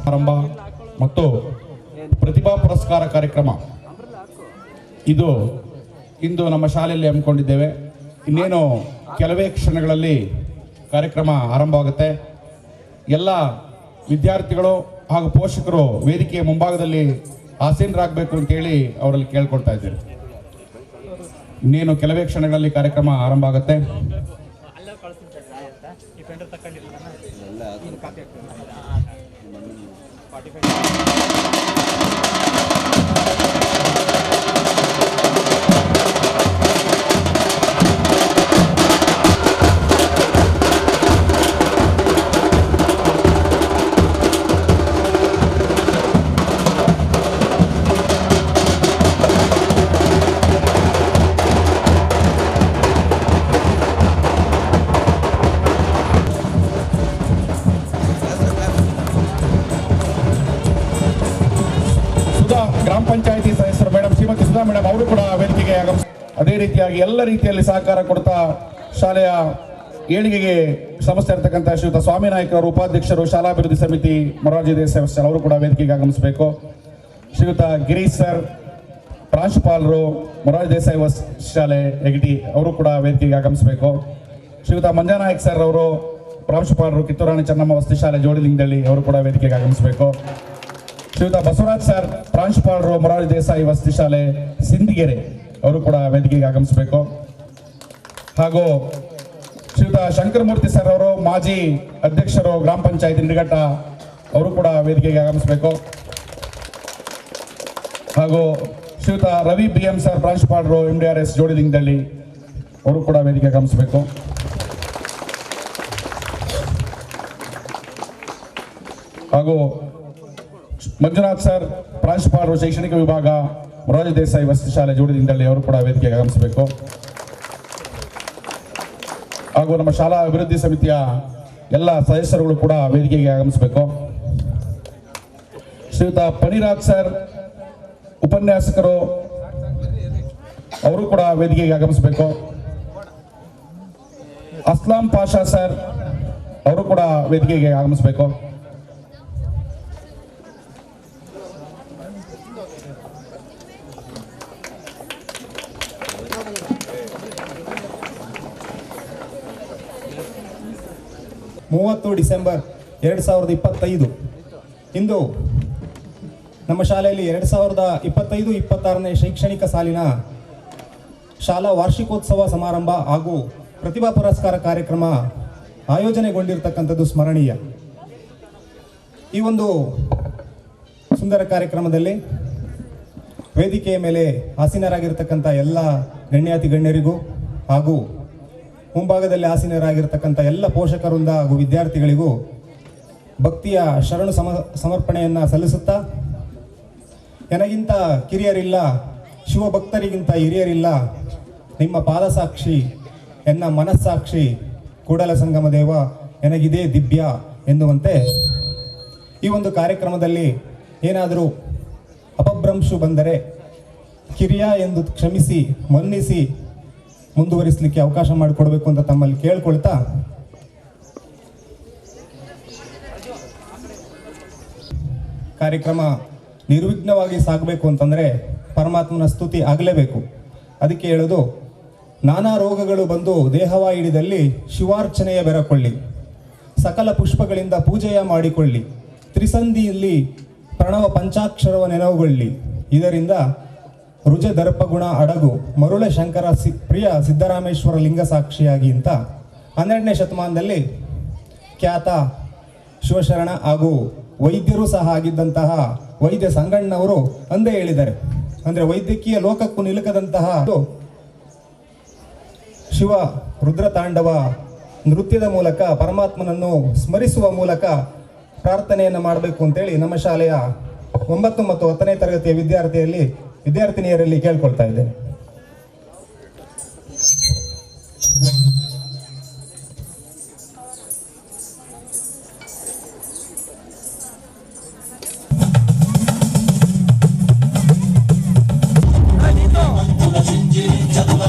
ಆರಂಭ ಮತ್ತು ಪ್ರತಿಭಾ ಪುರಸ್ಕಾರ ಕಾರ್ಯಕ್ರಮ ಇದು ಇಂದು ನಮ್ಮ ಶಾಲೆಯಲ್ಲಿ ಹಮ್ಮಿಕೊಂಡಿದ್ದೇವೆ. ಇನ್ನೇನು ಕೆಲವೇ ಕ್ಷಣಗಳಲ್ಲಿ ಕಾರ್ಯಕ್ರಮ ಆರಂಭವಾಗುತ್ತೆ. ಎಲ್ಲ ವಿದ್ಯಾರ್ಥಿಗಳು ಹಾಗೂ ಪೋಷಕರು ವೇದಿಕೆಯ ಮುಂಭಾಗದಲ್ಲಿ ಆಸೀನರಾಗಬೇಕು ಅಂತೇಳಿ ಅವರಲ್ಲಿ ಕೇಳ್ಕೊಳ್ತಾ ಇದ್ದೇವೆ. ಇನ್ನೇನು ಕೆಲವೇ ಕ್ಷಣಗಳಲ್ಲಿ ಕಾರ್ಯಕ್ರಮ ಆರಂಭ ಆಗುತ್ತೆ. ಗ್ರಾಮ ಪಂಚಾಯಿತಿ ಸದಸ್ಯರು ಮೇಡಮ್ ಶ್ರೀಮತಿ ಸುಧಾ ಮೇಡಮ್ ಅವರು ಕೂಡ ವೇದಿಕೆಗೆ ಅದೇ ರೀತಿಯಾಗಿ ಎಲ್ಲ ರೀತಿಯಲ್ಲಿ ಸಹಕಾರ ಕೊಡ್ತಾ ಶಾಲೆಯ ಏಳಿಗೆಗೆ ಶ್ರಮಿಸ್ತಾ ಇರ್ತಕ್ಕಂಥ ಶ್ರೀಯುತ ಸ್ವಾಮಿ ನಾಯ್ಕರು ಉಪಾಧ್ಯಕ್ಷರು ಶಾಲಾಭಿವೃದ್ಧಿ ಸಮಿತಿ ಮೊರಾರ್ಜಿ ದೇಸಾಯಿ ವಸತಿ ಅವರು ಕೂಡ ವೇದಿಕೆಗೆ ಆಗಮಿಸಬೇಕು. ಶ್ರೀಯುತ ಗಿರೀಶ್ ಸರ್ ಪ್ರಾಂಶುಪಾಲರು ಮೊರಾರ್ಜಿ ದೇಸಾಯಿ ವಸತಿ ಶಾಲೆ ಯಗಟಿ ಅವರು ಕೂಡ ವೇದಿಕೆಗೆ ಆಗಮಿಸಬೇಕು. ಶ್ರೀಯುತ ಮಂಜಾನಾಯಕ್ ಸರ್ ಅವರು ಪ್ರಾಂಶುಪಾಲರು ಕಿತ್ತೂರಾಣಿ ಚೆನ್ನಮ್ಮ ವಸತಿ ಶಾಲೆ ಜೋಡಿಲಿಂಗದಲ್ಲಿ ಅವರು ಕೂಡ ವೇದಿಕೆಗೆ ಆಗಮಿಸಬೇಕು. ಶ್ರೀಯುತ ಬಸವರಾಜ್ ಸರ್ ಪ್ರಾಂಶುಪಾಲರು ಮೊರಾರ್ಜಿ ದೇಸಾಯಿ ವಸತಿ ಶಾಲೆ ಸಿಂದಿಗೆರೆ ಅವರು ಕೂಡ ವೇದಿಕೆಗೆ ಆಗಮಿಸಬೇಕು. ಹಾಗೂ ಶ್ರೀಯುತ ಶಂಕರಮೂರ್ತಿ ಸರ್ ಅವರು ಮಾಜಿ ಅಧ್ಯಕ್ಷರು ಗ್ರಾಮ ಪಂಚಾಯತಿ ನಿಡಘಟ್ಟ ಅವರು ಕೂಡ ವೇದಿಕೆಗೆ ಆಗಮಿಸಬೇಕು. ಹಾಗೂ ಶ್ರೀಯುತ ರವಿ BM ಸರ್ ಪ್ರಾಂಶುಪಾಲರು MDRS ಜೋಡಿಲಿಂಗದಲ್ಲಿ ಅವರು ಕೂಡ ವೇದಿಕೆಗೆ ಆಗಮಿಸಬೇಕು. ಹಾಗೂ ಮಂಜುನಾಥ್ ಸರ್ ಪ್ರಾಂಶುಪಾಲರು ಶೈಕ್ಷಣಿಕ ವಿಭಾಗ ಮೊರಾರ್ಜಿ ದೇಸಾಯಿ ವಸತಿ ಶಾಲೆ ಜೋಡಿದಿಂದಳ್ಳಿ ಅವರು ಕೂಡ ವೇದಿಕೆಗೆ ಆಗಮಿಸಬೇಕು. ಹಾಗೂ ನಮ್ಮ ಶಾಲಾ ಅಭಿವೃದ್ಧಿ ಸಮಿತಿಯ ಎಲ್ಲ ಸದಸ್ಯರುಗಳು ಕೂಡ ವೇದಿಕೆಗೆ ಆಗಮಿಸಬೇಕು. ಶ್ರೀಯುತ ಪಣಿರಾಜ್ ಸರ್ ಉಪನ್ಯಾಸಕರು ಅವರು ಕೂಡ ವೇದಿಕೆಗೆ ಆಗಮಿಸಬೇಕು. ಅಸ್ಲಾಂ ಪಾಷಾ ಸರ್ ಅವರು ಕೂಡ ವೇದಿಕೆಗೆ ಆಗಮಿಸಬೇಕು. ಡಿಸೆಂಬರ್ 2025 ಇಂದು ನಮ್ಮ ಶಾಲೆಯಲ್ಲಿ 2025-26ನೇ ಶೈಕ್ಷಣಿಕ ಸಾಲಿನ ಶಾಲಾ ವಾರ್ಷಿಕೋತ್ಸವ ಸಮಾರಂಭ ಹಾಗೂ ಪ್ರತಿಭಾ ಪುರಸ್ಕಾರ ಕಾರ್ಯಕ್ರಮ ಆಯೋಜನೆಗೊಂಡಿರತಕ್ಕಂಥದ್ದು ಸ್ಮರಣೀಯ. ಈ ಒಂದು ಸುಂದರ ಕಾರ್ಯಕ್ರಮದಲ್ಲಿ ವೇದಿಕೆಯ ಮೇಲೆ ಆಸೀನರಾಗಿರ್ತಕ್ಕಂಥ ಎಲ್ಲ ಗಣ್ಯಾತಿ ಗಣ್ಯರಿಗೂ ಹಾಗೂ ಮುಂಭಾಗದಲ್ಲಿ ಆಸೀನರಾಗಿರ್ತಕ್ಕಂಥ ಎಲ್ಲ ಪೋಷಕರಿಂದ ಹಾಗೂ ವಿದ್ಯಾರ್ಥಿಗಳಿಗೂ ಭಕ್ತಿಯ ಶರಣು ಸಮರ್ಪಣೆಯನ್ನು ಸಲ್ಲಿಸುತ್ತಾ, ನನಗಿಂತ ಕಿರಿಯರಿಲ್ಲ, ಶಿವಭಕ್ತರಿಗಿಂತ ಹಿರಿಯರಿಲ್ಲ, ನಿಮ್ಮ ಪಾದಸಾಕ್ಷಿ ಎನ್ನ ಮನಸ್ಸಾಕ್ಷಿ, ಕೂಡಲ ಸಂಗಮ ದೇವ ನನಗಿದೇ ದಿವ್ಯ ಎನ್ನುವಂತೆ ಈ ಒಂದು ಕಾರ್ಯಕ್ರಮದಲ್ಲಿ ಏನಾದರೂ ಅಪಭ್ರಂಶು ಬಂದರೆ ಕಿರಿಯ ಎಂದು ಕ್ಷಮಿಸಿ ಮನ್ನಿಸಿ ಮುಂದುವರಿಸಲಿಕ್ಕೆ ಅವಕಾಶ ಮಾಡಿಕೊಡ್ಬೇಕು ಅಂತ ತಮ್ಮಲ್ಲಿ ಕೇಳ್ಕೊಳ್ತಾ, ಕಾರ್ಯಕ್ರಮ ನಿರ್ವಿಘ್ನವಾಗಿ ಸಾಗಬೇಕು ಅಂತಂದರೆ ಪರಮಾತ್ಮನ ಸ್ತುತಿ ಆಗಲೇಬೇಕು. ಅದಕ್ಕೆ ಹೇಳೋದು, ನಾನಾ ರೋಗಗಳು ಬಂದು ದೇಹವ ಹಿಡಿದಲ್ಲಿ ಶಿವಾರ್ಚನೆಯ ಬೆರಕೊಳ್ಳಿ, ಸಕಲ ಪುಷ್ಪಗಳಿಂದ ಪೂಜೆಯ ಮಾಡಿಕೊಳ್ಳಿ, ತ್ರಿಸಂಧಿಯಲ್ಲಿ ಪ್ರಣವ ಪಂಚಾಕ್ಷರವ ನೆನವುಗೊಳ್ಳಿ, ಇದರಿಂದ ರುಜ ದರ್ಪಗುಣ ಅಡಗು ಮರುಳ ಶಂಕರ ಪ್ರಿಯ ಸಿದ್ದರಾಮೇಶ್ವರ ಲಿಂಗ ಸಾಕ್ಷಿಯಾಗಿ ಅಂತ 12ನೇ ಶತಮಾನದಲ್ಲಿ ಖ್ಯಾತ ಶಿವಶರಣ ಹಾಗೂ ವೈದ್ಯರು ಸಹ ಆಗಿದ್ದಂತಹ ವೈದ್ಯ ಸಂಗಣ್ಣವರು ಅಂದೇ ಹೇಳಿದ್ದಾರೆ. ಅಂದರೆ ವೈದ್ಯಕೀಯ ಲೋಕಕ್ಕೂ ನಿಲುಕದಂತಹ ಶಿವ ರುದ್ರತಾಂಡವ ನೃತ್ಯದ ಮೂಲಕ ಪರಮಾತ್ಮನನ್ನು ಸ್ಮರಿಸುವ ಮೂಲಕ ಪ್ರಾರ್ಥನೆಯನ್ನು ಮಾಡಬೇಕು ಅಂತೇಳಿ ನಮ್ಮ ಶಾಲೆಯ 9 ಮತ್ತು 10ನೇ ತರಗತಿಯ ವಿದ್ಯಾರ್ಥಿನಿಯರಲ್ಲಿ ಕೇಳ್ಕೊಳ್ತಾ ಇದ್ದೇನೆ. Chadula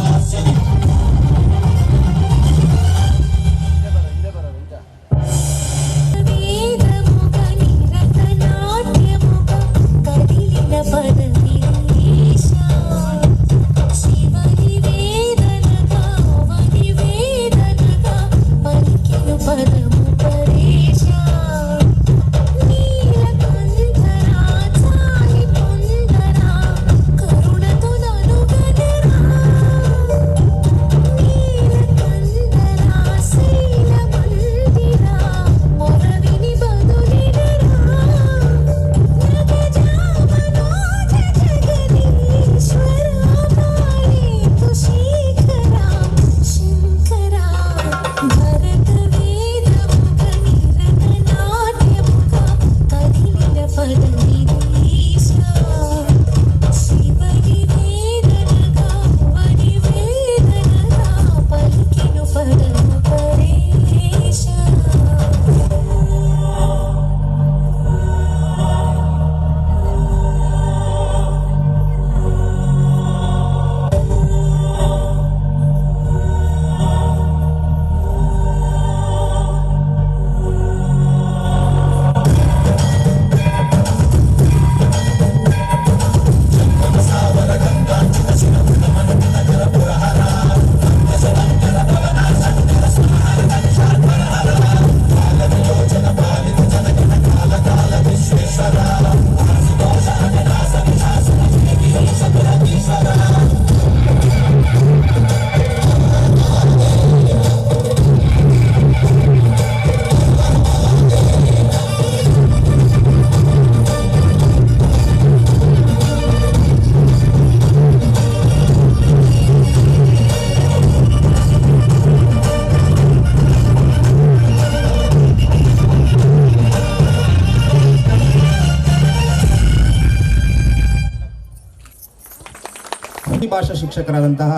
ಈ ಭಾಷಾ ಶಿಕ್ಷಕರಾದಂತಹ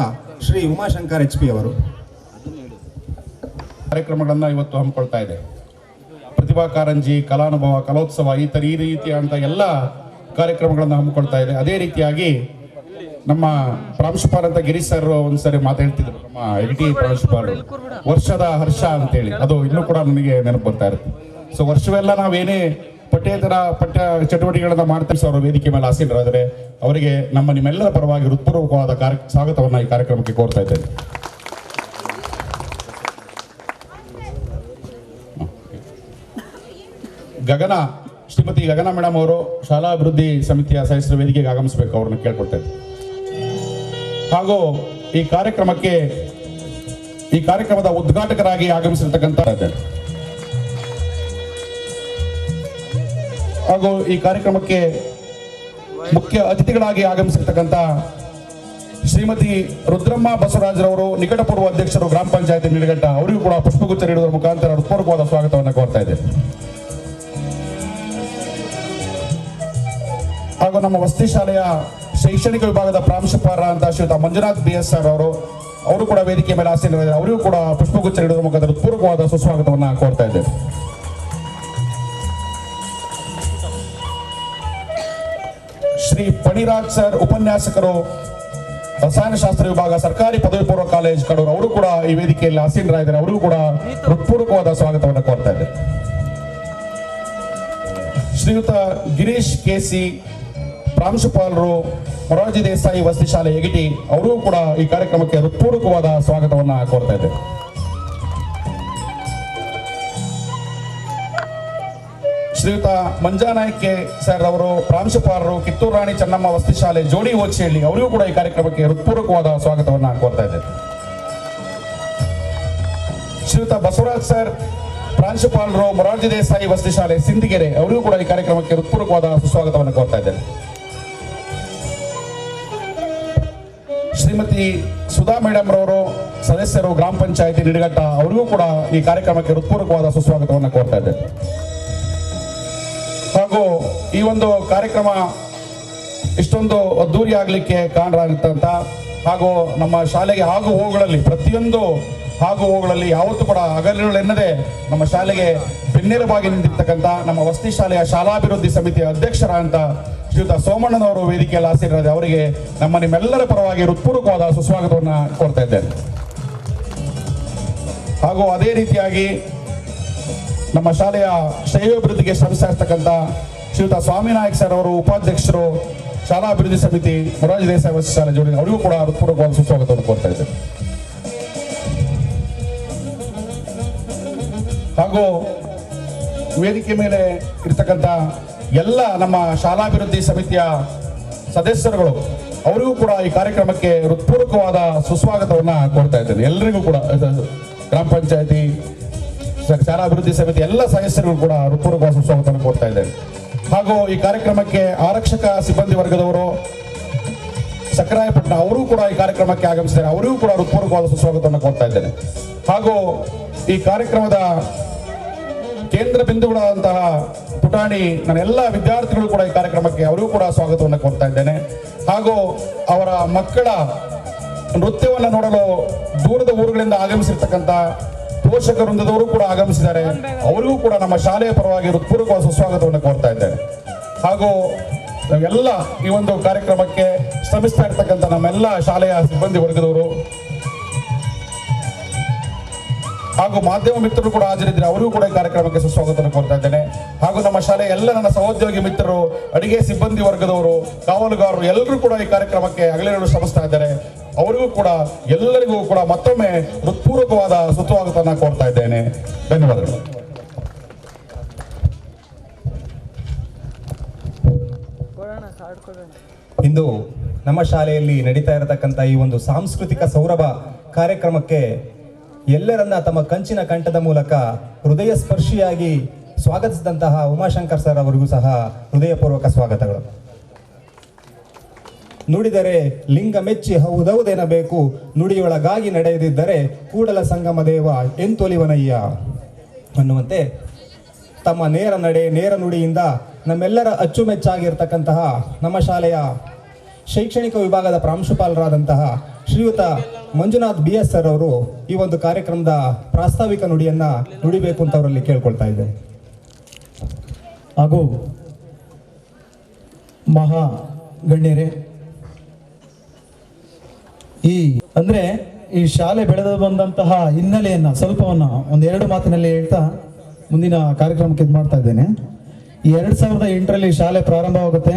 ಶ್ರೀ ಉಮಾಶಂಕರ್ HP ಅವರು ಕಾರ್ಯಕ್ರಮಗಳನ್ನು ಇವತ್ತು ಹಮ್ಮಿಕೊಳ್ತಾ ಇದೆ. ಪ್ರತಿಭಾ ಕಾರಂಜಿ, ಕಲಾನುಭವ, ಕಲೋತ್ಸವ ಈ ರೀತಿಯಾದಂಥ ಎಲ್ಲ ಕಾರ್ಯಕ್ರಮಗಳನ್ನು ಹಮ್ಮಿಕೊಳ್ತಾ ಇದೆ. ಅದೇ ರೀತಿಯಾಗಿ ನಮ್ಮ ಪ್ರಾಂಶುಪಾಲ ಅಂತ ಗಿರೀಶ್ ಸರ್ ಒಂದ್ಸರಿ ಮಾತಾಡ್ತಿದ್ರು, ನಮ್ಮ LT ಪ್ರಾಂಶುಪಾಲರು, ವರ್ಷದ ಹರ್ಷ ಅಂತೇಳಿ, ಅದು ಇನ್ನೂ ಕೂಡ ನನಗೆ ನೆನಪು ಬರ್ತಾ ಇರುತ್ತೆ. ಸೊ ವರ್ಷವೆಲ್ಲ ನಾವೇನೇ ಪಠ್ಯ ಚಟುವಟಿಕೆಗಳನ್ನ ಮಾಡ್ತಾ ಅವರು ವೇದಿಕೆ ಮೇಲೆ ಆಸೀನರಾದರೆ ಅವರಿಗೆ ನಿಮ್ಮೆಲ್ಲರ ಪರವಾಗಿ ಹೃತ್ಪೂರ್ವಕವಾದ ಸ್ವಾಗತವನ್ನು ಈ ಕಾರ್ಯಕ್ರಮಕ್ಕೆ ಕೋರ್ತಾ ಇದ್ದೇನೆ. ಶ್ರೀಮತಿ ಗಗನ ಮೇಡಮ್ ಅವರು ಶಾಲಾ ಅಭಿವೃದ್ಧಿ ಸಮಿತಿಯ ಸದಸ್ಯರ ವೇದಿಕೆಗೆ ಆಗಮಿಸಬೇಕು, ಅವ್ರನ್ನ ಕೇಳ್ಕೊಳ್ತೇವೆ. ಹಾಗೂ ಈ ಕಾರ್ಯಕ್ರಮದ ಉದ್ಘಾಟಕರಾಗಿ ಆಗಮಿಸಿರ್ತಕ್ಕಂಥ ಹಾಗೂ ಈ ಕಾರ್ಯಕ್ರಮಕ್ಕೆ ಮುಖ್ಯ ಅತಿಥಿಗಳಾಗಿ ಆಗಮಿಸಿರ್ತಕ್ಕಂಥ ಶ್ರೀಮತಿ ರುದ್ರಮ್ಮ ಬಸವರಾಜರವರು, ನಿಕಟಪೂರ್ವ ಅಧ್ಯಕ್ಷರು, ಗ್ರಾಮ ಪಂಚಾಯತಿ ನಿಡಘಟ್ಟ, ಅವರಿಗೂ ಕೂಡ ಪುಷ್ಪಗುಚ್ಛ ನೀಡುವುದರ ಮುಖಾಂತರ ಹೃತ್ಪೂರ್ವಕವಾದ ಸ್ವಾಗತವನ್ನು ಕೋರ್ತಾ ಇದೆ. ಹಾಗೂ ನಮ್ಮ ವಸತಿ ಶಾಲೆಯ ಶೈಕ್ಷಣಿಕ ವಿಭಾಗದ ಪ್ರಾಂಶುಪಾಲರಾದಂತಹ ಶ್ರೀಯುತ ಮಂಜುನಾಥ್ BS ಸರ್ ಅವರು ಕೂಡ ವೇದಿಕೆ ಮೇಲೆ ಆಸೀನರಾಗಿದ್ದಾರೆ, ಅವರಿಗೂ ಕೂಡ ಪುಷ್ಪಗುಚ್ಛ ನೀಡುವುದರ ಮುಖಾಂತರ ಹೃತ್ಪೂರ್ವಕವಾದ ಸುಸ್ವಾಗತವನ್ನು ಕೋರ್ತಾ ಇದ್ದೇವೆ. ಶ್ರೀ ಫಣಿರಾಜ್ ಸರ್, ಉಪನ್ಯಾಸಕರು, ರಸಾಯನಶಾಸ್ತ್ರ ವಿಭಾಗ, ಸರ್ಕಾರಿ ಪದವಿ ಪೂರ್ವ ಕಾಲೇಜ್ ಕಡೂರು, ಅವರು ಕೂಡ ಈ ವೇದಿಕೆಯಲ್ಲಿ ಆಸೀನರಾಗಿದ್ದಾರೆ, ಅವರಿಗೂ ಕೂಡ ಹೃತ್ಪೂರ್ವಕವಾದ ಸ್ವಾಗತವನ್ನು ಕೋರ್ತಾ ಇದ್ದೇವೆ. ಶ್ರೀಯುತ ಗಿರೀಶ್ KC, ಪ್ರಾಂಶುಪಾಲರು, ಮೊರಾರ್ಜಿ ದೇಸಾಯಿ ವಸತಿ ಶಾಲೆ ಯಗಟಿ, ಅವರೂ ಕೂಡ ಈ ಕಾರ್ಯಕ್ರಮಕ್ಕೆ ಹೃತ್ಪೂರ್ವಕವಾದ ಸ್ವಾಗತವನ್ನು ಕೋರ್ತಾ ಇದ್ದೇವೆ. ಶ್ರೀಯುತ ಮಂಜಾನಾಯ್ಕೆ ಸರ್ ಅವರು, ಪ್ರಾಂಶುಪಾಲರು, ಕಿತ್ತೂರು ರಾಣಿ ಚೆನ್ನಮ್ಮ ವಸತಿ ಶಾಲೆ ಜೋಡಿ ಓಚಿಹಳ್ಳಿ, ಅವರಿಗೂ ಕೂಡ ಈ ಕಾರ್ಯಕ್ರಮಕ್ಕೆ ಹೃತ್ಪೂರ್ವಕವಾದ ಸ್ವಾಗತವನ್ನು ಕೋರ್ತಾ ಇದ್ದೇವೆ. ಶ್ರೀಯುತ ಬಸವರಾಜ್ ಸರ್, ಪ್ರಾಂಶುಪಾಲರು, ಮೊರಾರ್ಜಿ ದೇಸಾಯಿ ವಸತಿ ಶಾಲೆ ಸಿಂದಿಗೆರೆ, ಅವರಿಗೂ ಕೂಡ ಈ ಕಾರ್ಯಕ್ರಮಕ್ಕೆ ಹೃತ್ಪೂರ್ವಕವಾದ ಸುಸ್ವಾಗತವನ್ನು ಕೋರ್ತಾ ಇದ್ದೇವೆ. ಶ್ರೀಮತಿ ಸುಧಾ ಮೇಡಮ್ ರವರು, ಸದಸ್ಯರು, ಗ್ರಾಮ ಪಂಚಾಯತಿ ನಿಡಘಟ್ಟ, ಅವರಿಗೂ ಕೂಡ ಈ ಕಾರ್ಯಕ್ರಮಕ್ಕೆ ಹೃತ್ಪೂರ್ವಕವಾದ ಸುಸ್ವಾಗತವನ್ನು ಕೋರ್ತಾ ಇದ್ದೇವೆ. ಹಾಗೂ ಈ ಒಂದು ಕಾರ್ಯಕ್ರಮ ಇಷ್ಟೊಂದು ಅದ್ದೂರಿ ಆಗಲಿಕ್ಕೆ ಕಾರಣರಾಗಿರ್ತಂತ ಹಾಗೂ ನಮ್ಮ ಶಾಲೆಗೆ ಆಗು ಹೋಗುಗಳಲ್ಲಿ ಪ್ರತಿಯೊಂದು ಆಗು ಹೋಗುಗಳಲ್ಲಿ ಯಾವತ್ತೂ ಕೂಡ ಹಗಲುಗಳೆನ್ನದೆ ನಮ್ಮ ಶಾಲೆಗೆ ಬೆನ್ನೆಲುಬಾಗಿ ನಿಂತಿರ್ತಕ್ಕಂಥ ನಮ್ಮ ವಸತಿ ಶಾಲೆಯ ಶಾಲಾಭಿವೃದ್ಧಿ ಸಮಿತಿಯ ಅಧ್ಯಕ್ಷರಾದಂಥ ಶ್ರೀಯುತ ಸೋಮಣ್ಣನವರು ವೇದಿಕೆಯಲ್ಲಿ ಆಸೀನರಾದ ಅವರಿಗೆ ನಿಮ್ಮೆಲ್ಲರ ಪರವಾಗಿ ಹೃತ್ಪೂರ್ವಕವಾದ ಸುಸ್ವಾಗತವನ್ನು ಕೋರ್ತಾ ಇದ್ದೇನೆ. ಹಾಗೂ ಅದೇ ರೀತಿಯಾಗಿ ನಮ್ಮ ಶಾಲೆಯ ಶೈವಾಭಿವೃದ್ಧಿಗೆ ಶ್ರಮಿಸ್ತಾ ಇರ್ತಕ್ಕಂಥ ಶ್ರೀಯುತ ಸ್ವಾಮಿನಾಯಕ್ ಸರ್ ಅವರು, ಉಪಾಧ್ಯಕ್ಷರು, ಶಾಲಾ ಅಭಿವೃದ್ಧಿ ಸಮಿತಿ, ಮೊರಾರ್ಜಿ ದೇಸಾಯಿ ವಸತಿ ಶಾಲೆ ಜೋಡಿ, ಅವರಿಗೂ ಕೂಡ ಹೃತ್ಪೂರ್ವಕವಾದ ಸುಸ್ವಾಗತವನ್ನು ಕೋರ್ತಾ ಇದ್ದೇನೆ. ಹಾಗೂ ವೇದಿಕೆ ಮೇಲೆ ಇರ್ತಕ್ಕಂಥ ಎಲ್ಲ ನಮ್ಮ ಶಾಲಾಭಿವೃದ್ಧಿ ಸಮಿತಿಯ ಸದಸ್ಯರುಗಳು, ಅವರಿಗೂ ಕೂಡ ಈ ಕಾರ್ಯಕ್ರಮಕ್ಕೆ ಹೃತ್ಪೂರ್ವಕವಾದ ಸುಸ್ವಾಗತವನ್ನು ಕೋರ್ತಾ ಇದ್ದೇನೆ. ಎಲ್ಲರಿಗೂ ಕೂಡ ಗ್ರಾಮ ಪಂಚಾಯತಿ, ಶಾಲಾಭಿವೃದ್ಧಿ ಸಮಿತಿ ಎಲ್ಲ ಸದಸ್ಯರಿಗೂ ಕೂಡ ಹೃತ್ಪೂರ್ವಕವಾದ ಸುಸ್ವಾಗತವನ್ನು ಕೋರ್ತಾ ಇದ್ದೇನೆ. ಹಾಗೂ ಈ ಕಾರ್ಯಕ್ರಮಕ್ಕೆ ಆರಕ್ಷಕ ಸಿಬ್ಬಂದಿ ವರ್ಗದವರು, ಸಕ್ರಾಯಪಟ್ಟಣ, ಅವರೂ ಕೂಡ ಈ ಕಾರ್ಯಕ್ರಮಕ್ಕೆ ಆಗಮಿಸಿದ್ದಾರೆ, ಅವರಿಗೂ ಕೂಡ ಹೃತ್ಪೂರ್ವಕವಾದ ಸುಸ್ವಾಗತವನ್ನು ಕೋರ್ತಾ ಇದ್ದೇನೆ. ಹಾಗೂ ಈ ಕಾರ್ಯಕ್ರಮದ ಕೇಂದ್ರ ಬಿಂದುಗಳಾದಂತಹ ಪುಟಾಣಿ ನನ್ನ ಎಲ್ಲ ವಿದ್ಯಾರ್ಥಿಗಳು ಕೂಡ ಈ ಕಾರ್ಯಕ್ರಮಕ್ಕೆ ಅವರಿಗೂ ಕೂಡ ಸ್ವಾಗತವನ್ನು ಕೋರ್ತಾ ಇದ್ದೇನೆ. ಹಾಗೂ ಅವರ ಮಕ್ಕಳ ನೃತ್ಯವನ್ನು ನೋಡಲು ದೂರದ ಊರುಗಳಿಂದ ಆಗಮಿಸಿರ್ತಕ್ಕಂಥ ಪೋಷಕ ವೃಂದದವರು ಕೂಡ ಆಗಮಿಸಿದ್ದಾರೆ, ಅವರಿಗೂ ಕೂಡ ನಮ್ಮ ಶಾಲೆಯ ಪರವಾಗಿ ಹೃತ್ಪೂರ್ವಕವಾದ ಸುಸ್ವಾಗತವನ್ನು ಕೋರ್ತಾ ಇದ್ದೇನೆ. ಹಾಗೂ ನಾವೆಲ್ಲ ಈ ಒಂದು ಕಾರ್ಯಕ್ರಮಕ್ಕೆ ಶ್ರಮಿಸ್ತಾ ಇರ್ತಕ್ಕಂಥ ನಮ್ಮೆಲ್ಲ ಶಾಲೆಯ ಸಿಬ್ಬಂದಿ ವರ್ಗದವರು ಹಾಗೂ ಮಾಧ್ಯಮ ಮಿತ್ರರು ಕೂಡ ಹಾಜರಿದ್ದರೆ ಅವರಿಗೂ ಕೂಡ ಈ ಕಾರ್ಯಕ್ರಮಕ್ಕೆ ಸುಸ್ವಾಗತವನ್ನು ಕೋರ್ತಾ ಇದ್ದೇನೆ. ಹಾಗೂ ನಮ್ಮ ಶಾಲೆಯ ಎಲ್ಲ ನನ್ನ ಸಹೋದ್ಯೋಗಿ ಮಿತ್ರರು, ಅಡಿಗೆ ಸಿಬ್ಬಂದಿ ವರ್ಗದವರು, ಕಾವಲುಗಾರರು ಎಲ್ಲರೂ ಕೂಡ ಈ ಕಾರ್ಯಕ್ರಮಕ್ಕೆ ಹಗಲಿರುಳು ಶ್ರಮಿಸ್ತಾ ಇದ್ದಾರೆ, ಅವರಿಗೂ ಕೂಡ ಎಲ್ಲರಿಗೂ ಕೂಡ ಮತ್ತೊಮ್ಮೆ ಹೃತ್ಪೂರ್ವಕವಾದ ಸುಸ್ವಾಗತವನ್ನು ಕೋರ್ತಾ ಇದ್ದೇನೆ. ಧನ್ಯವಾದಗಳು. ಇಂದು ನಮ್ಮ ಶಾಲೆಯಲ್ಲಿ ನಡೀತಾ ಇರತಕ್ಕಂಥ ಈ ಒಂದು ಸಾಂಸ್ಕೃತಿಕ ಸೌರಭ ಕಾರ್ಯಕ್ರಮಕ್ಕೆ ಎಲ್ಲರನ್ನ ತಮ್ಮ ಕಂಚಿನ ಕಂಠದ ಮೂಲಕ ಹೃದಯ ಸ್ಪರ್ಶಿಯಾಗಿ ಸ್ವಾಗತಿಸಿದಂತಹ ಉಮಾಶಂಕರ್ ಸರ್ ಅವರಿಗೂ ಸಹ ಹೃದಯಪೂರ್ವಕ ಸ್ವಾಗತಗಳು. ನುಡಿದರೆ ಲಿಂಗ ಮೆಚ್ಚಿ ಹೌದೌದೆನಬೇಕು, ನುಡಿಯೊಳಗಾಗಿ ನಡೆಯದಿದ್ದರೆ ಕೂಡಲ ಸಂಗಮ ದೇವ ಎಂತೊಲಿವನಯ್ಯ ಅನ್ನುವಂತೆ ತಮ್ಮ ನೇರ ನಡೆ ನೇರ ನುಡಿಯಿಂದ ನಮ್ಮೆಲ್ಲರ ಅಚ್ಚುಮೆಚ್ಚಾಗಿರ್ತಕ್ಕಂತಹ ನಮ್ಮ ಶಾಲೆಯ ಶೈಕ್ಷಣಿಕ ವಿಭಾಗದ ಪ್ರಾಂಶುಪಾಲರಾದಂತಹ ಶ್ರೀಯುತ ಮಂಜುನಾಥ್ BS ಸರ್ ಅವರು ಈ ಒಂದು ಕಾರ್ಯಕ್ರಮದ ಪ್ರಾಸ್ತಾವಿಕ ನುಡಿಯನ್ನು ನುಡಿಬೇಕು ಅಂತ ಅವರಲ್ಲಿ ಕೇಳ್ಕೊಳ್ತಾ ಇದ್ದೇನೆ. ಹಾಗೂ ಮಹಾ ಗಣ್ಯರೇ, ಈ ಶಾಲೆ ಬೆಳೆದು ಬಂದಂತಹ ಹಿನ್ನೆಲೆಯನ್ನ ಸ್ವಲ್ಪವನ್ನ ಒಂದೆರಡು ಮಾತಿನಲ್ಲಿ ಹೇಳ್ತಾ ಮುಂದಿನ ಕಾರ್ಯಕ್ರಮಕ್ಕೆ ಇದು ಮಾಡ್ತಾ ಇದ್ದೇನೆ. 2008ರಲ್ಲಿ ಶಾಲೆ ಪ್ರಾರಂಭವಾಗುತ್ತೆ.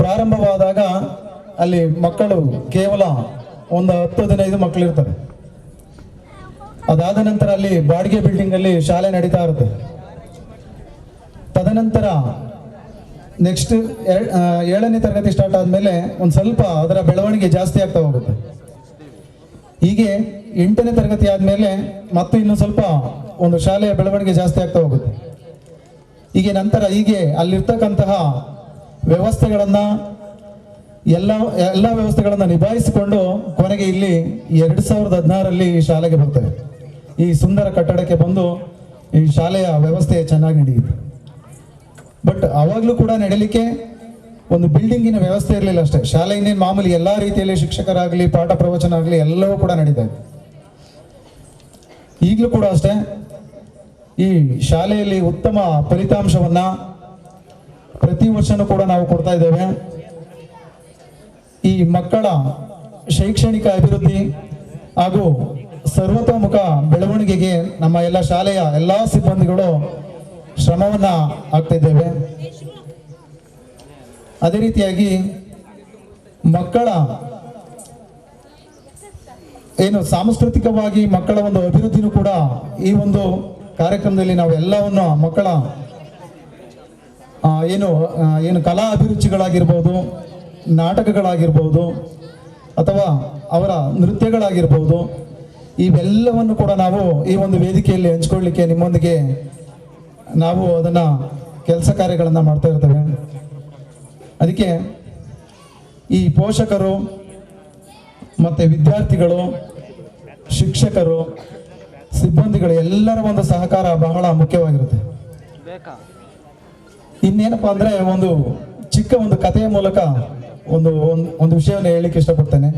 ಪ್ರಾರಂಭವಾದಾಗ ಅಲ್ಲಿ ಮಕ್ಕಳು ಕೇವಲ ಒಂದು 10-15 ಮಕ್ಕಳು ಇರ್ತಾರೆ. ಅದಾದ ನಂತರ ಅಲ್ಲಿ ಬಾಡಿಗೆ ಬಿಲ್ಡಿಂಗ್ ಅಲ್ಲಿ ಶಾಲೆ ನಡೀತಾ ಇರುತ್ತೆ. ತದನಂತರ ನೆಕ್ಸ್ಟ್ 7ನೇ ತರಗತಿ ಸ್ಟಾರ್ಟ್ ಆದಮೇಲೆ ಒಂದು ಸ್ವಲ್ಪ ಅದರ ಬೆಳವಣಿಗೆ ಜಾಸ್ತಿ ಆಗ್ತಾ ಹೋಗುತ್ತೆ. ಹೀಗೆ 8ನೇ ತರಗತಿ ಆದಮೇಲೆ ಮತ್ತು ಇನ್ನು ಸ್ವಲ್ಪ ಒಂದು ಶಾಲೆಯ ಬೆಳವಣಿಗೆ ಜಾಸ್ತಿ ಆಗ್ತಾ ಹೋಗುತ್ತೆ. ಹೀಗೆ ನಂತರ ಅಲ್ಲಿರ್ತಕ್ಕಂತಹ ವ್ಯವಸ್ಥೆಗಳನ್ನು ಎಲ್ಲ ವ್ಯವಸ್ಥೆಗಳನ್ನು ನಿಭಾಯಿಸಿಕೊಂಡು ಕೊನೆಗೆ ಇಲ್ಲಿ 2016ರಲ್ಲಿ ಈ ಶಾಲೆಗೆ ಬರ್ತೇವೆ. ಈ ಸುಂದರ ಕಟ್ಟಡಕ್ಕೆ ಬಂದು ಈ ಶಾಲೆಯ ವ್ಯವಸ್ಥೆ ಚೆನ್ನಾಗಿ ನಡೆಯಿತು. ಬಟ್ ಅವಾಗಲೂ ಕೂಡ ನಡೀಲಿಕ್ಕೆ ಒಂದು ಬಿಲ್ಡಿಂಗಿನ ವ್ಯವಸ್ಥೆ ಇರಲಿಲ್ಲ ಅಷ್ಟೇ. ಶಾಲೆ ಇನ್ನೇನು ಮಾಮೂಲಿ ಎಲ್ಲ ರೀತಿಯಲ್ಲಿ ಶಿಕ್ಷಕರಾಗಲಿ ಪಾಠ ಪ್ರವಚನ ಆಗಲಿ ಎಲ್ಲವೂ ಕೂಡ ನಡೀತಾ ಇದೆ. ಈಗಲೂ ಕೂಡ ಅಷ್ಟೇ ಈ ಶಾಲೆಯಲ್ಲಿ ಉತ್ತಮ ಫಲಿತಾಂಶವನ್ನ ಪ್ರತಿ ವರ್ಷನೂ ಕೂಡ ನಾವು ಕೊಡ್ತಾ ಇದ್ದೇವೆ. ಈ ಮಕ್ಕಳ ಶೈಕ್ಷಣಿಕ ಅಭಿವೃದ್ಧಿ ಹಾಗೂ ಸರ್ವತೋಮುಖ ಬೆಳವಣಿಗೆಗೆ ನಮ್ಮ ಎಲ್ಲ ಶಾಲೆಯ ಎಲ್ಲ ಸಿಬ್ಬಂದಿಗಳು ಶ್ರಮವನ್ನ ಹಾಕ್ತಾ ಇದ್ದೇವೆ. ಅದೇ ರೀತಿಯಾಗಿ ಮಕ್ಕಳ ಸಾಂಸ್ಕೃತಿಕವಾಗಿ ಮಕ್ಕಳ ಒಂದು ಅಭಿವೃದ್ಧಿನೂ ಕೂಡ ಈ ಒಂದು ಕಾರ್ಯಕ್ರಮದಲ್ಲಿ ನಾವು ಎಲ್ಲವನ್ನು ಮಕ್ಕಳ ಏನು ಕಲಾ ಅಭಿರುಚಿಗಳಾಗಿರ್ಬೋದು, ನಾಟಕಗಳಾಗಿರ್ಬೋದು ಅಥವಾ ಅವರ ನೃತ್ಯಗಳಾಗಿರ್ಬೋದು, ಇವೆಲ್ಲವನ್ನು ಕೂಡ ನಾವು ಈ ಒಂದು ವೇದಿಕೆಯಲ್ಲಿ ಹಂಚ್ಕೊಳ್ಳಿಕ್ಕೆ ನಿಮ್ಮೊಂದಿಗೆ ನಾವು ಅದನ್ನು ಕೆಲಸ ಕಾರ್ಯಗಳನ್ನು ಮಾಡ್ತಾ ಇರ್ತೇವೆ. ಅದಕ್ಕೆ ಈ ಪೋಷಕರು ಮತ್ತು ವಿದ್ಯಾರ್ಥಿಗಳು, ಶಿಕ್ಷಕರು, ಸಿಬ್ಬಂದಿಗಳು ಎಲ್ಲರ ಒಂದು ಸಹಕಾರ ಬಹಳ ಮುಖ್ಯವಾಗಿರುತ್ತೆ. ಇನ್ನೇನಪ್ಪ ಅಂದರೆ ಒಂದು ಚಿಕ್ಕ ಒಂದು ಕಥೆಯ ಮೂಲಕ ಒಂದು ವಿಷಯವನ್ನು ಹೇಳಲಿಕ್ಕೆ ಇಷ್ಟಪಡ್ತೇನೆ.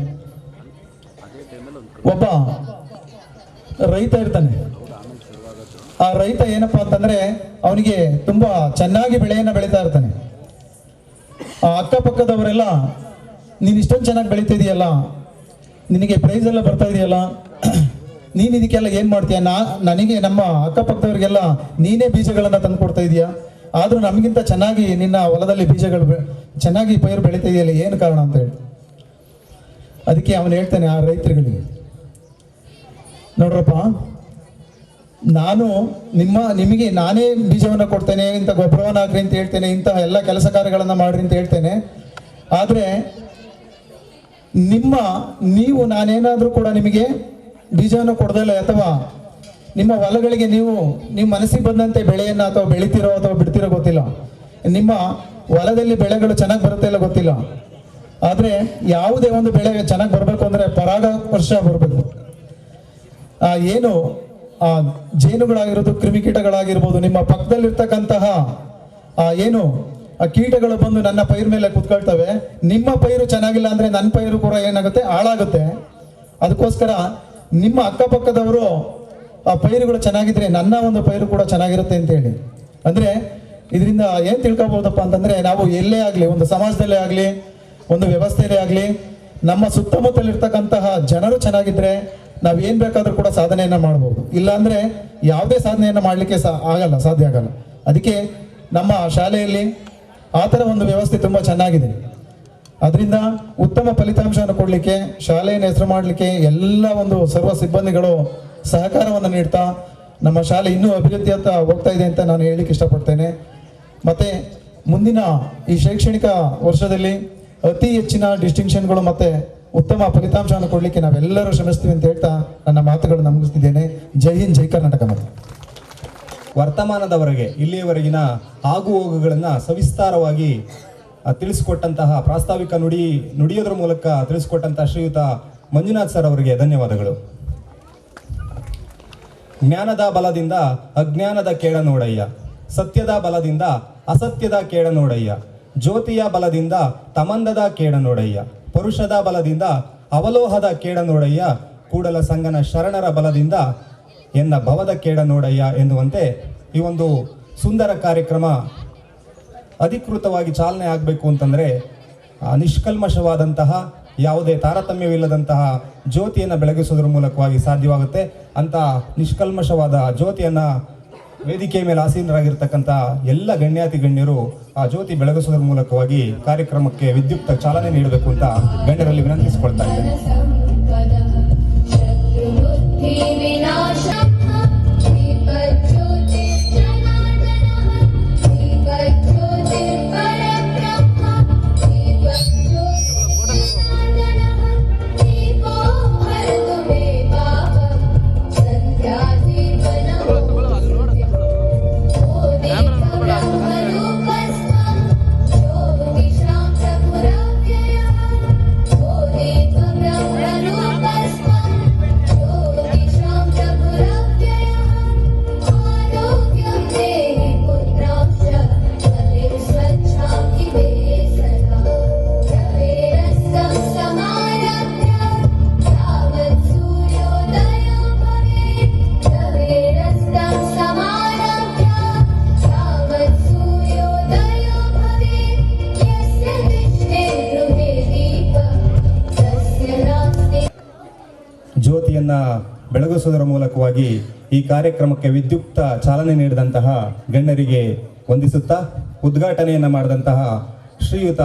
ಒಬ್ಬ ರೈತ ಇರ್ತಾನೆ. ಆ ರೈತ ಏನಪ್ಪಾ ಅಂತಂದ್ರೆ ಅವನಿಗೆ ತುಂಬಾ ಚೆನ್ನಾಗಿ ಬೆಳೆಯನ್ನು ಬೆಳೀತಾ ಇರ್ತಾನೆ. ಆ ಅಕ್ಕಪಕ್ಕದವರೆಲ್ಲ ನೀನು ಇಷ್ಟೊಂದು ಚೆನ್ನಾಗಿ ಬೆಳೀತಿದೆಯಲ್ಲ, ನಿನಗೆ ಪ್ರೈಸ್ ಎಲ್ಲ ಬರ್ತಾ ಇದೆಯಲ್ಲ, ನೀನು ಇದಕ್ಕೆಲ್ಲ ಏನು ಮಾಡ್ತೀಯ? ನನಗೆ ನಮ್ಮ ಅಕ್ಕಪಕ್ಕದವರಿಗೆಲ್ಲ ನೀನೇ ಬೀಜಗಳನ್ನು ತಂದು ಕೊಡ್ತಾ ಇದೀಯಾ, ಆದರೂ ನಮಗಿಂತ ಚೆನ್ನಾಗಿ ನಿನ್ನ ಹೊಲದಲ್ಲಿ ಬೀಜಗಳು ಚೆನ್ನಾಗಿ ಪೈರು ಬೆಳೀತಾ ಇದೆಯಲ್ಲ, ಏನು ಕಾರಣ ಅಂತ ಹೇಳಿ. ಅದಕ್ಕೆ ಅವನು ಹೇಳ್ತಾನೆ ಆ ರೈತರುಗಳಿಗೆ, ನೋಡ್ರಪ್ಪ, ನಾನು ನಿಮಗೆ ನಾನೇ ಬೀಜವನ್ನು ಕೊಡ್ತೇನೆ, ಇಂಥ ಗೊಬ್ಬರವನ್ನು ಹಾಕ್ರಿ ಅಂತ ಹೇಳ್ತೇನೆ, ಇಂತಹ ಎಲ್ಲ ಕೆಲಸ ಕಾರ್ಯಗಳನ್ನು ಮಾಡ್ರಿ ಅಂತ ಹೇಳ್ತೇನೆ. ಆದರೆ ನೀವು ನಾನೇನಾದರೂ ಕೂಡ ನಿಮಗೆ ಬೀಜವನ್ನು ಕೊಡೋದಿಲ್ಲ, ಅಥವಾ ನಿಮ್ಮ ಹೊಲಗಳಿಗೆ ನೀವು ಮನಸ್ಸಿಗೆ ಬಂದಂತೆ ಬೆಳೆಯನ್ನು ಅಥವಾ ಬೆಳಿತೀರೋ ಅಥವಾ ಬಿಡ್ತಿರೋ ಗೊತ್ತಿಲ್ಲ, ನಿಮ್ಮ ಹೊಲದಲ್ಲಿ ಬೆಳೆಗಳು ಚೆನ್ನಾಗಿ ಬರುತ್ತೆ ಇಲ್ಲ ಗೊತ್ತಿಲ್ಲ. ಆದರೆ ಯಾವುದೇ ಒಂದು ಬೆಳೆ ಚೆನ್ನಾಗಿ ಬರಬೇಕು ಅಂದರೆ ಪರಾಗಸ್ಪರ್ಶ ಬರಬೇಕು. ಏನು ಜೇನುಗಳಾಗಿರೋದು, ಕ್ರಿಮಿಕೀಟಗಳಾಗಿರ್ಬೋದು, ನಿಮ್ಮ ಪಕ್ಕದಲ್ಲಿರ್ತಕ್ಕಂತಹ ಏನು ಕೀಟಗಳು ಬಂದು ನನ್ನ ಪೈರು ಮೇಲೆ ಕುತ್ಕೊಳ್ತವೆ. ನಿಮ್ಮ ಪೈರು ಚೆನ್ನಾಗಿಲ್ಲ ಅಂದರೆ ನನ್ನ ಪೈರು ಕೂಡ ಏನಾಗುತ್ತೆ, ಹಾಳಾಗುತ್ತೆ. ಅದಕ್ಕೋಸ್ಕರ ನಿಮ್ಮ ಅಕ್ಕಪಕ್ಕದವರು ಆ ಪೈರುಗಳು ಚೆನ್ನಾಗಿದ್ರೆ ನನ್ನ ಒಂದು ಪೈರು ಕೂಡ ಚೆನ್ನಾಗಿರುತ್ತೆ ಅಂತೇಳಿ. ಅಂದರೆ ಇದರಿಂದ ಏನು ತಿಳ್ಕೊಬೋದಪ್ಪ ಅಂತಂದರೆ, ನಾವು ಎಲ್ಲೇ ಆಗಲಿ, ಒಂದು ಸಮಾಜದಲ್ಲೇ ಆಗಲಿ, ಒಂದು ವ್ಯವಸ್ಥೆಯಲ್ಲೇ ಆಗಲಿ, ನಮ್ಮ ಸುತ್ತಮುತ್ತಲಿರ್ತಕ್ಕಂತಹ ಜನರು ಚೆನ್ನಾಗಿದ್ದರೆ ನಾವು ಏನು ಬೇಕಾದರೂ ಕೂಡ ಸಾಧನೆಯನ್ನು ಮಾಡ್ಬೋದು. ಇಲ್ಲಾಂದರೆ ಯಾವುದೇ ಸಾಧನೆಯನ್ನು ಮಾಡಲಿಕ್ಕೆ ಸಾಧ್ಯ ಆಗಲ್ಲ. ಅದಕ್ಕೆ ನಮ್ಮ ಶಾಲೆಯಲ್ಲಿ ಆ ಥರ ಒಂದು ವ್ಯವಸ್ಥೆ ತುಂಬ ಚೆನ್ನಾಗಿದೆ. ಅದರಿಂದ ಉತ್ತಮ ಫಲಿತಾಂಶವನ್ನು ಕೊಡಲಿಕ್ಕೆ, ಶಾಲೆಯನ್ನು ಹೆಸರು ಮಾಡಲಿಕ್ಕೆ ಎಲ್ಲ ಒಂದು ಸರ್ವ ಸಿಬ್ಬಂದಿಗಳು ಸಹಕಾರವನ್ನು ನೀಡ್ತಾ ನಮ್ಮ ಶಾಲೆ ಇನ್ನೂ ಅಭಿವೃದ್ಧಿಯತ್ತ ಹೋಗ್ತಾ ಇದೆ ಅಂತ ನಾನು ಹೇಳಲಿಕ್ಕೆ ಇಷ್ಟಪಡ್ತೇನೆ. ಮತ್ತು ಮುಂದಿನ ಈ ಶೈಕ್ಷಣಿಕ ವರ್ಷದಲ್ಲಿ ಅತಿ ಹೆಚ್ಚಿನ ಡಿಸ್ಟಿಂಕ್ಷನ್ಗಳು ಮತ್ತು ಉತ್ತಮ ಫಲಿತಾಂಶವನ್ನು ಕೊಡಲಿಕ್ಕೆ ನಾವೆಲ್ಲರೂ ಶ್ರಮಿಸ್ತೀವಿ ಅಂತ ಹೇಳ್ತಾ ನನ್ನ ಮಾತುಗಳನ್ನು ಮುಗಿಸ್ತಿದ್ದೇನೆ. ಜೈ ಹಿಂದ್, ಜೈ ಕರ್ನಾಟಕ. ವರ್ತಮಾನದವರೆಗೆ ಇಲ್ಲಿಯವರೆಗಿನ ಆಗು ಹೋಗುಗಳನ್ನು ಸವಿಸ್ತಾರವಾಗಿ ತಿಳಿಸಿಕೊಟ್ಟಂತಹ ಪ್ರಾಸ್ತಾವಿಕ ನುಡಿಯೋದ್ರ ಮೂಲಕ ತಿಳಿಸಿಕೊಟ್ಟಂತಹ ಶ್ರೀಯುತ ಮಂಜುನಾಥ್ ಸರ್ ಅವರಿಗೆ ಧನ್ಯವಾದಗಳು. ಜ್ಞಾನದ ಬಲದಿಂದ ಅಜ್ಞಾನದ ಕೇಳ ನೋಡಯ್ಯ, ಸತ್ಯದ ಬಲದಿಂದ ಅಸತ್ಯದ ಕೇಳ ನೋಡಯ್ಯ, ಜ್ಯೋತಿಯ ಬಲದಿಂದ ತಮಂದದ ಕೇಡ ನೋಡಯ್ಯ, ಪರುಷದ ಬಲದಿಂದ ಅವಲೋಹದ ಕೇಡ ನೋಡಯ್ಯ, ಕೂಡಲ ಸಂಗನ ಶರಣರ ಬಲದಿಂದ ಎನ್ನ ಭವದ ಕೇಡ ನೋಡಯ್ಯ ಎನ್ನುವಂತೆ ಈ ಒಂದು ಸುಂದರ ಕಾರ್ಯಕ್ರಮ ಅಧಿಕೃತವಾಗಿ ಚಾಲನೆ ಆಗಬೇಕು ಅಂತಂದರೆ ನಿಷ್ಕಲ್ಮಶವಾದಂತಹ ಯಾವುದೇ ತಾರತಮ್ಯವಿಲ್ಲದಂತಹ ಜ್ಯೋತಿಯನ್ನು ಬೆಳಗಿಸೋದ್ರ ಮೂಲಕವಾಗಿ ಸಾಧ್ಯವಾಗುತ್ತೆ. ಅಂತ ನಿಷ್ಕಲ್ಮಶವಾದ ಜ್ಯೋತಿಯನ್ನು ವೇದಿಕೆಯ ಮೇಲೆ ಆಸೀನರಾಗಿರ್ತಕ್ಕಂಥ ಎಲ್ಲ ಗಣ್ಯಾತಿ ಗಣ್ಯರು ಆ ಜ್ಯೋತಿ ಬೆಳಗಿಸೋದ್ರ ಮೂಲಕವಾಗಿ ಕಾರ್ಯಕ್ರಮಕ್ಕೆ ವಿದ್ಯುಕ್ತ ಚಾಲನೆ ನೀಡಬೇಕು ಅಂತ ಗಣ್ಯರಲ್ಲಿ ವಿನಂತಿಸಿಕೊಳ್ತಾ ಇದ್ದೇನೆ. ಜ್ಯೋತಿಯನ್ನು ಬೆಳಗಿಸುವುದರ ಮೂಲಕವಾಗಿ ಈ ಕಾರ್ಯಕ್ರಮಕ್ಕೆ ವಿದ್ಯುಕ್ತ ಚಾಲನೆ ನೀಡಿದಂತಹ ಗಣ್ಯರಿಗೆ ವಂದಿಸುತ್ತಾ ಉದ್ಘಾಟನೆಯನ್ನು ಮಾಡಿದಂತಹ ಶ್ರೀಯುತ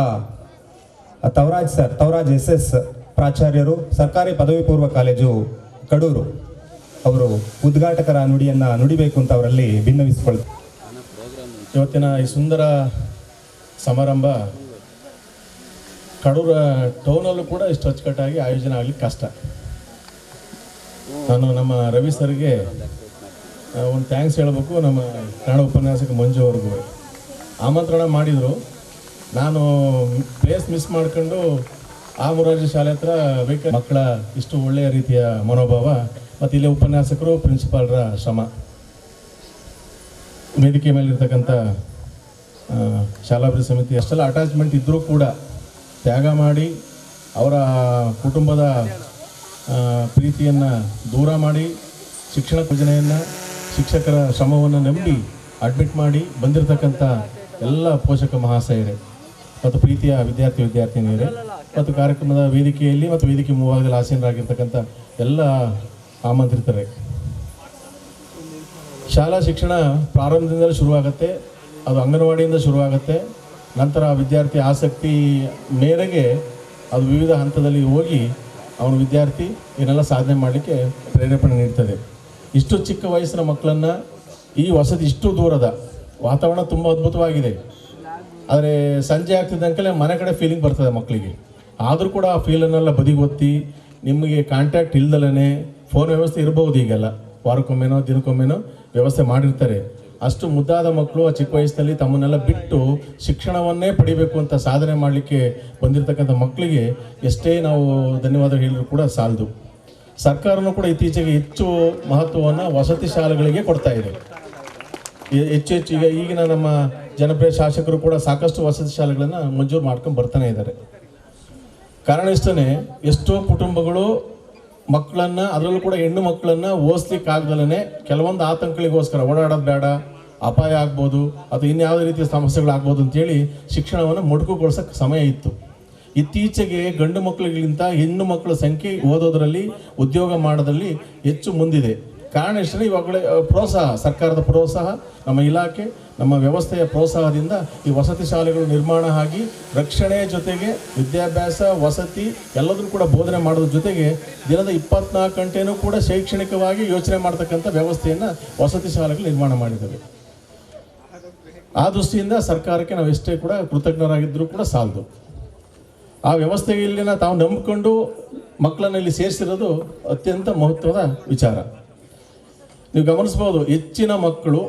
ತವರಾಜ್ SS ಪ್ರಾಚಾರ್ಯರು, ಸರ್ಕಾರಿ ಪದವಿ ಪೂರ್ವ ಕಾಲೇಜು ಕಡೂರು ಅವರು ಉದ್ಘಾಟಕರ ನುಡಿಯನ್ನು ನುಡಿಬೇಕು ಅಂತ ಅವರಲ್ಲಿ ಭಿನ್ನವಿಸಿಕೊಳ್ತಾರೆ. ಇವತ್ತಿನ ಈ ಸುಂದರ ಸಮಾರಂಭ ಕಡೂರ ಟೌನಲ್ಲೂ ಕೂಡ ಇಷ್ಟು ಅಚ್ಚುಕಟ್ಟಾಗಿ ಆಯೋಜನೆ ಆಗಲಿಕ್ಕೆ ಕಷ್ಟ. ನಾನು ನಮ್ಮ ರವಿ ಸರ್ಗೆ ಒಂದು ಥ್ಯಾಂಕ್ಸ್ ಹೇಳಬೇಕು. ನಮ್ಮ ಕನ್ನಡ ಉಪನ್ಯಾಸಕ ಮಂಜು ಅವ್ರಿಗೂ ಆಮಂತ್ರಣ ಮಾಡಿದರು. ನಾನು ಪ್ಲೇಸ್ ಮಿಸ್ ಮಾಡ್ಕೊಂಡು ಆ ಮೊರಾರ್ಜಿ ಶಾಲೆ ಹತ್ರ ಮಕ್ಕಳ ಇಷ್ಟು ಒಳ್ಳೆಯ ರೀತಿಯ ಮನೋಭಾವ ಮತ್ತು ಇಲ್ಲೇ ಉಪನ್ಯಾಸಕರು, ಪ್ರಿನ್ಸಿಪಾಲ್ರ ಶ್ರಮ, ವೇದಿಕೆ ಮೇಲಿರ್ತಕ್ಕಂಥ ಶಾಲಾಭಿವೃದ್ಧಿ ಸಮಿತಿ ಅಷ್ಟೆಲ್ಲ ಅಟ್ಯಾಚ್ಮೆಂಟ್ ಇದ್ದರೂ ಕೂಡ ತ್ಯಾಗ ಮಾಡಿ ಅವರ ಕುಟುಂಬದ ಪ್ರೀತಿಯನ್ನು ದೂರ ಮಾಡಿ ಶಿಕ್ಷಣ ಯೋಜನೆಯನ್ನು, ಶಿಕ್ಷಕರ ಶ್ರಮವನ್ನು ನಂಬಿ ಅಡ್ಮಿಟ್ ಮಾಡಿ ಬಂದಿರತಕ್ಕಂಥ ಎಲ್ಲ ಪೋಷಕ ಮಹಾಶಯರೇ ಮತ್ತು ಪ್ರೀತಿಯ ವಿದ್ಯಾರ್ಥಿನಿಯರೇ ಮತ್ತು ಕಾರ್ಯಕ್ರಮದ ವೇದಿಕೆಯಲ್ಲಿ ಮತ್ತು ವೇದಿಕೆ ಮುಂಭಾಗದಲ್ಲಿ ಆಸೀನರಾಗಿರ್ತಕ್ಕಂಥ ಎಲ್ಲ ಆಮಂತ್ರಿತರೇ, ಶಾಲಾ ಶಿಕ್ಷಣ ಪ್ರಾರಂಭದಿಂದಲೇ ಶುರುವಾಗುತ್ತೆ. ಅದು ಅಂಗನವಾಡಿಯಿಂದ ಶುರುವಾಗುತ್ತೆ. ನಂತರ ವಿದ್ಯಾರ್ಥಿ ಆಸಕ್ತಿ ಮೇರೆಗೆ ಅದು ವಿವಿಧ ಹಂತದಲ್ಲಿ ಹೋಗಿ ಅವನು ವಿದ್ಯಾರ್ಥಿ ಏನೆಲ್ಲ ಸಾಧನೆ ಮಾಡಲಿಕ್ಕೆ ಪ್ರೇರೇಪಣೆ ನೀಡ್ತದೆ. ಇಷ್ಟು ಚಿಕ್ಕ ವಯಸ್ಸಿನ ಮಕ್ಕಳನ್ನು ಈ ವಸತಿ ಇಷ್ಟು ದೂರದ ವಾತಾವರಣ ತುಂಬ ಅದ್ಭುತವಾಗಿದೆ. ಆದರೆ ಸಂಜೆ ಆಗ್ತಿದ್ದಂಕಲೇ ಮನೆ ಕಡೆ ಫೀಲಿಂಗ್ ಬರ್ತದೆ ಮಕ್ಕಳಿಗೆ. ಆದರೂ ಕೂಡ ಆ ಫೀಲನ್ನೆಲ್ಲ ಬದಿಗೊತ್ತಿ ನಿಮಗೆ ಕಾಂಟ್ಯಾಕ್ಟ್ ಇಲ್ದಲೇ ಫೋನ್ ವ್ಯವಸ್ಥೆ ಇರ್ಬೋದು, ಈಗೆಲ್ಲ ವಾರಕ್ಕೊಮ್ಮೆನೋ ದಿನಕ್ಕೊಮ್ಮೆನೋ ವ್ಯವಸ್ಥೆ ಮಾಡಿರ್ತಾರೆ. ಅಷ್ಟು ಮುದ್ದಾದ ಮಕ್ಕಳು ಆ ಚಿಕ್ಕ ವಯಸ್ಸಿನಲ್ಲಿ ತಮ್ಮನ್ನೆಲ್ಲ ಬಿಟ್ಟು ಶಿಕ್ಷಣವನ್ನೇ ಪಡಿಬೇಕು ಅಂತ ಸಾಧನೆ ಮಾಡಲಿಕ್ಕೆ ಬಂದಿರತಕ್ಕಂಥ ಮಕ್ಕಳಿಗೆ ಎಷ್ಟೇ ನಾವು ಧನ್ಯವಾದ ಹೇಳಿದ್ರು ಕೂಡ ಸಾಲದು. ಸರ್ಕಾರನೂ ಕೂಡ ಇತ್ತೀಚೆಗೆ ಹೆಚ್ಚು ಮಹತ್ವವನ್ನು ವಸತಿ ಶಾಲೆಗಳಿಗೆ ಕೊಡ್ತಾ ಇದೆ. ಹೆಚ್ಚು ಈಗಿನ ನಮ್ಮ ಜನಪ್ರಿಯ ಶಾಸಕರು ಕೂಡ ಸಾಕಷ್ಟು ವಸತಿ ಶಾಲೆಗಳನ್ನು ಮಂಜೂರು ಮಾಡ್ಕೊಂಡು ಬರ್ತಾನೆ ಇದ್ದಾರೆ. ಕಾರಣ ಇಷ್ಟೇ, ಎಷ್ಟೋ ಕುಟುಂಬಗಳು ಮಕ್ಕಳನ್ನು, ಅದರಲ್ಲೂ ಕೂಡ ಹೆಣ್ಣು ಮಕ್ಕಳನ್ನು ಓದಿಸ್ಲಿಕ್ಕಾಗ್ದಲೇ ಕೆಲವೊಂದು ಆತಂಕಗಳಿಗೋಸ್ಕರ ಓಡಾಡೋದು ಬೇಡ, ಅಪಾಯ ಆಗ್ಬೋದು ಅಥವಾ ಇನ್ಯಾವುದೇ ರೀತಿಯ ಸಮಸ್ಯೆಗಳಾಗ್ಬೋದು ಅಂತೇಳಿ ಶಿಕ್ಷಣವನ್ನು ಮೊಟಕುಗೊಳಿಸೋಕ್ಕೆ ಸಮಯ ಇತ್ತು. ಇತ್ತೀಚೆಗೆ ಗಂಡು ಮಕ್ಕಳಿಗಿಂತ ಹೆಣ್ಣು ಮಕ್ಕಳ ಸಂಖ್ಯೆ ಓದೋದರಲ್ಲಿ, ಉದ್ಯೋಗ ಮಾಡೋದ್ರಲ್ಲಿ ಹೆಚ್ಚು ಮುಂದಿದೆ. ಕಾರಣ ಇಷ್ಟೇ, ಇವಾಗಲೇ ಪ್ರೋತ್ಸಾಹ, ಸರ್ಕಾರದ ಪ್ರೋತ್ಸಾಹ, ನಮ್ಮ ಇಲಾಖೆ, ನಮ್ಮ ವ್ಯವಸ್ಥೆಯ ಪ್ರೋತ್ಸಾಹದಿಂದ ಈ ವಸತಿ ಶಾಲೆಗಳು ನಿರ್ಮಾಣ ಆಗಿ ರಕ್ಷಣೆ ಜೊತೆಗೆ ವಿದ್ಯಾಭ್ಯಾಸ, ವಸತಿ ಎಲ್ಲದೂ ಕೂಡ ಬೋಧನೆ ಮಾಡೋದ್ರ ಜೊತೆಗೆ ದಿನದ 24 ಗಂಟೆನೂ ಕೂಡ ಶೈಕ್ಷಣಿಕವಾಗಿ ಯೋಚನೆ ಮಾಡ್ತಕ್ಕಂಥ ವ್ಯವಸ್ಥೆಯನ್ನು ವಸತಿ ಶಾಲೆಗಳು ನಿರ್ಮಾಣ ಮಾಡಿದ್ದೇವೆ. ಆ ದೃಷ್ಟಿಯಿಂದ ಸರ್ಕಾರಕ್ಕೆ ನಾವು ಎಷ್ಟೇ ಕೂಡ ಕೃತಜ್ಞರಾಗಿದ್ದರೂ ಕೂಡ ಸಾಲದು. ಆ ವ್ಯವಸ್ಥೆಯಲ್ಲಿನ ತಾವು ನಂಬಿಕೊಂಡು ಮಕ್ಕಳನ್ನ ಇಲ್ಲಿ ಸೇರಿಸಿರೋದು ಅತ್ಯಂತ ಮಹತ್ವದ ವಿಚಾರ. ನೀವು ಗಮನಿಸ್ಬೋದು, ಹೆಚ್ಚಿನ ಮಕ್ಕಳು,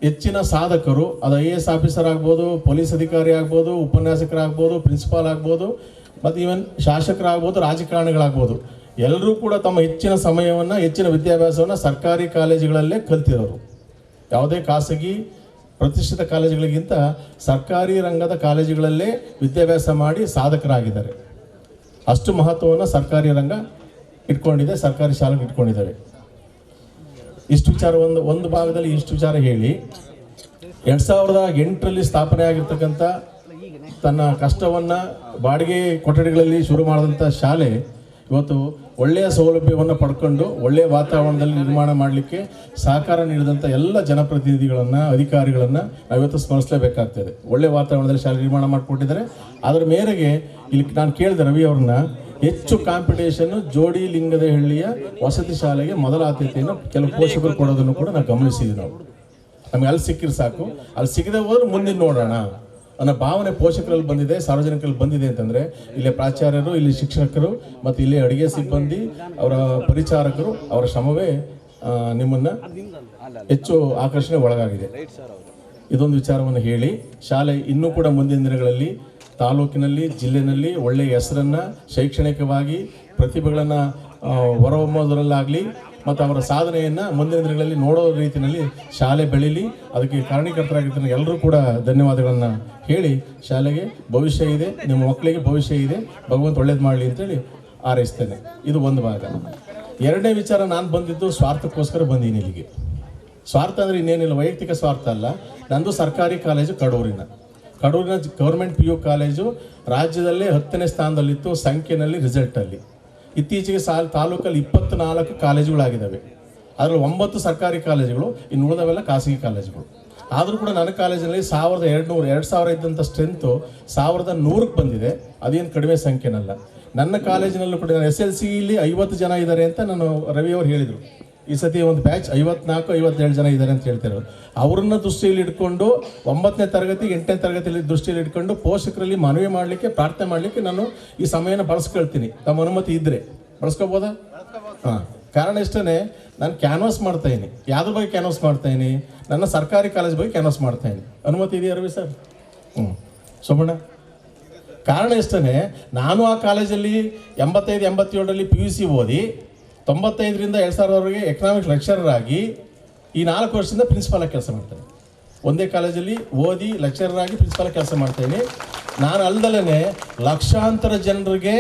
ಹೆಚ್ಚಿನ ಸಾಧಕರು, ಅದು IAS ಆಫೀಸರ್ ಆಗ್ಬೋದು, ಪೊಲೀಸ್ ಅಧಿಕಾರಿ ಆಗ್ಬೋದು, ಉಪನ್ಯಾಸಕರಾಗ್ಬೋದು, ಪ್ರಿನ್ಸಿಪಾಲ್ ಆಗ್ಬೋದು, ಮತ್ತು ಈವನ್ ಶಾಸಕರಾಗ್ಬೋದು, ರಾಜಕಾರಣಿಗಳಾಗ್ಬೋದು, ಎಲ್ಲರೂ ಕೂಡ ತಮ್ಮ ಹೆಚ್ಚಿನ ಸಮಯವನ್ನು, ಹೆಚ್ಚಿನ ವಿದ್ಯಾಭ್ಯಾಸವನ್ನು ಸರ್ಕಾರಿ ಕಾಲೇಜುಗಳಲ್ಲೇ ಕಲ್ತಿರೋರು. ಯಾವುದೇ ಖಾಸಗಿ ಪ್ರತಿಷ್ಠಿತ ಕಾಲೇಜುಗಳಿಗಿಂತ ಸರ್ಕಾರಿ ರಂಗದ ಕಾಲೇಜುಗಳಲ್ಲೇ ವಿದ್ಯಾಭ್ಯಾಸ ಮಾಡಿ ಸಾಧಕರಾಗಿದ್ದಾರೆ. ಅಷ್ಟು ಮಹತ್ವವನ್ನು ಸರ್ಕಾರಿ ರಂಗ ಇಟ್ಕೊಂಡಿದೆ, ಸರ್ಕಾರಿ ಶಾಲೆಗೆ ಇಟ್ಕೊಂಡಿದ್ದಾರೆ. ಇಷ್ಟು ವಿಚಾರ ಒಂದು ಭಾಗದಲ್ಲಿ ಇಷ್ಟು ವಿಚಾರ ಹೇಳಿ 2008ರಲ್ಲಿ ಸ್ಥಾಪನೆ ಆಗಿರ್ತಕ್ಕಂಥ ತನ್ನ ಕಷ್ಟವನ್ನು ಬಾಡಿಗೆ ಕೊಠಡಿಗಳಲ್ಲಿ ಶುರು ಮಾಡಿದಂಥ ಶಾಲೆ ಇವತ್ತು ಒಳ್ಳೆಯ ಸೌಲಭ್ಯವನ್ನು ಪಡ್ಕೊಂಡು ಒಳ್ಳೆಯ ವಾತಾವರಣದಲ್ಲಿ ನಿರ್ಮಾಣ ಮಾಡಲಿಕ್ಕೆ ಸಹಕಾರ ನೀಡಿದಂಥ ಎಲ್ಲ ಜನಪ್ರತಿನಿಧಿಗಳನ್ನು, ಅಧಿಕಾರಿಗಳನ್ನು ನಾವಿವತ್ತು ಸ್ಮರಿಸಲೇಬೇಕಾಗ್ತದೆ. ಒಳ್ಳೆಯ ವಾತಾವರಣದಲ್ಲಿ ಶಾಲೆ ನಿರ್ಮಾಣ ಮಾಡಿಕೊಟ್ಟಿದ್ದಾರೆ. ಅದರ ಮೇರೆಗೆ ಇಲ್ಲಿ ನಾನು ಕೇಳಿದೆ ರವಿ ಅವ್ರನ್ನ, ಹೆಚ್ಚು ಕಾಂಪಿಟೇಷನ್ ಜೋಡಿ ಲಿಂಗದ ಹಳ್ಳಿಯ ವಸತಿ ಶಾಲೆಗೆ ಮೊದಲ ಆದ್ಯತೆಯನ್ನು ಕೆಲವು ಪೋಷಕರು ಕೊಡೋದನ್ನು ಕೂಡ ನಾವು ಗಮನಿಸಿದ್ವಿ. ನಮಗೆ ಅಲ್ಲಿ ಸಿಕ್ಕಿದ್ರೆ ಸಾಕು, ಅಲ್ಲಿ ಸಿಗದೆ ಹೋದ್ರೆ ಮುಂದಿನ ನೋಡೋಣ ಅನ್ನೋ ಭಾವನೆ ಪೋಷಕರಲ್ಲಿ ಬಂದಿದೆ, ಸಾರ್ವಜನಿಕರಲ್ಲಿ ಬಂದಿದೆ. ಅಂತಂದರೆ ಇಲ್ಲಿ ಪ್ರಾಚಾರ್ಯರು, ಇಲ್ಲಿ ಶಿಕ್ಷಕರು ಮತ್ತು ಇಲ್ಲಿ ಅಡುಗೆ ಸಿಬ್ಬಂದಿ, ಅವರ ಪರಿಚಾರಕರು, ಅವರ ಶ್ರಮವೇ ನಿಮ್ಮನ್ನು ಹೆಚ್ಚು ಆಕರ್ಷಣೆ ಒಳಗಾಗಿದೆ. ಇದೊಂದು ವಿಚಾರವನ್ನು ಹೇಳಿ ಶಾಲೆ ಇನ್ನೂ ಕೂಡ ಮುಂದಿನ ದಿನಗಳಲ್ಲಿ ತಾಲೂಕಿನಲ್ಲಿ, ಜಿಲ್ಲೆಯಲ್ಲಿ ಒಳ್ಳೆಯ ಹೆಸರನ್ನು, ಶೈಕ್ಷಣಿಕವಾಗಿ ಪ್ರತಿಭೆಗಳನ್ನು ಹೊರಹೊಮ್ಮೋದರಲ್ಲಾಗಲಿ ಮತ್ತು ಅವರ ಸಾಧನೆಯನ್ನು ಮುಂದಿನ ದಿನಗಳಲ್ಲಿ ನೋಡೋ ರೀತಿಯಲ್ಲಿ ಶಾಲೆ ಬೆಳೀಲಿ. ಅದಕ್ಕೆ ಕಾರಣೀಕರ್ತರಾಗಿರ್ತಾರೆ ಎಲ್ಲರೂ ಕೂಡ ಧನ್ಯವಾದಗಳನ್ನು ಹೇಳಿ, ಶಾಲೆಗೆ ಭವಿಷ್ಯ ಇದೆ, ನಿಮ್ಮ ಮಕ್ಕಳಿಗೆ ಭವಿಷ್ಯ ಇದೆ, ಭಗವಂತ ಒಳ್ಳೇದು ಮಾಡಲಿ ಅಂತೇಳಿ ಹಾರೈಸ್ತೇನೆ. ಇದು ಒಂದು ಭಾಗ. ಎರಡನೇ ವಿಚಾರ, ನಾನು ಬಂದಿದ್ದು ಸ್ವಾರ್ಥಕ್ಕೋಸ್ಕರ ಬಂದೀನಿ ಇಲ್ಲಿಗೆ. ಸ್ವಾರ್ಥ ಅಂದರೆ ಇನ್ನೇನಿಲ್ಲ, ವೈಯಕ್ತಿಕ ಸ್ವಾರ್ಥ ಅಲ್ಲ. ನಂದು ಸರ್ಕಾರಿ ಕಾಲೇಜು ಕಡೂರಿನ ಗೌರ್ಮೆಂಟ್ PU ಕಾಲೇಜು ರಾಜ್ಯದಲ್ಲೇ 10ನೇ ಸ್ಥಾನದಲ್ಲಿತ್ತು ಸಂಖ್ಯೆಯಲ್ಲಿ, ರಿಸಲ್ಟಲ್ಲಿ. ಇತ್ತೀಚೆಗೆ ತಾಲೂಕಲ್ಲಿ 24 ಕಾಲೇಜುಗಳಾಗಿದ್ದಾವೆ. ಅದರಲ್ಲಿ 9 ಸರ್ಕಾರಿ ಕಾಲೇಜುಗಳು, ಇನ್ನು ಉಳಿದವೆಲ್ಲ ಖಾಸಗಿ ಕಾಲೇಜುಗಳು. ಆದರೂ ಕೂಡ ನನ್ನ ಕಾಲೇಜಿನಲ್ಲಿ 2000 ಇದ್ದಂಥ ಸ್ಟ್ರೆಂತು 1100ಕ್ಕೆ ಬಂದಿದೆ. ಅದೇನು ಕಡಿಮೆ ಸಂಖ್ಯೆನಲ್ಲ. ನನ್ನ ಕಾಲೇಜಿನಲ್ಲೂ ಕೂಡ SLCಯಲ್ಲಿ 50 ಜನ ಇದ್ದಾರೆ ಅಂತ ನಾನು ರವಿ ಅವರು ಹೇಳಿದರು. ಈ ಸತಿ ಒಂದು ಬ್ಯಾಚ್ 54-57 ಜನ ಇದ್ದಾರೆ ಅಂತ ಹೇಳ್ತಾರೆ. ಅವ್ರನ್ನ ದೃಷ್ಟಿಯಲ್ಲಿ ಇಟ್ಕೊಂಡು 9ನೇ ತರಗತಿ 8ನೇ ತರಗತಿಯಲ್ಲಿ ದೃಷ್ಟಿಯಲ್ಲಿ ಇಟ್ಕೊಂಡು ಪೋಷಕರಲ್ಲಿ ಮನವಿ ಮಾಡಲಿಕ್ಕೆ, ಪ್ರಾರ್ಥನೆ ಮಾಡಲಿಕ್ಕೆ ನಾನು ಈ ಸಮಯನ ಬಳಸ್ಕೊಳ್ತೀನಿ. ತಮ್ಮ ಅನುಮತಿ ಇದ್ದರೆ ಬಳಸ್ಕೋಬೋದಾ? ಹಾಂ. ಕಾರಣ ಇಷ್ಟೇ, ನಾನು ಕ್ಯಾನ್ವಾಸ್ ಮಾಡ್ತಾಯಿನಿ. ಯಾವ್ದ್ರ ಬಗ್ಗೆ ಕ್ಯಾನ್ವಾಸ್ ಮಾಡ್ತಾಯಿನಿ? ನನ್ನ ಸರ್ಕಾರಿ ಕಾಲೇಜ್ ಬಗ್ಗೆ ಕ್ಯಾನ್ವಾಸ್ ಮಾಡ್ತಾಯಿನಿ. ಅನುಮತಿ ಇದೆಯಾ ರವಿ ಸರ್? ಸೋಮಣ್ಣ, ಕಾರಣ ಇಷ್ಟೇ, ನಾನು ಆ ಕಾಲೇಜಲ್ಲಿ 85-87ರಲ್ಲಿ PUC ಓದಿ 95ರಿಂದ 2000ರವರೆಗೆ ಎಕನಾಮಿಕ್ಸ್ ಲೆಕ್ಚರರ್ ಆಗಿ ಈ 4 ವರ್ಷದಿಂದ ಪ್ರಿನ್ಸಿಪಾಲಾಗಿ ಕೆಲಸ ಮಾಡ್ತೇನೆ. ಒಂದೇ ಕಾಲೇಜಲ್ಲಿ ಓದಿ ಲೆಕ್ಚರರ್ ಆಗಿ ಪ್ರಿನ್ಸಿಪಾಲಾಗಿ ಕೆಲಸ ಮಾಡ್ತೇನೆ. ನಾನು ಅಲ್ದಲೇ ಲಕ್ಷಾಂತರ ಜನರಿಗೆ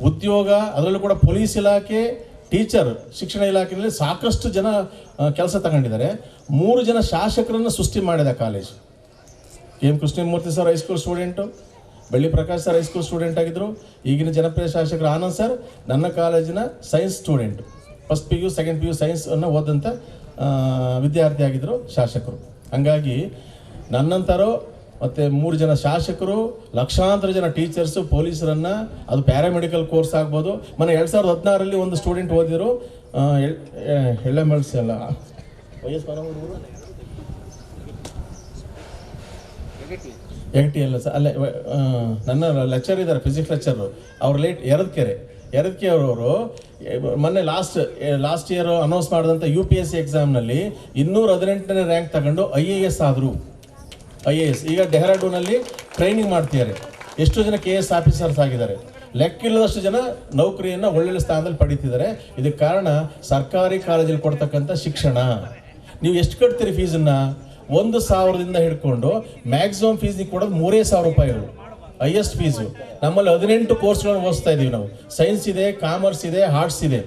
ಉದ್ಯೋಗ, ಅದರಲ್ಲೂ ಕೂಡ ಪೊಲೀಸ್ ಇಲಾಖೆ, ಟೀಚರ್, ಶಿಕ್ಷಣ ಇಲಾಖೆಯಲ್ಲಿ ಸಾಕಷ್ಟು ಜನ ಕೆಲಸ ತಗೊಂಡಿದ್ದಾರೆ. 3 ಜನ ಶಾಸಕರನ್ನು ಸೃಷ್ಟಿ ಮಾಡಿದ college. KM Krishnamurthy sir high school student, Belli Prakash sir high school student ಆಗಿದ್ದರು. ಈಗಿನ ಜನಪ್ರಿಯ ಶಾಸಕರು ಆನಂದ್ ಸರ್ ನನ್ನ ಕಾಲೇಜಿನ science student. First PU second PU ಸೈನ್ಸನ್ನು ಓದಂಥ ವಿದ್ಯಾರ್ಥಿ ಆಗಿದ್ದರು ಶಾಸಕರು. ಹಾಗಾಗಿ ನನ್ನಂಥರು ಮತ್ತು 3 ಜನ ಶಾಸಕರು, ಲಕ್ಷಾಂತರ ಜನ ಟೀಚರ್ಸು, ಪೊಲೀಸರನ್ನು, ಅದು ಪ್ಯಾರಾಮೆಡಿಕಲ್ ಕೋರ್ಸ್ ಆಗ್ಬೋದು. ಮೊನ್ನೆ 2016ರಲ್ಲಿ ಒಂದು ಸ್ಟೂಡೆಂಟ್ ಓದಿದರು, ಎಳ್ಳೆಮಲ್ಸಿ ಅಲ್ಲ, ಎಲ್ಲ ಸರ್ ಅಲ್ಲೇ ನನ್ನ ಲೆಕ್ಚರ್ ಇದ್ದಾರೆ, ಫಿಸಿಕ್ಸ್ ಲೆಕ್ಚರು. ಅವ್ರು ಯರದಕೆರೆ ಅವರವರು ಮೊನ್ನೆ ಲಾಸ್ಟ್ ಇಯರ್ ಅನೌನ್ಸ್ ಮಾಡಿದಂಥ UPSC ಎಕ್ಸಾಮ್ನಲ್ಲಿ 218ನೇ ರ್ಯಾಂಕ್ ತಗೊಂಡು IAS ಆದರು. ಈಗ ಡೆಹ್ರಾಡೂನಲ್ಲಿ ಟ್ರೈನಿಂಗ್ ಮಾಡ್ತಿದ್ದಾರೆ. ಎಷ್ಟು ಜನ KS ಆಫೀಸರ್ಸ್ ಆಗಿದ್ದಾರೆ. ಲೆಕ್ಕಿಲ್ಲದಷ್ಟು ಜನ ನೌಕರಿಯನ್ನು ಒಳ್ಳೊಳ್ಳೆ ಸ್ಥಾನದಲ್ಲಿ ಪಡೀತಿದ್ದಾರೆ. ಇದಕ್ಕೆ ಕಾರಣ ಸರ್ಕಾರಿ ಕಾಲೇಜಲ್ಲಿ ಕೊಡ್ತಕ್ಕಂಥ ಶಿಕ್ಷಣ. ನೀವು ಎಷ್ಟು ಕಟ್ತೀರಿ ಫೀಸನ್ನು? 1,000ದಿಂದ ಹಿಡ್ಕೊಂಡು ಮ್ಯಾಕ್ಸಿಮಮ್ ಫೀಸ್ ನೀವು ಕೊಡೋದು 3,000 ರೂಪಾಯಿಗಳು ಹೈಯೆಸ್ಟ್ ಫೀಸು. ನಮ್ಮಲ್ಲಿ 18 ಕೋರ್ಸ್ಗಳನ್ನು ಓದಿಸ್ತಾ ಇದ್ದೀವಿ ನಾವು. ಸೈನ್ಸ್ ಇದೆ, ಕಾಮರ್ಸ್ ಇದೆ, ಆರ್ಟ್ಸ್ ಇದೆ.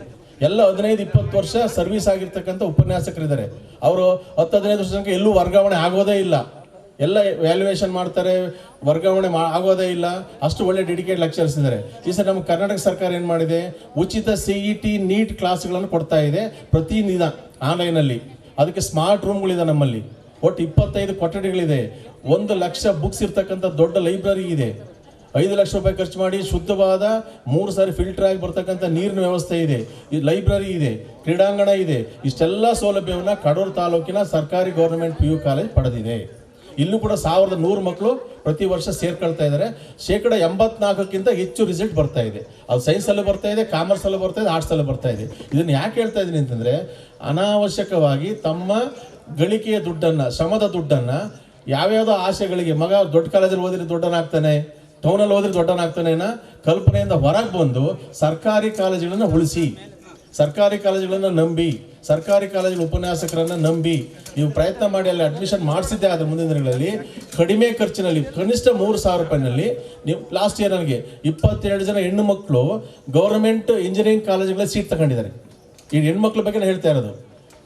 ಎಲ್ಲ 15-20 ವರ್ಷ ಸರ್ವಿಸ್ ಆಗಿರ್ತಕ್ಕಂಥ ಉಪನ್ಯಾಸಕರಿದ್ದಾರೆ. ಅವರು 10-15 ವರ್ಷ ತನಕ ಎಲ್ಲೂ ವರ್ಗಾವಣೆ ಆಗೋದೇ ಇಲ್ಲ. ಎಲ್ಲ ವ್ಯಾಲ್ಯೂಯೇಷನ್ ಮಾಡ್ತಾರೆ, ವರ್ಗಾವಣೆ ಆಗೋದೇ ಇಲ್ಲ. ಅಷ್ಟು ಒಳ್ಳೆ ಡೆಡಿಕೇಟ್ ಲೆಕ್ಚರ್ಸ್ ಇದ್ದಾರೆ. ಈ ಸರಿ ನಮ್ಮ ಕರ್ನಾಟಕ ಸರ್ಕಾರ ಏನು ಮಾಡಿದೆ, ಉಚಿತ CET ನೀಟ್ ಕ್ಲಾಸ್ಗಳನ್ನು ಕೊಡ್ತಾ ಇದೆ ಪ್ರತಿದಿನ ಆನ್ಲೈನಲ್ಲಿ. ಅದಕ್ಕೆ ಸ್ಮಾರ್ಟ್ ರೂಮ್ಗಳಿದೆ ನಮ್ಮಲ್ಲಿ. ಒಟ್ಟು 25 ಕೊಠಡಿಗಳಿದೆ. 1 ಲಕ್ಷ ಬುಕ್ಸ್ ಇರ್ತಕ್ಕಂಥ ದೊಡ್ಡ ಲೈಬ್ರರಿ ಇದೆ. 5 ಲಕ್ಷ ರೂಪಾಯಿ ಖರ್ಚು ಮಾಡಿ ಶುದ್ಧವಾದ 3 ಸಾರಿ ಫಿಲ್ಟರ್ ಆಗಿ ಬರ್ತಕ್ಕಂಥ ನೀರಿನ ವ್ಯವಸ್ಥೆ ಇದೆ. ಈ ಲೈಬ್ರರಿ ಇದೆ, ಕ್ರೀಡಾಂಗಣ ಇದೆ. ಇಷ್ಟೆಲ್ಲ ಸೌಲಭ್ಯವನ್ನು ಕಡೂರು ತಾಲೂಕಿನ ಸರ್ಕಾರಿ ಗೌರ್ಮೆಂಟ್ PU ಕಾಲೇಜ್ ಪಡೆದಿದೆ. ಇಲ್ಲೂ ಕೂಡ 1100 ಮಕ್ಕಳು ಪ್ರತಿ ವರ್ಷ ಸೇರ್ಕೊಳ್ತಾ ಇದ್ದಾರೆ. 84%ಕ್ಕಿಂತ ಹೆಚ್ಚು ರಿಸಲ್ಟ್ ಬರ್ತಾ ಇದೆ. ಅದು ಸೈನ್ಸಲ್ಲೂ ಬರ್ತಾ ಇದೆ, ಕಾಮರ್ಸಲ್ಲೂ ಬರ್ತಾ ಇದೆ, ಆರ್ಟ್ಸಲ್ಲೂ ಬರ್ತಾ ಇದೆ. ಇದನ್ನು ಯಾಕೆ ಹೇಳ್ತಾ ಇದ್ದೀನಿ ಅಂತಂದರೆ, ಅನಾವಶ್ಯಕವಾಗಿ ತಮ್ಮ ಗಳಿಕೆಯ ದುಡ್ಡನ್ನು, ಶ್ರಮದ ದುಡ್ಡನ್ನು ಯಾವ್ಯಾವುದೋ ಆಸೆಗಳಿಗೆ, ಮಗ ದೊಡ್ಡ ಕಾಲೇಜಲ್ಲಿ ಓದಿದ್ರೆ ದೊಡ್ಡನಾಗ್ತಾನೆ, ಟೌನಲ್ಲಿ ಹೋದ್ರೆ ದೊಡ್ಡನಾಗ್ತಾನೆ ಕಲ್ಪನೆಯಿಂದ ಹೊರಗೆ ಬಂದು ಸರ್ಕಾರಿ ಕಾಲೇಜುಗಳನ್ನು ಉಳಿಸಿ, ಸರ್ಕಾರಿ ಕಾಲೇಜುಗಳನ್ನು ನಂಬಿ, ಸರ್ಕಾರಿ ಕಾಲೇಜಿನ ಉಪನ್ಯಾಸಕರನ್ನು ನಂಬಿ ನೀವು ಪ್ರಯತ್ನ ಮಾಡಿ ಅಲ್ಲಿ ಅಡ್ಮಿಷನ್ ಮಾಡಿಸಿದ್ದೆ ಆದರೆ ಮುಂದಿನ ದಿನಗಳಲ್ಲಿ ಕಡಿಮೆ ಖರ್ಚಿನಲ್ಲಿ ಕನಿಷ್ಠ 3,000 ರೂಪಾಯಿನಲ್ಲಿ ನೀವು ಲಾಸ್ಟ್ ಇಯರ್ ನನಗೆ 22 ಜನ ಹೆಣ್ಣು ಮಕ್ಕಳು ಗೌರ್ಮೆಂಟ್ ಇಂಜಿನಿಯರಿಂಗ್ ಕಾಲೇಜುಗಳಲ್ಲಿ ಸೀಟ್ ತಗೊಂಡಿದ್ದಾರೆ. ಈ ಹೆಣ್ಮಕ್ಳ ಬಗ್ಗೆ ನಾನು ಹೇಳ್ತಾ ಇರೋದು.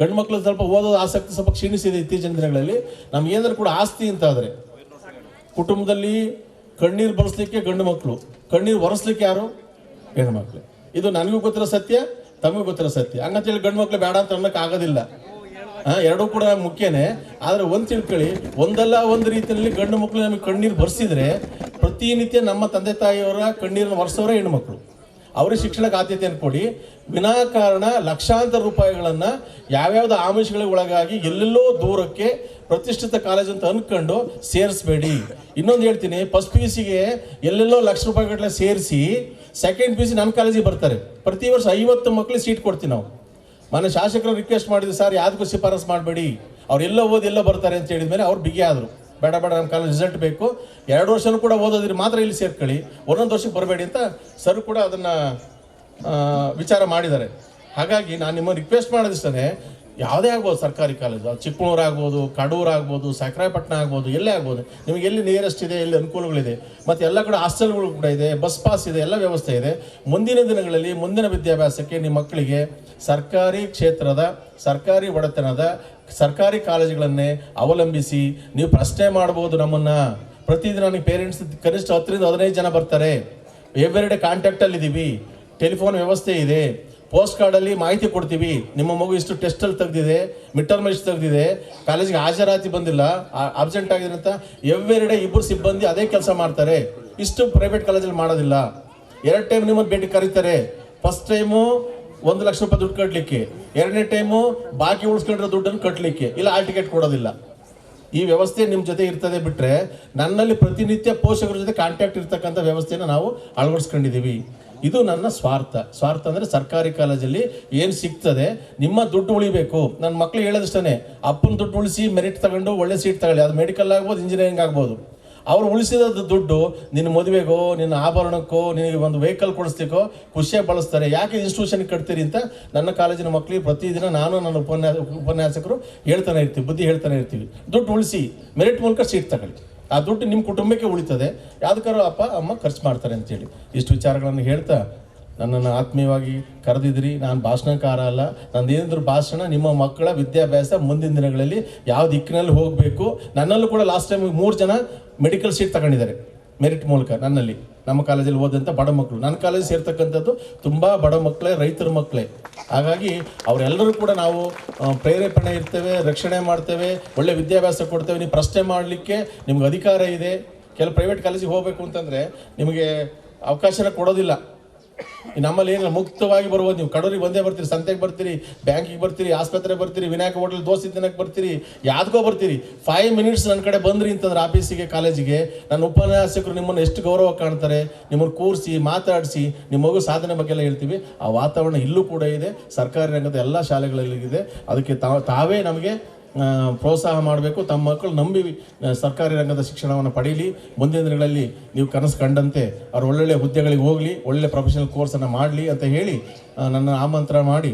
ಗಂಡು ಮಕ್ಕಳು ಸ್ವಲ್ಪ ಓದೋದು ಆಸಕ್ತಿ ಸ್ವಲ್ಪ ಕ್ಷೀಣಿಸಿದೆ ಇತ್ತೀಚಿನ ದಿನಗಳಲ್ಲಿ. ನಮ್ಗೆ ಏನಾದ್ರು ಕೂಡ ಆಸ್ತಿ ಅಂತ ಆದರೆ ಕುಟುಂಬದಲ್ಲಿ ಕಣ್ಣೀರು ಬರೆಸ್ಲಿಕ್ಕೆ ಗಂಡು ಮಕ್ಕಳು, ಕಣ್ಣೀರು ಒರೆಸ್ಲಿಕ್ಕೆ ಯಾರು? ಹೆಣ್ಣು ಮಕ್ಕಳು. ಇದು ನನಗೂ ಗೊತ್ತಿರೋ ಸತ್ಯ, ತಮಗೂ ಗೊತ್ತಿರೋ ಸತ್ಯ. ಹಂಗಂತೇಳಿ ಗಂಡು ಮಕ್ಕಳು ಬೇಡ ಅಂತ ಅನ್ನೋಕೆ ಆಗೋದಿಲ್ಲ. ಎರಡೂ ಕೂಡ ಮುಖ್ಯನೇ. ಆದರೆ ಒಂದು ತಿಳ್ಕೊಳ್ಳಿ, ಒಂದಲ್ಲ ಒಂದು ರೀತಿಯಲ್ಲಿ ಗಂಡು ಮಕ್ಕಳು ನಮಗೆ ಕಣ್ಣೀರು ಬರ್ಸಿದ್ರೆ ಪ್ರತಿನಿತ್ಯ ನಮ್ಮ ತಂದೆ ತಾಯಿಯವರ ಕಣ್ಣೀರನ್ನು ಒರೆಸೋರೇ ಹೆಣ್ಣು ಮಕ್ಕಳು. ಅವ್ರಿಗೆ ಶಿಕ್ಷಣಕ್ಕೆ ಆದ್ಯತೆಯನ್ನು ಕೊಡಿ. ವಿನಾಕಾರಣ ಲಕ್ಷಾಂತರ ರೂಪಾಯಿಗಳನ್ನು ಯಾವ್ಯಾವ್ದು ಆಮಿಷಗಳಿಗೆ ಒಳಗಾಗಿ ಎಲ್ಲೆಲ್ಲೋ ದೂರಕ್ಕೆ ಪ್ರತಿಷ್ಠಿತ ಕಾಲೇಜ್ ಅಂತ ಅಂದ್ಕೊಂಡು ಸೇರಿಸ್ಬೇಡಿ. ಇನ್ನೊಂದು ಹೇಳ್ತೀನಿ, ಫಸ್ಟ್ PUC ಗೆ ಎಲ್ಲೆಲ್ಲೋ ಲಕ್ಷ ರೂಪಾಯಿಗಟ್ಟಲೆ ಸೇರಿಸಿ ಸೆಕೆಂಡ್ PUC ನನ್ನ ಕಾಲೇಜಿಗೆ ಬರ್ತಾರೆ. ಪ್ರತಿ ವರ್ಷ 50 ಮಕ್ಕಳಿಗೆ ಸೀಟ್ ಕೊಡ್ತೀವಿ ನಾವು. ಮನೆ ಶಾಸಕರು ರಿಕ್ವೆಸ್ಟ್ ಮಾಡಿದ್ವಿ, ಸರ್ ಯಾವುದಕ್ಕೂ ಶಿಫಾರಸ್ ಮಾಡಬೇಡಿ, ಅವ್ರೆಲ್ಲ ಓದಿ ಎಲ್ಲ ಬರ್ತಾರೆ ಅಂತ ಹೇಳಿದ್ಮೇಲೆ ಅವ್ರು ಬಿಗಿ ಆದರು. ಬೇಡ ನಮ್ಮ ಕಾಲೇಜ್ ರಿಸಲ್ಟ್ ಬೇಕು, 2 ವರ್ಷನೂ ಕೂಡ ಓದೋದ್ರಿ ಮಾತ್ರ ಇಲ್ಲಿ ಸೇರ್ಕೊಳ್ಳಿ, 1 ವರ್ಷಕ್ಕೆ ಬರಬೇಡಿ ಅಂತ ಸರ್ ಕೂಡ ಅದನ್ನು ವಿಚಾರ ಮಾಡಿದ್ದಾರೆ. ಹಾಗಾಗಿ ನಾನು ನಿಮ್ಮನ್ನು ರಿಕ್ವೆಸ್ಟ್ ಮಾಡೋದಿಷ್ಟೇ, ಯಾವುದೇ ಆಗ್ಬೋದು ಸರ್ಕಾರಿ ಕಾಲೇಜು, ಅದು ಚಿಕ್ಕಮಗಳೂರು ಆಗ್ಬೋದು, ಕಡೂರು ಆಗ್ಬೋದು, ಸಕ್ರಾಯಪಟ್ಟಣ ಆಗ್ಬೋದು, ಎಲ್ಲೇ ಆಗ್ಬೋದು, ನಿಮಗೆ ಎಲ್ಲಿ ನಿಯರೆಸ್ಟ್ ಇದೆ, ಎಲ್ಲಿ ಅನುಕೂಲಗಳಿದೆ, ಮತ್ತು ಎಲ್ಲ ಕಡೆ ಹಾಸ್ಟೆಲ್ಗಳು ಕೂಡ ಇದೆ, ಬಸ್ ಪಾಸ್ ಇದೆ, ಎಲ್ಲ ವ್ಯವಸ್ಥೆ ಇದೆ. ಮುಂದಿನ ದಿನಗಳಲ್ಲಿ ಮುಂದಿನ ವಿದ್ಯಾಭ್ಯಾಸಕ್ಕೆ ನಿಮ್ಮ ಮಕ್ಕಳಿಗೆ ಸರ್ಕಾರಿ ಕ್ಷೇತ್ರದ, ಸರ್ಕಾರಿ ಒಡೆತನದ ಸರ್ಕಾರಿ ಕಾಲೇಜುಗಳನ್ನೇ ಅವಲಂಬಿಸಿ ನೀವು ಪ್ರಶ್ನೆ ಮಾಡ್ಬೋದು. ನಮ್ಮನ್ನು ಪ್ರತಿದಿನ ನನಗೆ ಪೇರೆಂಟ್ಸ್ ಕನಿಷ್ಠ 10ರಿಂದ 15 ಜನ ಬರ್ತಾರೆ. ಎವ್ರಿಡೇ ಕಾಂಟ್ಯಾಕ್ಟಲ್ಲಿದ್ದೀವಿ, ಟೆಲಿಫೋನ್ ವ್ಯವಸ್ಥೆ ಇದೆ, ಪೋಸ್ಟ್ ಕಾರ್ಡಲ್ಲಿ ಮಾಹಿತಿ ಕೊಡ್ತೀವಿ. ನಿಮ್ಮ ಮಗು ಇಷ್ಟು ಟೆಸ್ಟಲ್ಲಿ ತೆಗೆದಿದೆ, ಮಿಡ್ ಟರ್ಮ್ ಇಷ್ಟು ತೆಗೆದಿದೆ, ಕಾಲೇಜಿಗೆ ಹಾಜರಾತಿ ಬಂದಿಲ್ಲ, ಅಬ್ಸೆಂಟ್ ಆಗಿದೆ ಅಂತ ಎವ್ರಿಡೇ 2 ಸಿಬ್ಬಂದಿ ಅದೇ ಕೆಲಸ ಮಾಡ್ತಾರೆ. ಇಷ್ಟು ಪ್ರೈವೇಟ್ ಕಾಲೇಜಲ್ಲಿ ಮಾಡೋದಿಲ್ಲ. 2 ಟೈಮ್ ನಿಮ್ಮನ್ನು ಭೇಟಿ ಕರೀತಾರೆ. ಫಸ್ಟ್ ಟೈಮು 1 ಲಕ್ಷ ರೂಪಾಯಿ ದುಡ್ಡು ಕಟ್ಟಲಿಕ್ಕೆ, 2ನೇ ಟೈಮು ಬಾಕಿ ಉಳಿಸ್ಕೊಂಡಿರೋ ದುಡ್ಡನ್ನು ಕಟ್ಟಲಿಕ್ಕೆ, ಇಲ್ಲ ಆಲ್ ಟಿಕೆಟ್ ಕೊಡೋದಿಲ್ಲ. ಈ ವ್ಯವಸ್ಥೆ ನಿಮ್ಮ ಜೊತೆ ಇರ್ತದೆ ಬಿಟ್ಟರೆ ನನ್ನಲ್ಲಿ ಪ್ರತಿನಿತ್ಯ ಪೋಷಕರ ಜೊತೆ ಕಾಂಟ್ಯಾಕ್ಟ್ ಇರ್ತಕ್ಕಂಥ ವ್ಯವಸ್ಥೆಯನ್ನು ನಾವು ಅಳವಡಿಸ್ಕೊಂಡಿದ್ದೀವಿ. ಇದು ನನ್ನ ಸ್ವಾರ್ಥ ಅಂದರೆ ಸರ್ಕಾರಿ ಕಾಲೇಜಲ್ಲಿ ಏನು ಸಿಗ್ತದೆ, ನಿಮ್ಮ ದುಡ್ಡು ಉಳಿಬೇಕು. ನನ್ನ ಮಕ್ಳಿಗೆ ಹೇಳೋದಿಷ್ಟೇ, ಅಪ್ಪನ ದುಡ್ಡು ಉಳಿಸಿ ಮೆರಿಟ್ ತಗೊಂಡು ಒಳ್ಳೆ ಸೀಟ್ ತಗೊಳ್ಳಿ. ಅದು ಮೆಡಿಕಲ್ ಆಗ್ಬೋದು, ಇಂಜಿನಿಯರಿಂಗ್ ಆಗ್ಬೋದು. ಅವ್ರು ಉಳಿಸಿದ ದುಡ್ಡು ನಿನ್ನ ಮದುವೆಗೋ, ನಿನ್ನ ಆಭರಣಕ್ಕೋ, ನಿನಗೆ ಒಂದು ವೆಹಿಕಲ್ ಕೊಡಿಸ್ಲಿಕ್ಕೋ ಖುಷಿಯಾಗಿ ಬಳಸ್ತಾರೆ. ಯಾಕೆ ಇನ್ಸ್ಟಿಟ್ಯೂಷನ್ಗೆ ಕಟ್ತೀರಿ ಅಂತ ನನ್ನ ಕಾಲೇಜಿನ ಮಕ್ಕಳಿಗೆ ಪ್ರತಿದಿನ ನಾನು ನನ್ನ ಉಪನ್ಯಾಸಕರು ಹೇಳ್ತಾನೆ ಇರ್ತೀವಿ, ಬುದ್ಧಿ ಹೇಳ್ತಾನೆ ಇರ್ತೀವಿ. ದುಡ್ಡು ಉಳಿಸಿ ಮೆರಿಟ್ ಮೂಲಕ ಸೀಟ್ ತಗೊಳ್ಳಿ, ಆ ದುಡ್ಡು ನಿಮ್ಮ ಕುಟುಂಬಕ್ಕೆ ಉಳಿತದೆ, ಯಾವ್ದಕ್ಕಾರು ಅಪ್ಪ ಅಮ್ಮ ಖರ್ಚು ಮಾಡ್ತಾರೆ ಅಂತೇಳಿ ಇಷ್ಟು ವಿಚಾರಗಳನ್ನು ಹೇಳ್ತಾ ನನ್ನನ್ನು ಆತ್ಮೀಯವಾಗಿ ಕರೆದಿದ್ರಿ. ನಾನು ಭಾಷಣಕಾರ ಅಲ್ಲ, ನಂದೇನಿದ್ರು ಭಾಷಣ ನಿಮ್ಮ ಮಕ್ಕಳ ವಿದ್ಯಾಭ್ಯಾಸ ಮುಂದಿನ ದಿನಗಳಲ್ಲಿ ಯಾವ ದಿಕ್ಕಿನಲ್ಲಿ ಹೋಗಬೇಕು. ನನ್ನಲ್ಲೂ ಕೂಡ ಲಾಸ್ಟ್ ಟೈಮ್ 3 ಜನ ಮೆಡಿಕಲ್ ಸೀಟ್ ತಗೊಂಡಿದ್ದಾರೆ ಮೆರಿಟ್ ಮೂಲಕ. ನನ್ನಲ್ಲಿ ನಮ್ಮ ಕಾಲೇಜಲ್ಲಿ ಓದಂಥ ಬಡ ಮಕ್ಕಳು, ನನ್ನ ಕಾಲೇಜ್ ಸೇರ್ತಕ್ಕಂಥದ್ದು ತುಂಬ ಬಡ ಮಕ್ಕಳೇ, ರೈತರ ಮಕ್ಕಳೇ. ಹಾಗಾಗಿ ಅವರೆಲ್ಲರೂ ಕೂಡ ನಾವು ಪ್ರೇರೇಪಣೆ ಇರ್ತೇವೆ, ರಕ್ಷಣೆ ಮಾಡ್ತೇವೆ, ಒಳ್ಳೆ ವಿದ್ಯಾಭ್ಯಾಸ ಕೊಡ್ತೇವೆ. ನೀವು ಪ್ರಶ್ನೆ ಮಾಡಲಿಕ್ಕೆ ನಿಮ್ಗೆ ಅಧಿಕಾರ ಇದೆ. ಕೆಲವು ಪ್ರೈವೇಟ್ ಕಾಲೇಜಿಗೆ ಹೋಗಬೇಕು ಅಂತಂದರೆ ನಿಮಗೆ ಅವಕಾಶನ ಕೊಡೋದಿಲ್ಲ. ನಮ್ಮಲ್ಲಿ ಏನು ಮುಕ್ತವಾಗಿ ಬರ್ಬೋದು. ನೀವು ಕಡೂರಿಗೆ ಬಂದೇ ಬರ್ತೀರಿ, ಸಂತೆಗೆ ಬರ್ತೀರಿ, ಬ್ಯಾಂಕಿಗೆ ಬರ್ತೀರಿ, ಆಸ್ಪತ್ರೆಗೆ ಬರ್ತೀರಿ, ವಿನಾಯಕ ಹೋಟೆಲ್ ದೋಸೆ ತಿನ್ನಕ್ಕೆ ಬರ್ತೀರಿ, ಯಾವ್ದಕ್ಕೋ ಬರ್ತೀರಿ. 5 ಮಿನಿಟ್ಸ್ ನನ್ನ ಕಡೆ ಬಂದ್ರಿ ಅಂತಂದ್ರೆ ಆಫೀಸಿಗೆ, ಕಾಲೇಜಿಗೆ, ನನ್ನ ಉಪನ್ಯಾಸಕರು ನಿಮ್ಮನ್ನು ಎಷ್ಟು ಗೌರವ ಕಾಣ್ತಾರೆ. ನಿಮ್ಮನ್ನು ಕೂರಿಸಿ ಮಾತಾಡಿಸಿ ನಿಮ್ಮ ಮಗು ಸಾಧನೆ ಬಗ್ಗೆ ಎಲ್ಲ ಹೇಳ್ತೀವಿ. ಆ ವಾತಾವರಣ ಇಲ್ಲೂ ಕೂಡ ಇದೆ, ಸರ್ಕಾರಿ ರಂಗದ ಎಲ್ಲ ಶಾಲೆಗಳಲ್ಲಿ ಇದೆ. ಅದಕ್ಕೆ ತಾವೇ ನಮಗೆ ಪ್ರೋತ್ಸಾಹ ಮಾಡಬೇಕು. ತಮ್ಮ ಮಕ್ಕಳು ನಂಬಿ ಸರ್ಕಾರಿ ರಂಗದ ಶಿಕ್ಷಣವನ್ನು ಪಡೀಲಿ. ಮುಂದಿನ ದಿನಗಳಲ್ಲಿ ನೀವು ಕನಸು ಕಂಡಂತೆ ಅವ್ರು ಒಳ್ಳೊಳ್ಳೆ ಹುದ್ದೆಗಳಿಗೆ ಹೋಗಲಿ, ಒಳ್ಳೆ ಪ್ರೊಫೆಷನಲ್ ಕೋರ್ಸನ್ನು ಮಾಡಲಿ ಅಂತ ಹೇಳಿ ನನ್ನ ಆಮಂತ್ರಣ ಮಾಡಿ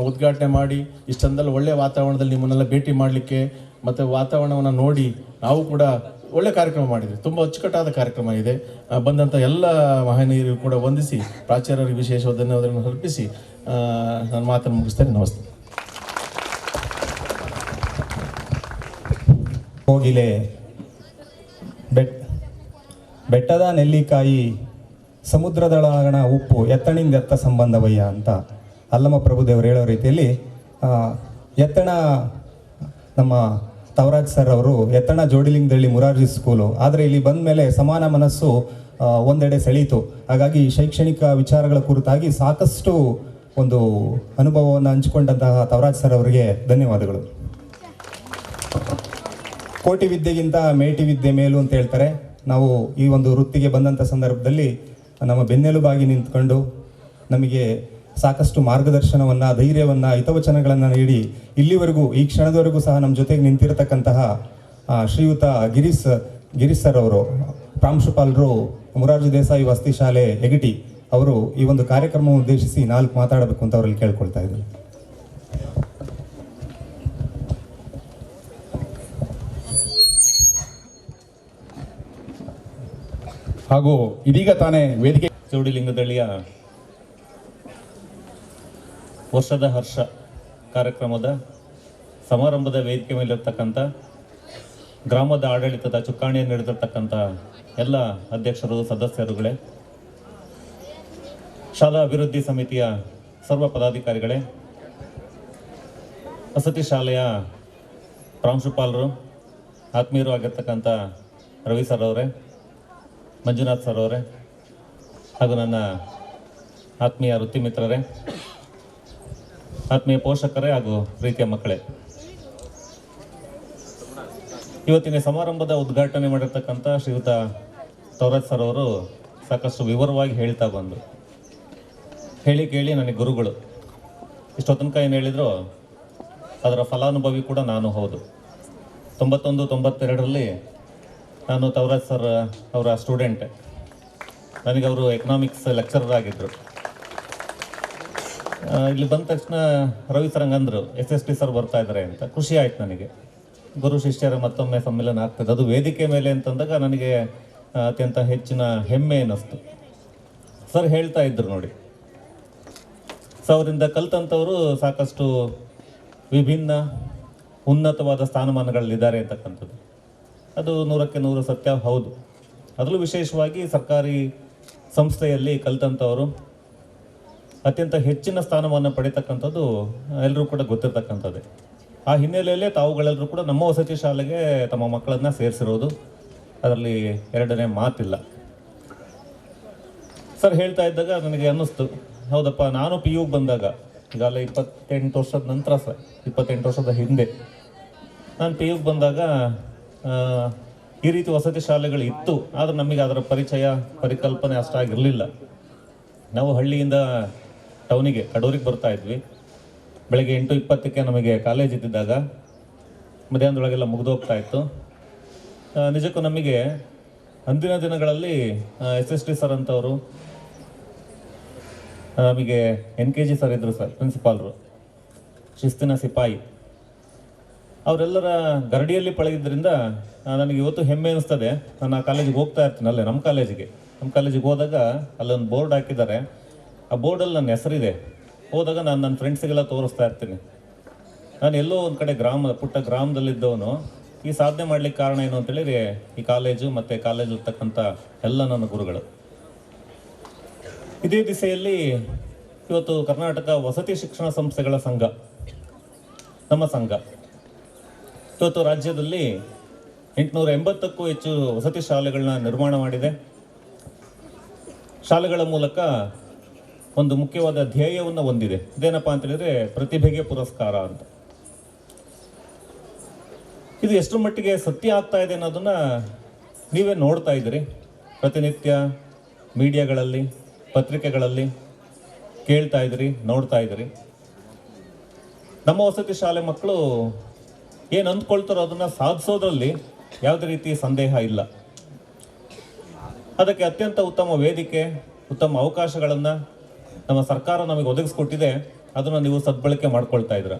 ಉದ್ಘಾಟನೆ ಮಾಡಿ ಇಷ್ಟೊಂದೆಲ್ಲ ಒಳ್ಳೆಯ ವಾತಾವರಣದಲ್ಲಿ ನಿಮ್ಮನ್ನೆಲ್ಲ ಭೇಟಿ ಮಾಡಲಿಕ್ಕೆ ಮತ್ತು ವಾತಾವರಣವನ್ನು ನೋಡಿ ನಾವು ಕೂಡ ಒಳ್ಳೆ ಕಾರ್ಯಕ್ರಮ ಮಾಡಿದ್ವಿ. ತುಂಬ ಅಚ್ಚುಕಟ್ಟಾದ ಕಾರ್ಯಕ್ರಮ ಇದೆ. ಬಂದಂಥ ಎಲ್ಲ ಮಹನೀಯರಿಗೂ ಕೂಡ ವಂದಿಸಿ ಪ್ರಾಚಾರ್ಯರಿಗೆ ವಿಶೇಷ ಧನ್ಯವಾದಗಳನ್ನು ಅರ್ಪಿಸಿ ನನ್ನ ಮಾತನ್ನು ಮುಗಿಸ್ತೇನೆ. ನಮಸ್ತೆ. ಕೋಗಿಲೆ ಬೆಟ್ಟದ ನೆಲ್ಲಿಕಾಯಿ ಸಮುದ್ರದೊಳಗಣ ಉಪ್ಪು ಎತ್ತಣಿಂದ ಎತ್ತ ಸಂಬಂಧವಯ್ಯ ಅಂತ ಅಲ್ಲಮ ಪ್ರಭುದೇವರು ಹೇಳೋ ರೀತಿಯಲ್ಲಿ ಎತ್ತಣ ನಮ್ಮ ತವರಾಜ್ ಸರ್ ಅವರು ಎತ್ತಣ ಜೋಡಿಲಿಂಗದಳ್ಳಿ ಮುರಾರ್ಜಿ ಸ್ಕೂಲು. ಆದರೆ ಇಲ್ಲಿ ಬಂದ ಮೇಲೆ ಸಮಾನ ಮನಸ್ಸು ಒಂದೆಡೆ ಸೆಳೀತು. ಹಾಗಾಗಿ ಶೈಕ್ಷಣಿಕ ವಿಚಾರಗಳ ಕುರಿತಾಗಿ ಸಾಕಷ್ಟು ಒಂದು ಅನುಭವವನ್ನು ಹಂಚಿಕೊಂಡಂತಹ ತವರಾಜ್ ಸರ್ ಅವರಿಗೆ ಧನ್ಯವಾದಗಳು. ಕೋಟಿ ವಿದ್ಯೆಗಿಂತ ಮೇಟಿ ವಿದ್ಯೆ ಮೇಲು ಅಂತ ಹೇಳ್ತಾರೆ. ನಾವು ಈ ಒಂದು ವೃತ್ತಿಗೆ ಬಂದಂಥ ಸಂದರ್ಭದಲ್ಲಿ ನಮ್ಮ ಬೆನ್ನೆಲುಬಾಗಿ ನಿಂತ್ಕೊಂಡು ನಮಗೆ ಸಾಕಷ್ಟು ಮಾರ್ಗದರ್ಶನವನ್ನು, ಧೈರ್ಯವನ್ನು, ಹಿತವಚನಗಳನ್ನು ನೀಡಿ ಇಲ್ಲಿವರೆಗೂ ಈ ಕ್ಷಣದವರೆಗೂ ಸಹ ನಮ್ಮ ಜೊತೆಗೆ ನಿಂತಿರತಕ್ಕಂತಹ ಶ್ರೀಯುತ ಗಿರೀಶ್ ಸರ್ ಅವರು, ಪ್ರಾಂಶುಪಾಲರು ಮೊರಾರ್ಜಿ ದೇಸಾಯಿ ವಸತಿ ಶಾಲೆ ಯಗಟಿ, ಅವರು ಈ ಒಂದು ಕಾರ್ಯಕ್ರಮವನ್ನು ಉದ್ದೇಶಿಸಿ 4 ಮಾತಾಡಬೇಕು ಅಂತ ಅವರಲ್ಲಿ ಕೇಳ್ಕೊಳ್ತಾ ಇದ್ದೀನಿ. ಹಾಗೂ ಇದೀಗ ತಾನೇ ವೇದಿಕೆ ಚೌಡಿಲಿಂಗದಳ್ಳಿಯ ವರ್ಷದ ಹರ್ಷ ಕಾರ್ಯಕ್ರಮದ ಸಮಾರಂಭದ ವೇದಿಕೆ ಮೇಲಿರ್ತಕ್ಕಂಥ ಗ್ರಾಮದ ಆಡಳಿತದ ಚುಕ್ಕಾಣಿಯನ್ನು ಹಿಡಿದಿರ್ತಕ್ಕಂಥ ಎಲ್ಲ ಅಧ್ಯಕ್ಷರು, ಸದಸ್ಯರುಗಳೇ, ಶಾಲಾ ಅಭಿವೃದ್ಧಿ ಸಮಿತಿಯ ಸರ್ವ ಪದಾಧಿಕಾರಿಗಳೇ, ವಸತಿ ಶಾಲೆಯ ಪ್ರಾಂಶುಪಾಲರು, ಆತ್ಮೀಯರು ಆಗಿರ್ತಕ್ಕಂಥ ರವಿ ಸರ್ ಅವರೇ, ಮಂಜುನಾಥ್ ಸರ್ ಅವರೇ, ಹಾಗೂ ನನ್ನ ಆತ್ಮೀಯ ವೃತ್ತಿ ಮಿತ್ರರೇ, ಆತ್ಮೀಯ ಪೋಷಕರೇ ಹಾಗೂ ಪ್ರೀತಿಯ ಮಕ್ಕಳೇ, ಇವತ್ತಿನ ಸಮಾರಂಭದ ಉದ್ಘಾಟನೆ ಮಾಡಿರ್ತಕ್ಕಂಥ ಶ್ರೀಯುತ ತೌರಾಜ್ ಸರ್ ಅವರು ಸಾಕಷ್ಟು ವಿವರವಾಗಿ ಹೇಳ್ತಾ ಬಂದರು. ಹೇಳಿ ಕೇಳಿ ನನಗೆ ಗುರುಗಳು. ಇಷ್ಟೊತ್ತನಕ ಏನು ಹೇಳಿದ್ರು ಅದರ ಫಲಾನುಭವಿ ಕೂಡ ನಾನು ಹೌದು. 91-92ರಲ್ಲಿ ನಾನು ತೌರಾಜ್ ಸರ್ ಅವರ ಸ್ಟೂಡೆಂಟ್. ನನಗೆ ಅವರು ಎಕನಾಮಿಕ್ಸ್ ಲೆಕ್ಚರರ್ ಆಗಿದ್ದರು. ಇಲ್ಲಿ ಬಂದ ತಕ್ಷಣ ರವಿ ಸರ್ ಹಂಗಂದರು, SST ಸರ್ ಬರ್ತಾ ಇದ್ದಾರೆ ಅಂತ. ಖುಷಿ ಆಯ್ತು ನನಗೆ. ಗುರು ಶಿಷ್ಯರ ಮತ್ತೊಮ್ಮೆ ಸಮ್ಮೇಳನ ಆಗ್ತದೆ, ಅದು ವೇದಿಕೆ ಮೇಲೆ ಅಂತಂದಾಗ ನನಗೆ ಅತ್ಯಂತ ಹೆಚ್ಚಿನ ಹೆಮ್ಮೆ ಅನ್ನಿಸ್ತು. ಸರ್ ಹೇಳ್ತಾ ಇದ್ರು ನೋಡಿ, ಸೊ ಅವರಿಂದ ಕಲ್ತಂಥವರು ಸಾಕಷ್ಟು ವಿಭಿನ್ನ ಉನ್ನತವಾದ ಸ್ಥಾನಮಾನಗಳಲ್ಲಿದ್ದಾರೆ ಅಂತಕ್ಕಂಥದ್ದು. ಅದು 100ಕ್ಕೆ 100 ಸತ್ಯ ಹೌದು. ಅದರಲ್ಲೂ ವಿಶೇಷವಾಗಿ ಸರ್ಕಾರಿ ಸಂಸ್ಥೆಯಲ್ಲಿ ಕಲ್ತಂಥವರು ಅತ್ಯಂತ ಹೆಚ್ಚಿನ ಸ್ಥಾನಮಾನ ಪಡೀತಕ್ಕಂಥದ್ದು ಎಲ್ಲರೂ ಕೂಡ ಗೊತ್ತಿರ್ತಕ್ಕಂಥದ್ದೇ. ಆ ಹಿನ್ನೆಲೆಯಲ್ಲೇ ತಾವುಗಳೆಲ್ಲರೂ ಕೂಡ ನಮ್ಮ ವಸತಿ ಶಾಲೆಗೆ ತಮ್ಮ ಮಕ್ಕಳನ್ನು ಸೇರಿಸಿರೋದು, ಅದರಲ್ಲಿ ಎರಡನೇ ಮಾತಿಲ್ಲ. ಸರ್ ಹೇಳ್ತಾ ಇದ್ದಾಗ ನನಗೆ ಅನ್ನಿಸ್ತು, ಹೌದಪ್ಪ, ನಾನು PU ಬಂದಾಗ, ಈಗಾಗಲೇ 28 ವರ್ಷದ ನಂತರ ಸರ್, 28 ವರ್ಷದ ಹಿಂದೆ ನಾನು PU ಬಂದಾಗ ಈ ರೀತಿ ವಸತಿ ಶಾಲೆಗಳು ಇತ್ತು. ಆದರೆ ನಮಗೆ ಅದರ ಪರಿಚಯ, ಪರಿಕಲ್ಪನೆ ಅಷ್ಟಾಗಿರಲಿಲ್ಲ. ನಾವು ಹಳ್ಳಿಯಿಂದ ಟೌನಿಗೆ, ಕಡೂರಿಗೆ ಬರ್ತಾ ಇದ್ವಿ. ಬೆಳಗ್ಗೆ 8:20ಕ್ಕೆ ನಮಗೆ ಕಾಲೇಜ್ ಇದ್ದಿದ್ದಾಗ ಮಧ್ಯಾಹ್ನದೊಳಗೆಲ್ಲ ಮುಗಿದೋಗ್ತಾ ಇತ್ತು. ನಿಜಕ್ಕೂ ನಮಗೆ ಅಂದಿನ ದಿನಗಳಲ್ಲಿ SST ಸರ್ ಅಂತವರು, ನಮಗೆ NKG ಸರ್ ಇದ್ದರು ಸರ್, ಪ್ರಿನ್ಸಿಪಾಲ್ರು, ಶಿಸ್ತಿನ ಸಿಪಾಯಿ. ಅವರೆಲ್ಲರ ಗರಡಿಯಲ್ಲಿ ಪಳಗಿದ್ದರಿಂದ ನನಗೆ ಇವತ್ತು ಹೆಮ್ಮೆ ಅನಿಸ್ತದೆ. ನಾನು ಆ ಕಾಲೇಜಿಗೆ ಹೋಗ್ತಾ ಇರ್ತೀನಿ, ಅಲ್ಲೇ ನಮ್ಮ ಕಾಲೇಜಿಗೆ ಹೋದಾಗ ಅಲ್ಲೊಂದು ಬೋರ್ಡ್ ಹಾಕಿದ್ದಾರೆ. ಆ ಬೋರ್ಡಲ್ಲಿ ನನ್ನ ಹೆಸರಿದೆ. ಹೋದಾಗ ನಾನು ನನ್ನ ಫ್ರೆಂಡ್ಸಿಗೆಲ್ಲ ತೋರಿಸ್ತಾ ಇರ್ತೀನಿ. ನಾನು ಎಲ್ಲೋ ಒಂದು ಕಡೆ ಪುಟ್ಟ ಗ್ರಾಮದಲ್ಲಿದ್ದವನು ಈ ಸಾಧನೆ ಮಾಡಲಿಕ್ಕೆ ಕಾರಣ ಏನು ಅಂತೇಳಿದ್ರೆ ಈ ಕಾಲೇಜು ಮತ್ತು ಕಾಲೇಜಲ್ಲಿರ್ತಕ್ಕಂಥ ಎಲ್ಲ ನನ್ನ ಗುರುಗಳು. ಇದೇ ದಿಸೆಯಲ್ಲಿ ಇವತ್ತು ಕರ್ನಾಟಕ ವಸತಿ ಶಿಕ್ಷಣ ಸಂಸ್ಥೆಗಳ ಸಂಘ, ನಮ್ಮ ಸಂಘ, ಇವತ್ತು ರಾಜ್ಯದಲ್ಲಿ 880ಕ್ಕೂ ಹೆಚ್ಚು ವಸತಿ ಶಾಲೆಗಳನ್ನ ನಿರ್ಮಾಣ ಮಾಡಿದೆ. ಶಾಲೆಗಳ ಮೂಲಕ ಒಂದು ಮುಖ್ಯವಾದ ಧ್ಯೇಯವನ್ನು ಹೊಂದಿದೆ. ಇದೇನಪ್ಪ ಅಂತ ಹೇಳಿದ್ರೆ ಪ್ರತಿಭೆಗೆ ಪುರಸ್ಕಾರ ಅಂತ. ಇದು ಎಷ್ಟರ ಮಟ್ಟಿಗೆ ಸತ್ಯ ಆಗ್ತಾ ಇದೆ ಅನ್ನೋದನ್ನ ನೀವೇ ನೋಡ್ತಾ ಇದ್ದೀರಿ. ಪ್ರತಿನಿತ್ಯ ಮೀಡಿಯಾಗಳಲ್ಲಿ, ಪತ್ರಿಕೆಗಳಲ್ಲಿ ಕೇಳ್ತಾ ಇದ್ದೀರಿ, ನೋಡ್ತಾ ಇದ್ದೀರಿ. ನಮ್ಮ ವಸತಿ ಶಾಲೆ ಮಕ್ಕಳು ಏನು ಅಂದ್ಕೊಳ್ತಾರೋ ಅದನ್ನು ಸಾಧಿಸೋದ್ರಲ್ಲಿ ಯಾವುದೇ ರೀತಿ ಸಂದೇಹ ಇಲ್ಲ. ಅದಕ್ಕೆ ಅತ್ಯಂತ ಉತ್ತಮ ವೇದಿಕೆ, ಉತ್ತಮ ಅವಕಾಶಗಳನ್ನು ನಮ್ಮ ಸರ್ಕಾರ ನಮಗೆ ಒದಗಿಸ್ಕೊಟ್ಟಿದೆ. ಅದನ್ನು ನೀವು ಸದ್ಬಳಕೆ ಮಾಡ್ಕೊಳ್ತಾ ಇದ್ದೀರ.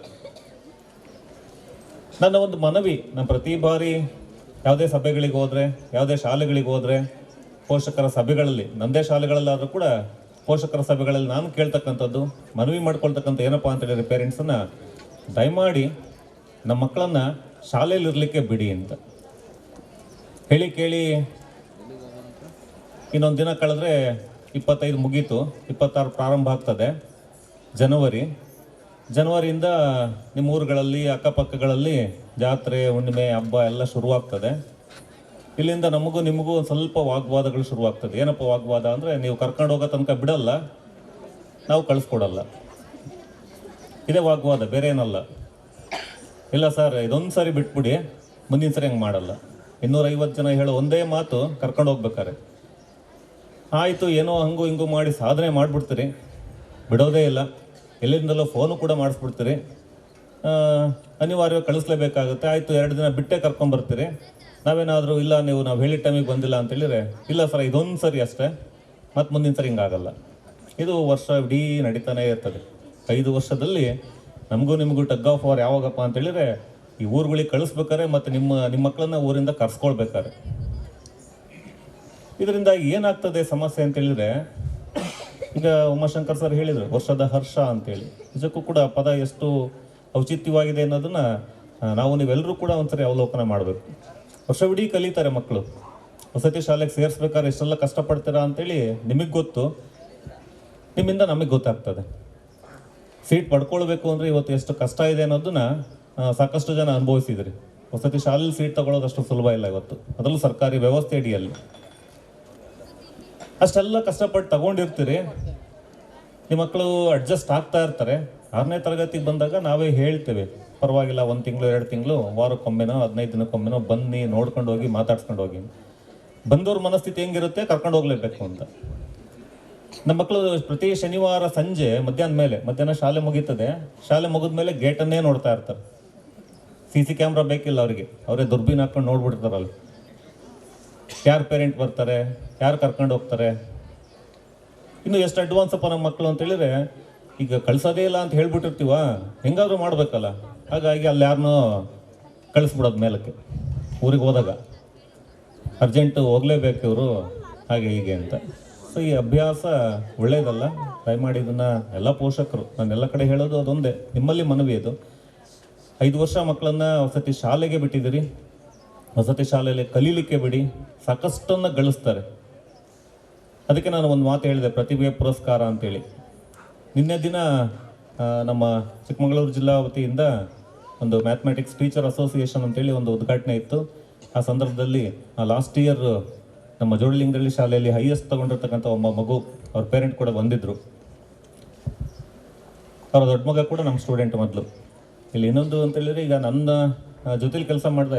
ನನ್ನ ಒಂದು ಮನವಿ, ನಾನು ಪ್ರತಿ ಬಾರಿ ಯಾವುದೇ ಸಭೆಗಳಿಗೆ ಹೋದರೆ, ಯಾವುದೇ ಶಾಲೆಗಳಿಗೆ ಹೋದರೆ, ಪೋಷಕರ ಸಭೆಗಳಲ್ಲಿ, ನನ್ನದೇ ಶಾಲೆಗಳಲ್ಲಾದರೂ ಕೂಡ ಪೋಷಕರ ಸಭೆಗಳಲ್ಲಿ ನಾನು ಕೇಳ್ತಕ್ಕಂಥದ್ದು, ಮನವಿ ಮಾಡ್ಕೊಳ್ತಕ್ಕಂಥ ಏನಪ್ಪ ಅಂತ ಹೇಳಿದ್ರೆ ಪೇರೆಂಟ್ಸನ್ನು, ದಯಮಾಡಿ ನಮ್ಮ ಮಕ್ಕಳನ್ನು ಶಾಲೆಯಲ್ಲಿರಲಿಕ್ಕೆ ಬಿಡಿ ಅಂತ ಹೇಳಿ ಕೇಳಿ ಇನ್ನೊಂದು ದಿನ ಕಳೆದ್ರೆ 25 ಮುಗೀತು, 26 ಪ್ರಾರಂಭ ಆಗ್ತದೆ. ಜನವರಿಯಿಂದ ನಿಮ್ಮ ಊರುಗಳಲ್ಲಿ, ಅಕ್ಕಪಕ್ಕಗಳಲ್ಲಿ ಜಾತ್ರೆ, ಹುಣ್ಣಿಮೆ, ಹಬ್ಬ ಎಲ್ಲ ಶುರುವಾಗ್ತದೆ. ಇಲ್ಲಿಂದ ನಮಗೂ ನಿಮಗೂ ಒಂದು ಸ್ವಲ್ಪ ವಾಗ್ವಾದಗಳು ಶುರುವಾಗ್ತದೆ. ಏನಪ್ಪ ವಾಗ್ವಾದ ಅಂದರೆ, ನೀವು ಕರ್ಕೊಂಡು ಹೋಗೋ ತನಕ ಬಿಡಲ್ಲ, ನಾವು ಕಳಿಸ್ಕೊಡಲ್ಲ. ಇದೇ ವಾಗ್ವಾದ, ಬೇರೆ ಏನಲ್ಲ. ಇಲ್ಲ ಸರ್, ಇದೊಂದು ಸಾರಿ ಬಿಟ್ಬಿಡಿ, ಮುಂದಿನ ಸರಿ ಹಂಗೆ ಮಾಡಲ್ಲ. 250 ಜನ ಹೇಳೋ ಒಂದೇ ಮಾತು ಕರ್ಕೊಂಡು ಹೋಗ್ಬೇಕಾರೆ, ಆಯಿತು ಏನೋ ಹಂಗೂ ಹಿಂಗೂ ಮಾಡಿ ಸಾಧನೆ ಮಾಡಿಬಿಡ್ತೀರಿ, ಬಿಡೋದೇ ಇಲ್ಲ. ಎಲ್ಲಿಂದಲೋ ಫೋನು ಕೂಡ ಮಾಡಿಸ್ಬಿಡ್ತೀರಿ, ಅನಿವಾರ್ಯವಾಗಿ ಕಳಿಸ್ಲೇಬೇಕಾಗುತ್ತೆ. ಆಯಿತು 2 ದಿನ ಬಿಟ್ಟೇ ಕರ್ಕೊಂಬರ್ತೀರಿ. ನಾವೇನಾದರೂ ಇಲ್ಲ, ನಾವು ಹೇಳಿದ ಟೈಮಿಗೆ ಬಂದಿಲ್ಲ ಅಂತೇಳಿದರೆ, ಇಲ್ಲ ಸರ್ ಇದೊಂದು ಸರಿ ಅಷ್ಟೇ, ಮತ್ತು ಮುಂದಿನ ಸರಿ ಹಿಂಗಾಗಲ್ಲ. ಇದು ವರ್ಷ ಇಡೀ ನಡೀತಾನೆ ಇರ್ತದೆ. 5 ವರ್ಷದಲ್ಲಿ ನಮಗೂ ನಿಮಗೂ ಟಗ್ ಆಫ್ ಅವರ್ ಯಾವಾಗಪ್ಪ ಅಂತೇಳಿದರೆ, ಈ ಊರುಗಳಿಗೆ ಕಳಿಸ್ಬೇಕಾರೆ ಮತ್ತು ನಿಮ್ಮ ಮಕ್ಕಳನ್ನ ಊರಿಂದ ಕರ್ಸ್ಕೊಳ್ಬೇಕಾರೆ. ಇದರಿಂದಾಗಿ ಏನಾಗ್ತದೆ ಸಮಸ್ಯೆ ಅಂತ ಹೇಳಿದ್ರೆ, ಈಗ ಉಮಾಶಂಕರ್ ಸರ್ ಹೇಳಿದರು ವರ್ಷದ ಹರ್ಷ ಅಂತೇಳಿ. ನಿಜಕ್ಕೂ ಕೂಡ ಪದ ಎಷ್ಟು ಔಚಿತ್ಯವಾಗಿದೆ ಅನ್ನೋದನ್ನು ನಾವು ನೀವೆಲ್ಲರೂ ಕೂಡ ಒಂದ್ಸರಿ ಅವಲೋಕನ ಮಾಡಬೇಕು. ವರ್ಷವಿಡೀ ಕಲಿತಾರೆ ಮಕ್ಕಳು. ವಸತಿ ಶಾಲೆಗೆ ಸೇರಿಸ್ಬೇಕಾದ್ರೆ ಎಷ್ಟೆಲ್ಲ ಕಷ್ಟಪಡ್ತೀರಾ ಅಂತೇಳಿ ನಿಮಗೆ ಗೊತ್ತು, ನಿಮ್ಮಿಂದ ನಮಗೆ ಗೊತ್ತಾಗ್ತದೆ. ಸೀಟ್ ಪಡ್ಕೊಳ್ಬೇಕು ಅಂದರೆ ಇವತ್ತು ಎಷ್ಟು ಕಷ್ಟ ಇದೆ ಅನ್ನೋದನ್ನ ಸಾಕಷ್ಟು ಜನ ಅನುಭವಿಸಿದ್ರಿ. ವಸತಿ ಶಾಲೆಯಲ್ಲಿ ಸೀಟ್ ತಗೊಳ್ಳೋದಷ್ಟು ಸುಲಭ ಇಲ್ಲ ಇವತ್ತು, ಅದರಲ್ಲೂ ಸರ್ಕಾರಿ ವ್ಯವಸ್ಥೆ ಅಡಿಯಲ್ಲಿ. ಅಷ್ಟೆಲ್ಲ ಕಷ್ಟಪಟ್ಟು ತಗೊಂಡಿರ್ತೀರಿ, ನಿಮ್ಮ ಮಕ್ಕಳು ಅಡ್ಜಸ್ಟ್ ಆಗ್ತಾ ಇರ್ತಾರೆ. 6ನೇ ತರಗತಿಗೆ ಬಂದಾಗ ನಾವೇ ಹೇಳ್ತೇವೆ, ಪರವಾಗಿಲ್ಲ 1 ತಿಂಗಳು 2 ತಿಂಗಳು, ವಾರಕ್ಕೊಮ್ಮೆನೋ 15 ದಿನಕ್ಕೊಮ್ಮೆನೋ ಬನ್ನಿ, ನೋಡ್ಕೊಂಡು ಹೋಗಿ, ಮಾತಾಡ್ಸ್ಕೊಂಡು ಹೋಗಿ. ಬಂದವ್ರ ಮನಸ್ಥಿತಿ ಹೆಂಗಿರುತ್ತೆ, ಕರ್ಕೊಂಡು ಹೋಗ್ಲೇಬೇಕು ಅಂತ. ನಮ್ಮ ಮಕ್ಕಳು ಪ್ರತಿ ಶನಿವಾರ ಸಂಜೆ ಮಧ್ಯಾಹ್ನ ಶಾಲೆ ಮುಗೀತದೆ, ಶಾಲೆ ಮುಗಿದ ಮೇಲೆ ಗೇಟನ್ನೇ ನೋಡ್ತಾ ಇರ್ತಾರೆ. CC ಕ್ಯಾಮ್ರಾ ಬೇಕಿಲ್ಲ ಅವರಿಗೆ, ಅವರೇ ದುರ್ಬೀನ್ ಹಾಕೊಂಡು ನೋಡ್ಬಿಡ್ತಾರಲ್ಲ, ಯಾರು ಪೇರೆಂಟ್ ಬರ್ತಾರೆ, ಯಾರು ಕರ್ಕೊಂಡು ಹೋಗ್ತಾರೆ. ಇನ್ನು ಎಷ್ಟು ಅಡ್ವಾನ್ಸ್ ಅಪ್ಪ ನಮ್ಮ ಮಕ್ಕಳು ಅಂತ ಹೇಳಿದ್ರೆ, ಈಗ ಕಳ್ಸೋದೇ ಇಲ್ಲ ಅಂತ ಹೇಳ್ಬಿಟ್ಟಿರ್ತೀವ, ಹೆಂಗಾದ್ರೂ ಮಾಡ್ಬೇಕಲ್ಲ. ಹಾಗಾಗಿ ಅಲ್ಲಿ ಯಾರನ್ನೋ ಕಳಿಸ್ಬಿಡೋದು ಮೇಲಕ್ಕೆ, ಊರಿಗೆ ಹೋದಾಗ ಅರ್ಜೆಂಟು ಹೋಗಲೇಬೇಕು ಇವರು, ಹಾಗೆ ಹೀಗೆ ಅಂತ. ಸೊ ಈ ಅಭ್ಯಾಸ ಒಳ್ಳೆಯದಲ್ಲ. ದಯಮಾಡಿ ಇದನ್ನು ಎಲ್ಲ ಪೋಷಕರು, ನಾನೆಲ್ಲ ಕಡೆ ಹೇಳೋದು ಅದೊಂದೇ, ನಿಮ್ಮಲ್ಲಿ ಮನವಿ ಅದು. 5 ವರ್ಷ ಮಕ್ಕಳನ್ನು ವಸತಿ ಶಾಲೆಗೆ ಬಿಟ್ಟಿದ್ದೀರಿ, ವಸತಿ ಶಾಲೆಯಲ್ಲಿ ಕಲೀಲಿಕ್ಕೆ ಬಿಡಿ, ಸಾಕಷ್ಟನ್ನು ಗಳಿಸ್ತಾರೆ. ಅದಕ್ಕೆ ನಾನು ಒಂದು ಮಾತು ಹೇಳಿದೆ, ಪ್ರತಿಭೆ ಪುರಸ್ಕಾರ ಅಂತೇಳಿ. ನಿನ್ನೆ ದಿನ ನಮ್ಮ ಚಿಕ್ಕಮಗಳೂರು ಜಿಲ್ಲಾ ವತಿಯಿಂದ ಒಂದು ಮ್ಯಾಥಮೆಟಿಕ್ಸ್ ಟೀಚರ್ ಅಸೋಸಿಯೇಷನ್ ಅಂತೇಳಿ ಒಂದು ಉದ್ಘಾಟನೆ ಇತ್ತು. ಆ ಸಂದರ್ಭದಲ್ಲಿ ಲಾಸ್ಟ್ ಇಯರ್ ನಮ್ಮ ಜೋಡಿಲಿಂಗದಳ್ಳಿ ಶಾಲೆಯಲ್ಲಿ ಹೈಯೆಸ್ಟ್ ತಗೊಂಡಿರ್ತಕ್ಕಂಥ ಒಬ್ಬ ಮಗು, ಅವ್ರ ಪೇರೆಂಟ್ ಕೂಡ ಬಂದಿದ್ದರು. ಅವರ ದೊಡ್ಡ ಮಗ ಕೂಡ ನಮ್ಮ ಸ್ಟೂಡೆಂಟ್ ಮೊದಲು. ಇಲ್ಲಿ ಇನ್ನೊಂದು ಅಂತ ಹೇಳಿದ್ರೆ, ಈಗ ನನ್ನ ಜೊತೆಲಿ ಕೆಲಸ ಮಾಡಿದ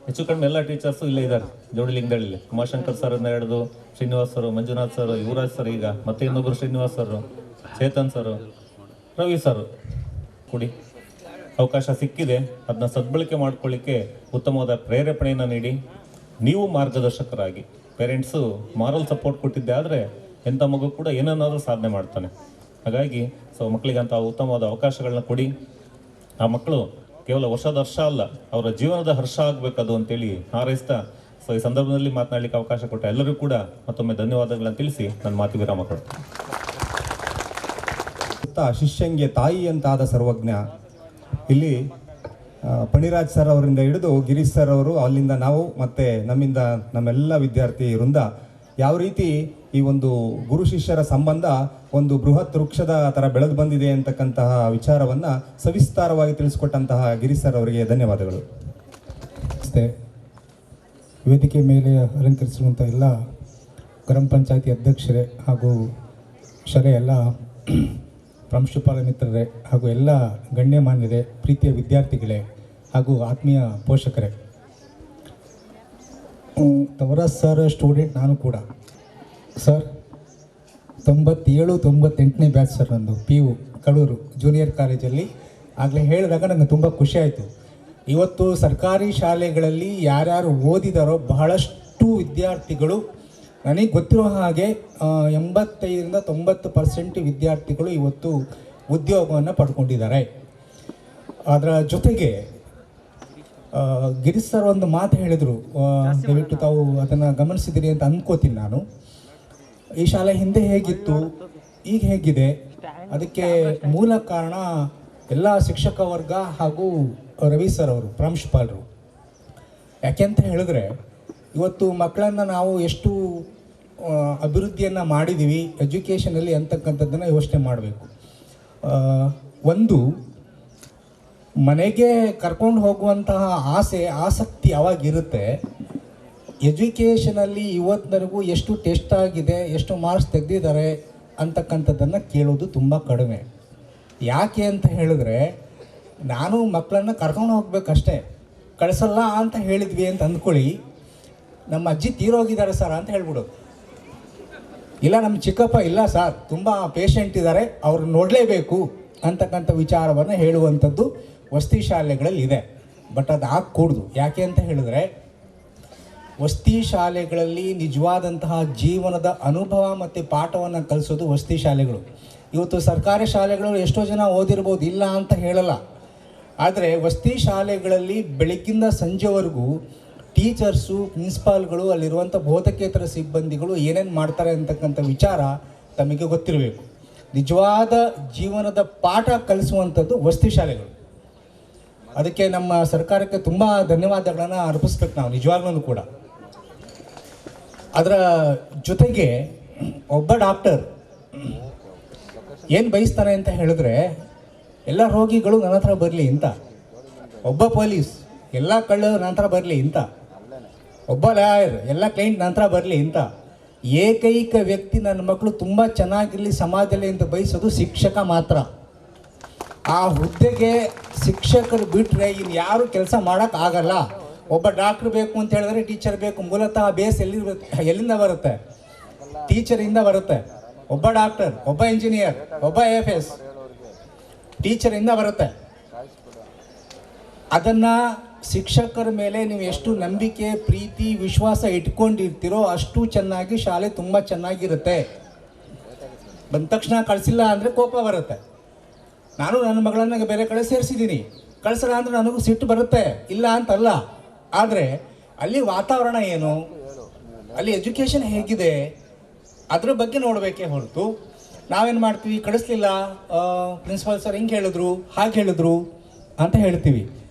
ಹೆಚ್ಚು ಕಡಿಮೆ ಎಲ್ಲ ಟೀಚರ್ಸು ಇಲ್ಲೇ ಇದ್ದಾರೆ ಜೋಡಿಲಿಂಗದಳ್ಳಿಲಿ. ಉಮಾಶಂಕರ್ ಸರ್ ಹಿಡಿದು Srinivas sir, Manjunath sir, Yuvaraj sir, ಈಗ ಮತ್ತೆ ಇನ್ನೊಬ್ಬರು Srinivas sir, Chetan sir, Ravi sir ಕೊಡಿ. ಅವಕಾಶ ಸಿಕ್ಕಿದೆ, ಅದನ್ನ ಸದ್ಬಳಕೆ ಮಾಡ್ಕೊಳ್ಳಿಕ್ಕೆ ಉತ್ತಮವಾದ ಪ್ರೇರೇಪಣೆಯನ್ನು ನೀಡಿ, ನೀವು ಮಾರ್ಗದರ್ಶಕರಾಗಿ ಪೇರೆಂಟ್ಸು ಮಾರಲ್ ಸಪೋರ್ಟ್ ಕೊಟ್ಟಿದ್ದೆ ಆದರೆ ಎಂಥ ಮಗು ಕೂಡ ಏನನ್ನಾದರೂ ಸಾಧನೆ ಮಾಡ್ತಾನೆ. ಹಾಗಾಗಿ ಮಕ್ಕಳಿಗಂಥ ಉತ್ತಮವಾದ ಅವಕಾಶಗಳನ್ನ ಕೊಡಿ. ಆ ಮಕ್ಕಳು ಕೇವಲ ವರ್ಷದ ಹರ್ಷ ಅಲ್ಲ, ಅವರ ಜೀವನದ ಹರ್ಷ ಆಗಬೇಕದು ಅಂತೇಳಿ ಹಾರೈಸ್ತಾ ಈ ಸಂದರ್ಭದಲ್ಲಿ ಮಾತನಾಡಲಿಕ್ಕೆ ಅವಕಾಶ ಕೊಟ್ಟ ಎಲ್ಲರಿಗೂ ಕೂಡ ಮತ್ತೊಮ್ಮೆ ಧನ್ಯವಾದಗಳನ್ನು ತಿಳಿಸಿ ನನ್ನ ಮಾತು ವಿರಾಮ ಕೊಡ್ತೀನಿ. ಶಿಷ್ಯಂಗೆ ತಾಯಿ ಅಂತಾದ ಸರ್ವಜ್ಞ. ಇಲ್ಲಿ ಪಣಿರಾಜ್ ಸರ್ ಅವರಿಂದ ಹಿಡಿದು ಗಿರೀಶ್ ಸರ್ ಅವರು, ಅಲ್ಲಿಂದ ನಾವು, ಮತ್ತು ನಮ್ಮಿಂದ ನಮ್ಮೆಲ್ಲ ವಿದ್ಯಾರ್ಥಿ ವೃಂದ ಯಾವ ರೀತಿ ಈ ಒಂದು ಗುರು ಶಿಷ್ಯರ ಸಂಬಂಧ ಒಂದು ಬೃಹತ್ ವೃಕ್ಷದ ಥರ ಬೆಳೆದು ಬಂದಿದೆ ಅಂತಕ್ಕಂತಹ ವಿಚಾರವನ್ನು ಸವಿಸ್ತಾರವಾಗಿ ತಿಳಿಸ್ಕೊಟ್ಟಂತಹ ಗಿರೀಶ್ ಸರ್ ಅವರಿಗೆ ಧನ್ಯವಾದಗಳು. ವೇದಿಕೆ ಮೇಲೆ ಅಲಂಕರಿಸಿರುವಂಥ ಎಲ್ಲ ಗ್ರಾಮ ಪಂಚಾಯತಿ ಅಧ್ಯಕ್ಷರೇ ಹಾಗೂ ಶಾಲೆಯ ಎಲ್ಲ ಪ್ರಾಂಶುಪಾಲ ಮಿತ್ರರೇ ಹಾಗೂ ಎಲ್ಲ ಗಣ್ಯಮಾನ್ಯರೇ, ಪ್ರೀತಿಯ ವಿದ್ಯಾರ್ಥಿಗಳೇ ಹಾಗೂ ಆತ್ಮೀಯ ಪೋಷಕರೇ, ತವರಾಜ್ ಸರ್ ಸ್ಟೂಡೆಂಟ್ ನಾನು ಕೂಡ. ಸರ್ 97-98ನೇ ಬ್ಯಾಚ್ ಸರ್ ನಂದು, PU ಕಡೂರು ಜೂನಿಯರ್ ಕಾಲೇಜಲ್ಲಿ. ಆಗಲೇ ಹೇಳಿದಾಗ ನನಗೆ ತುಂಬ ಖುಷಿ ಆಯಿತು. ಇವತ್ತು ಸರ್ಕಾರಿ ಶಾಲೆಗಳಲ್ಲಿ ಯಾರ್ಯಾರು ಓದಿದಾರೋ ಬಹಳಷ್ಟು ವಿದ್ಯಾರ್ಥಿಗಳು, ನನಗೆ ಗೊತ್ತಿರೋ ಹಾಗೆ 85-90% ವಿದ್ಯಾರ್ಥಿಗಳು ಇವತ್ತು ಉದ್ಯೋಗವನ್ನು ಪಡ್ಕೊಂಡಿದ್ದಾರೆ. ಅದರ ಜೊತೆಗೆ ಗಿರೀಶ್ ಸರ್ ಒಂದು ಮಾತು ಹೇಳಿದರು, ದಯವಿಟ್ಟು ತಾವು ಅದನ್ನು ಗಮನಿಸಿದಿರಿ ಅಂತ ಅಂದ್ಕೋತೀನಿ ನಾನು. ಈ ಶಾಲೆ ಹಿಂದೆ ಹೇಗಿತ್ತು, ಈಗ ಹೇಗಿದೆ, ಅದಕ್ಕೆ ಮೂಲ ಕಾರಣ ಎಲ್ಲ ಶಿಕ್ಷಕ ವರ್ಗ ಹಾಗೂ ರವಿ ಸರ್ ಅವರು, ಪ್ರಾಂಶುಪಾಲರು. ಯಾಕೆಂತ ಹೇಳಿದ್ರೆ, ಇವತ್ತು ಮಕ್ಕಳನ್ನು ನಾವು ಎಷ್ಟು ಅಭಿವೃದ್ಧಿಯನ್ನು ಮಾಡಿದ್ದೀವಿ ಎಜುಕೇಷನಲ್ಲಿ ಅಂತಕ್ಕಂಥದ್ದನ್ನು ಯೋಚನೆ ಮಾಡಬೇಕು. ಒಂದು ಮನೆಗೆ ಕರ್ಕೊಂಡು ಹೋಗುವಂತಹ ಆಸಕ್ತಿ ಯಾವಾಗಿರುತ್ತೆ, ಎಜುಕೇಷನಲ್ಲಿ ಇವತ್ತಿನವರೆಗೂ ಎಷ್ಟು ಟೆಸ್ಟ್ ಆಗಿದೆ, ಎಷ್ಟು ಮಾರ್ಕ್ಸ್ ತೆಗೆದಿದ್ದಾರೆ ಅಂತಕ್ಕಂಥದ್ದನ್ನು ಕೇಳೋದು ತುಂಬ ಕಡಿಮೆ. ಯಾಕೆ ಅಂತ ಹೇಳಿದ್ರೆ, ನಾನು ಮಕ್ಕಳನ್ನು ಕರ್ಕೊಂಡು ಹೋಗ್ಬೇಕಷ್ಟೇ, ಕಳಿಸಲ್ಲ ಅಂತ ಹೇಳಿದ್ವಿ ಅಂತ ಅಂದ್ಕೊಳ್ಳಿ, ನಮ್ಮ ಅಜ್ಜಿ ತೀರೋಗಿದ್ದಾರೆ ಸರ್ ಅಂತ ಹೇಳ್ಬಿಡೋದು. ಇಲ್ಲ ನಮ್ಮ ಚಿಕ್ಕಪ್ಪ ಇಲ್ಲ ಸರ್, ತುಂಬ ಪೇಷಂಟ್ ಇದ್ದಾರೆ, ಅವ್ರು ನೋಡಲೇಬೇಕು ಅಂತಕ್ಕಂಥ ವಿಚಾರವನ್ನು ಹೇಳುವಂಥದ್ದು ವಸತಿ ಶಾಲೆಗಳಲ್ಲಿ ಇದೆ. ಬಟ್ ಅದು ಆಗಕೂಡ್ದು. ಯಾಕೆ ಅಂತ ಹೇಳಿದ್ರೆ, ವಸತಿ ಶಾಲೆಗಳಲ್ಲಿ ನಿಜವಾದಂತಹ ಜೀವನದ ಅನುಭವ ಮತ್ತು ಪಾಠವನ್ನು ಕಲಿಸೋದು ವಸತಿ ಶಾಲೆಗಳು. ಇವತ್ತು ಸರ್ಕಾರಿ ಶಾಲೆಗಳು ಎಷ್ಟೋ ಜನ ಓದಿರ್ಬೋದು, ಇಲ್ಲ ಅಂತ ಹೇಳಲ್ಲ. ಆದರೆ ವಸತಿ ಶಾಲೆಗಳಲ್ಲಿ ಬೆಳಗ್ಗಿಂದ ಸಂಜೆವರೆಗೂ ಟೀಚರ್ಸು, ಪ್ರಿನ್ಸಿಪಾಲ್ಗಳು, ಅಲ್ಲಿರುವಂಥ ಬೋಧಕೇತರ ಸಿಬ್ಬಂದಿಗಳು ಏನೇನು ಮಾಡ್ತಾರೆ ಅಂತಕ್ಕಂಥ ವಿಚಾರ ತಮಗೆ ಗೊತ್ತಿರಬೇಕು. ನಿಜವಾದ ಜೀವನದ ಪಾಠ ಕಲಿಸುವಂಥದ್ದು ವಸತಿ ಶಾಲೆಗಳು. ಅದಕ್ಕೆ ನಮ್ಮ ಸರ್ಕಾರಕ್ಕೆ ತುಂಬ ಧನ್ಯವಾದಗಳನ್ನು ಅರ್ಪಿಸ್ಬೇಕು ನಾವು ನಿಜವಾಗ್ಲೂ ಕೂಡ. ಅದರ ಜೊತೆಗೆ ಒಬ್ಬ ಡಾಕ್ಟರ್ ಏನು ಬಯಸ್ತಾನೆ ಅಂತ ಹೇಳಿದ್ರೆ, ಎಲ್ಲ ರೋಗಿಗಳು ನನ್ನ ಹತ್ರ ಬರಲಿ ಅಂತ. ಒಬ್ಬ ಪೊಲೀಸ್ ಎಲ್ಲ ಕಳ್ಳರು ನನ್ನ ಹತ್ರ ಬರಲಿ ಅಂತ. ಒಬ್ಬ ಲಾಯರ್ ಎಲ್ಲ ಕ್ಲೈಂಟ್ ನನ್ನ ಹತ್ರ ಬರಲಿ ಅಂತ. ಏಕೈಕ ವ್ಯಕ್ತಿ ನನ್ನ ಮಕ್ಕಳು ತುಂಬ ಚೆನ್ನಾಗಿರಲಿ ಸಮಾಜದಲ್ಲಿ ಅಂತ ಬಯಸೋದು ಶಿಕ್ಷಕ ಮಾತ್ರ. ಆ ಹುದ್ದೆಗೆ ಶಿಕ್ಷಕರು ಬಿಟ್ಟರೆ ಇನ್ಯಾರು ಕೆಲಸ ಮಾಡೋಕ್ಕಾಗಲ್ಲ. ಒಬ್ಬ ಡಾಕ್ಟ್ರ್ ಬೇಕು ಅಂತ ಹೇಳಿದ್ರೆ ಟೀಚರ್ ಬೇಕು. ಮೂಲತಃ ಬೇಸ್ ಎಲ್ಲಿಂದ ಬರುತ್ತೆ? ಟೀಚರಿಂದ ಬರುತ್ತೆ. ಒಬ್ಬ ಡಾಕ್ಟರ್, ಒಬ್ಬ ಇಂಜಿನಿಯರ್, ಒಬ್ಬ AFS ಟೀಚರಿಂದ ಬರುತ್ತೆ. ಅದನ್ನು ಶಿಕ್ಷಕರ ಮೇಲೆ ನೀವು ಎಷ್ಟು ನಂಬಿಕೆ, ಪ್ರೀತಿ, ವಿಶ್ವಾಸ ಇಟ್ಕೊಂಡಿರ್ತೀರೋ ಅಷ್ಟು ಚೆನ್ನಾಗಿ ಶಾಲೆ ತುಂಬ ಚೆನ್ನಾಗಿರುತ್ತೆ. ಬಂದ ತಕ್ಷಣ ಕಳಿಸಿಲ್ಲ ಅಂದರೆ ಕೋಪ ಬರುತ್ತೆ. ನಾನು ನನ್ನ ಮಗಳನ್ನು ಬೇರೆ ಕಡೆ ಸೇರಿಸಿದ್ದೀನಿ, ಕಳಿಸಲ್ಲ ಅಂದರೆ ನನಗೂ ಸಿಟ್ಟು ಬರುತ್ತೆ, ಇಲ್ಲ ಅಂತಲ್ಲ. ಆದರೆ ಅಲ್ಲಿ ವಾತಾವರಣ ಏನು, ಅಲ್ಲಿ ಎಜುಕೇಷನ್ ಹೇಗಿದೆ, ಅದ್ರ ಬಗ್ಗೆ ನೋಡಬೇಕೇ ಹೊರತು ನಾವೇನು ಮಾಡ್ತೀವಿ, ಕಳಿಸ್ಲಿಲ್ಲ ಪ್ರಿನ್ಸಿಪಾಲ್ ಸರ್ ಹಿಂಗೆ ಹೇಳಿದ್ರು ಹಾಗೆ ಹೇಳಿದ್ರು ಅಂತ ಹೇಳ್ತೀವಿ.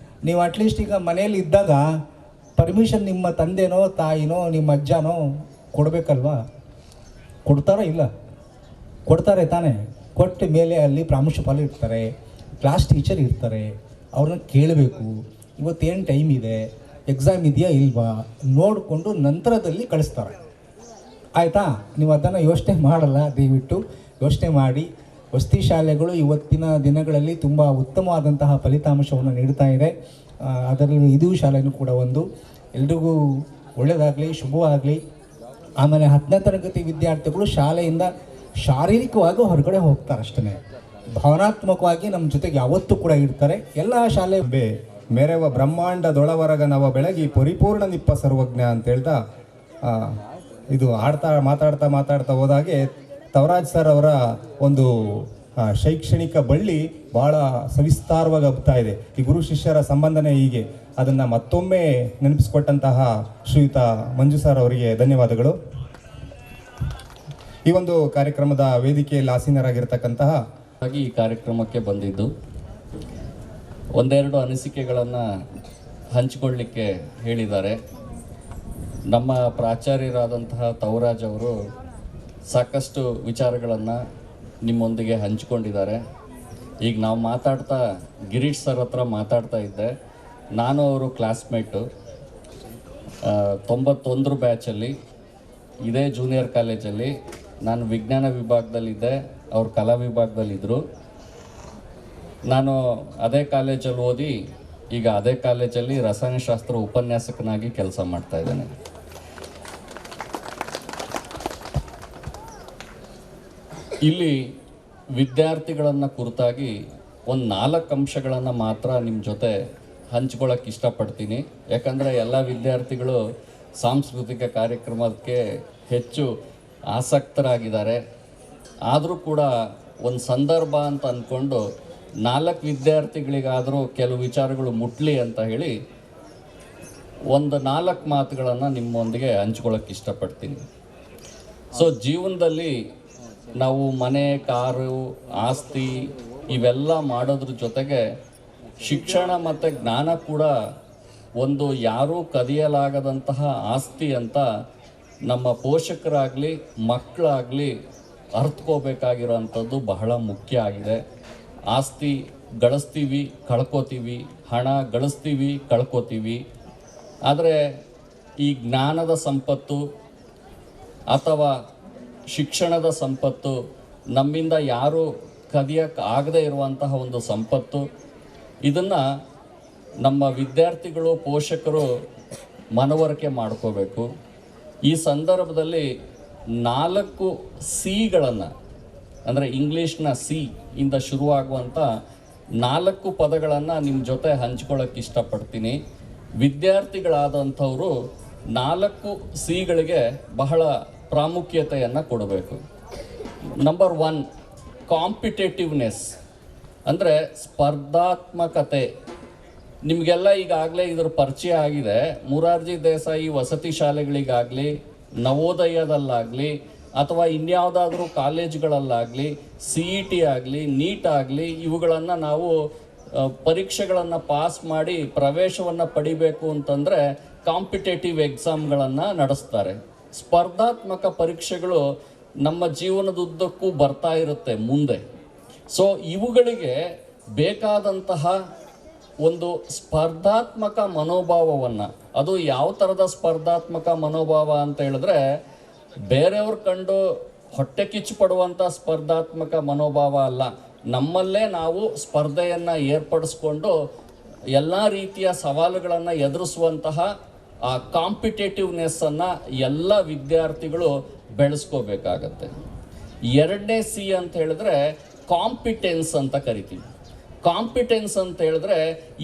ನೀವು ಅಟ್ಲೀಸ್ಟ್ ಈಗ ಮನೆಯಲ್ಲಿ ಇದ್ದಾಗ ಪರ್ಮಿಷನ್ ನಿಮ್ಮ ತಂದೆನೋ ತಾಯಿನೋ ನಿಮ್ಮ ಅಜ್ಜನೋ ಕೊಡಬೇಕಲ್ವಾ? ಕೊಡ್ತಾರೋ ಇಲ್ಲ? ಕೊಡ್ತಾರೆ ತಾನೇ. ಕೊಟ್ಟ ಮೇಲೆ ಅಲ್ಲಿ ಪ್ರಾಂಶುಪಾಲ ಇರ್ತಾರೆ, ಕ್ಲಾಸ್ ಟೀಚರ್ ಇರ್ತಾರೆ, ಅವ್ರನ್ನ ಕೇಳಬೇಕು. ಇವತ್ತೇನು ಟೈಮ್ ಇದೆ, ಎಕ್ಸಾಮ್ ಇದೆಯಾ ಇಲ್ವಾ ನೋಡಿಕೊಂಡು ನಂತರದಲ್ಲಿ ಕಳಿಸ್ತಾರೆ. ಆಯಿತಾ? ನೀವು ಅದನ್ನು ಯೋಚನೆ ಮಾಡಲ್ಲ. ದಯವಿಟ್ಟು ಯೋಚನೆ ಮಾಡಿ. ವಸತಿ ಶಾಲೆಗಳು ಇವತ್ತಿನ ದಿನಗಳಲ್ಲಿ ತುಂಬ ಉತ್ತಮವಾದಂತಹ ಫಲಿತಾಂಶವನ್ನು ನೀಡ್ತಾ ಇದೆ. ಅದರಲ್ಲಿ ಇದು ಶಾಲೆಯೂ ಕೂಡ ಒಂದು. ಎಲ್ರಿಗೂ ಒಳ್ಳೆಯದಾಗಲಿ, ಶುಭವಾಗಲಿ. ಆಮೇಲೆ 10ನೇ ತರಗತಿ ವಿದ್ಯಾರ್ಥಿಗಳು ಶಾಲೆಯಿಂದ ಶಾರೀರಿಕವಾಗಿ ಹೊರಗಡೆ ಹೋಗ್ತಾರೆ ಅಷ್ಟೇ, ಭಾವನಾತ್ಮಕವಾಗಿ ನಮ್ಮ ಜೊತೆಗೆ ಯಾವತ್ತೂ ಕೂಡ ಇರ್ತಾರೆ. ಎಲ್ಲ ಶಾಲೆ ಮೇರೆವ ಬ್ರಹ್ಮಾಂಡದೊಳವರಗ ನವ ಬೆಳಗಿ ಪರಿಪೂರ್ಣ ನಿಪ್ಪ ಸರ್ವಜ್ಞ ಅಂತ ಹೇಳ್ತಾ ಇದು ಮಾತಾಡ್ತಾ ಹೋದಾಗೆ ತವರಾಜ್ ಸರ್ ಅವರ ಒಂದು ಶೈಕ್ಷಣಿಕ ಬಳ್ಳಿ ಭಾಳ ಸವಿಸ್ತಾರವಾಗಿ ಹಬ್ತಾ ಇದೆ. ಈ ಗುರು ಶಿಷ್ಯರ ಸಂಬಂಧನೇ ಹೀಗೆ. ಅದನ್ನು ಮತ್ತೊಮ್ಮೆ ನೆನಪಿಸ್ಕೊಟ್ಟಂತಹ ಶ್ರೀಯುತ ಮಂಜು ಸರ್ ಅವರಿಗೆ ಧನ್ಯವಾದಗಳು. ಈ ಒಂದು ಕಾರ್ಯಕ್ರಮದ ವೇದಿಕೆಯಲ್ಲಿ ಆಸೀನರಾಗಿರ್ತಕ್ಕಂತಹ ಈ ಕಾರ್ಯಕ್ರಮಕ್ಕೆ ಬಂದಿದ್ದು ಒಂದೆರಡು ಅನಿಸಿಕೆಗಳನ್ನು ಹಂಚಿಕೊಳ್ಳಿಕ್ಕೆ ಹೇಳಿದ್ದಾರೆ. ನಮ್ಮ ಪ್ರಾಚಾರ್ಯರಾದಂತಹ ತವರಾಜ್ ಅವರು ಸಾಕಷ್ಟು ವಿಚಾರಗಳನ್ನು ನಿಮ್ಮೊಂದಿಗೆ ಹಂಚಿಕೊಂಡಿದ್ದಾರೆ. ಈಗ ನಾವು ಮಾತಾಡ್ತಾ ಗಿರೀಶ್ ಸರ್ ಹತ್ರ ಮಾತಾಡ್ತಾ ಇದ್ದೆ. ನಾನು ಅವರು ಕ್ಲಾಸ್ಮೇಟು, 91 ಬ್ಯಾಚಲ್ಲಿ ಇದೇ ಜೂನಿಯರ್ ಕಾಲೇಜಲ್ಲಿ ನಾನು ವಿಜ್ಞಾನ ವಿಭಾಗದಲ್ಲಿದ್ದೆ, ಅವರು ಕಲಾ ವಿಭಾಗದಲ್ಲಿದ್ದರು. ನಾನು ಅದೇ ಕಾಲೇಜಲ್ಲಿ ಓದಿ ಈಗ ಅದೇ ಕಾಲೇಜಲ್ಲಿ ರಸಾಯನಶಾಸ್ತ್ರ ಉಪನ್ಯಾಸಕನಾಗಿ ಕೆಲಸ ಮಾಡ್ತಾ ಇದ್ದೇನೆ. ಇಲ್ಲಿ ವಿದ್ಯಾರ್ಥಿಗಳನ್ನು ಕುರಿತಾಗಿ ಒಂದು 4 ಅಂಶಗಳನ್ನು ಮಾತ್ರ ನಿಮ್ಮ ಜೊತೆ ಹಂಚ್ಕೊಳ್ಳೋಕ್ಕೆ ಇಷ್ಟಪಡ್ತೀನಿ. ಯಾಕಂದರೆ ಎಲ್ಲ ವಿದ್ಯಾರ್ಥಿಗಳು ಸಾಂಸ್ಕೃತಿಕ ಕಾರ್ಯಕ್ರಮಕ್ಕೆ ಹೆಚ್ಚು ಆಸಕ್ತರಾಗಿದ್ದಾರೆ. ಆದರೂ ಕೂಡ ಒಂದು ಸಂದರ್ಭ ಅಂತ ಅಂದ್ಕೊಂಡು 4 ವಿದ್ಯಾರ್ಥಿಗಳಿಗಾದರೂ ಕೆಲವು ವಿಚಾರಗಳು ಮುಟ್ಲಿ ಅಂತ ಹೇಳಿ ಒಂದು 4 ಮಾತುಗಳನ್ನು ನಿಮ್ಮೊಂದಿಗೆ ಹಂಚ್ಕೊಳ್ಳೋಕ್ಕೆ ಇಷ್ಟಪಡ್ತೀನಿ. ಸೊ ಜೀವನದಲ್ಲಿ ನಾವು ಮನೆ, ಕಾರು, ಆಸ್ತಿ ಇವೆಲ್ಲ ಮಾಡೋದ್ರ ಜೊತೆಗೆ ಶಿಕ್ಷಣ ಮತ್ತು ಜ್ಞಾನ ಕೂಡ ಒಂದು ಯಾರೂ ಕದಿಯಲಾಗದಂತಹ ಆಸ್ತಿ ಅಂತ ನಮ್ಮ ಪೋಷಕರಾಗಲಿ ಮಕ್ಕಳಾಗಲಿ ಅರ್ಥಕೋಬೇಕಾಗಿರೋವಂಥದ್ದು ಬಹಳ ಮುಖ್ಯ ಆಗಿದೆ. ಆಸ್ತಿ ಗಳಿಸ್ತೀವಿ, ಕಳ್ಕೊತೀವಿ, ಹಣ ಗಳಿಸ್ತೀವಿ, ಕಳ್ಕೊತೀವಿ. ಆದರೆ ಈ ಜ್ಞಾನದ ಸಂಪತ್ತು ಅಥವಾ ಶಿಕ್ಷಣದ ಸಂಪತ್ತು ನಮ್ಮಿಂದ ಯಾರೂ ಕದಿಯಕ್ಕೆ ಆಗದೇ ಇರುವಂತಹ ಒಂದು ಸಂಪತ್ತು. ಇದನ್ನು ನಮ್ಮ ವಿದ್ಯಾರ್ಥಿಗಳು, ಪೋಷಕರು ಮನವರಿಕೆ ಮಾಡ್ಕೋಬೇಕು. ಈ ಸಂದರ್ಭದಲ್ಲಿ 4 ಸಿಗಳನ್ನು, ಅಂದರೆ ಇಂಗ್ಲೀಷ್ನ ಸಿ ಇಂದ ಶುರುವಾಗುವಂಥ 4 ಪದಗಳನ್ನು ನಿಮ್ಮ ಜೊತೆ ಹಂಚ್ಕೊಳ್ಳೋಕ್ಕೆ ಇಷ್ಟಪಡ್ತೀನಿ. ವಿದ್ಯಾರ್ಥಿಗಳಾದಂಥವರು 4 ಸಿಗಳಿಗೆ ಬಹಳ ಪ್ರಾಮುಖ್ಯತೆಯನ್ನು ಕೊಡಬೇಕು. ನಂಬರ್ 1 ಕಾಂಪಿಟೇಟಿವ್ನೆಸ್, ಅಂದರೆ ಸ್ಪರ್ಧಾತ್ಮಕತೆ. ನಿಮಗೆಲ್ಲ ಈಗಾಗಲೇ ಇದರ ಪರಿಚಯ ಆಗಿದೆ. ಮೊರಾರ್ಜಿ ದೇಸಾಯಿ ವಸತಿ ಶಾಲೆಗಳಿಗಾಗಲಿ, ನವೋದಯದಲ್ಲಾಗಲಿ, ಅಥವಾ ಇನ್ಯಾವುದಾದ್ರೂ ಕಾಲೇಜುಗಳಲ್ಲಾಗಲಿ, CET ಆಗಲಿ, ನೀಟ್ ಆಗಲಿ, ಇವುಗಳನ್ನು ನಾವು ಪರೀಕ್ಷೆಗಳನ್ನು ಪಾಸ್ ಮಾಡಿ ಪ್ರವೇಶವನ್ನು ಪಡಿಬೇಕು ಅಂತಂದರೆ ಕಾಂಪಿಟೇಟಿವ್ ಎಕ್ಸಾಮ್ಗಳನ್ನು ನಡೆಸ್ತಾರೆ. ಸ್ಪರ್ಧಾತ್ಮಕ ಪರೀಕ್ಷೆಗಳು ನಮ್ಮ ಜೀವನದುದ್ದಕ್ಕೂ ಬರ್ತಾ ಇರುತ್ತೆ ಮುಂದೆ. ಸೊ ಇವುಗಳಿಗೆ ಬೇಕಾದಂತಹ ಒಂದು ಸ್ಪರ್ಧಾತ್ಮಕ ಮನೋಭಾವವನ್ನು, ಅದು ಯಾವ ಥರದ ಸ್ಪರ್ಧಾತ್ಮಕ ಮನೋಭಾವ ಅಂತ ಹೇಳಿದ್ರೆ, ಬೇರೆಯವ್ರ ಕಂಡು ಹೊಟ್ಟೆ ಕಿಚ್ಚು ಪಡುವಂಥ ಸ್ಪರ್ಧಾತ್ಮಕ ಮನೋಭಾವ ಅಲ್ಲ. ನಮ್ಮಲ್ಲೇ ನಾವು ಸ್ಪರ್ಧೆಯನ್ನು ಏರ್ಪಡಿಸ್ಕೊಂಡು ಎಲ್ಲ ರೀತಿಯ ಸವಾಲುಗಳನ್ನು ಎದುರಿಸುವಂತಹ ಆ ಕಾಂಪಿಟೇಟಿವ್ನೆಸ್ಸನ್ನು ಎಲ್ಲ ವಿದ್ಯಾರ್ಥಿಗಳು ಬೆಳೆಸ್ಕೋಬೇಕಾಗತ್ತೆ. ಎರಡನೇ C ಅಂತ ಹೇಳಿದ್ರೆ ಕಾಂಪಿಟೆನ್ಸ್ ಅಂತ ಕರಿತೀವಿ. ಕಾಂಪಿಟೆನ್ಸ್ ಅಂತ ಹೇಳಿದ್ರೆ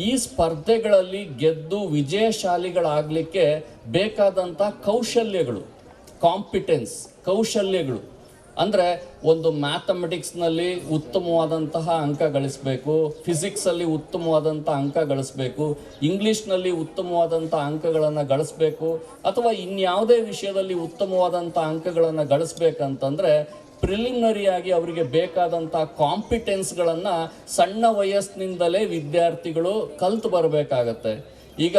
ಈ ಸ್ಪರ್ಧೆಗಳಲ್ಲಿ ಗೆದ್ದು ವಿಜಯಶಾಲಿಗಳಾಗಲಿಕ್ಕೆ ಬೇಕಾದಂಥ ಕೌಶಲ್ಯಗಳು. ಕೌಶಲ್ಯಗಳು ಅಂದರೆ ಒಂದು ಮ್ಯಾಥಮೆಟಿಕ್ಸ್ನಲ್ಲಿ ಉತ್ತಮವಾದಂತಹ ಅಂಕ ಗಳಿಸಬೇಕು, ಫಿಸಿಕ್ಸಲ್ಲಿ ಉತ್ತಮವಾದಂಥ ಅಂಕ ಗಳಿಸಬೇಕು, ಇಂಗ್ಲೀಷ್ನಲ್ಲಿ ಉತ್ತಮವಾದಂಥ ಅಂಕಗಳನ್ನು ಗಳಿಸಬೇಕು, ಅಥವಾ ಇನ್ಯಾವುದೇ ವಿಷಯದಲ್ಲಿ ಉತ್ತಮವಾದಂಥ ಅಂಕಗಳನ್ನು ಗಳಿಸ್ಬೇಕಂತಂದರೆ ಪ್ರಿಲಿಮಿನರಿಯಾಗಿ ಅವರಿಗೆ ಬೇಕಾದಂಥ ಕಾಂಪಿಟೆನ್ಸ್ಗಳನ್ನು ಸಣ್ಣ ವಯಸ್ಸಿನಿಂದಲೇ ವಿದ್ಯಾರ್ಥಿಗಳು ಕಲ್ತು ಬರಬೇಕಾಗತ್ತೆ. ಈಗ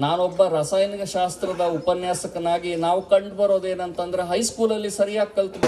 ನಾನೊಬ್ಬ ರಾಸಾಯನಿಕ ಶಾಸ್ತ್ರದ ಉಪನ್ಯಾಸಕನಾಗಿ ನಾವು ಕಂಡು ಬರೋದೇನಂತಂದರೆ ಹೈಸ್ಕೂಲಲ್ಲಿ ಸರಿಯಾಗಿ ಕಲ್ತು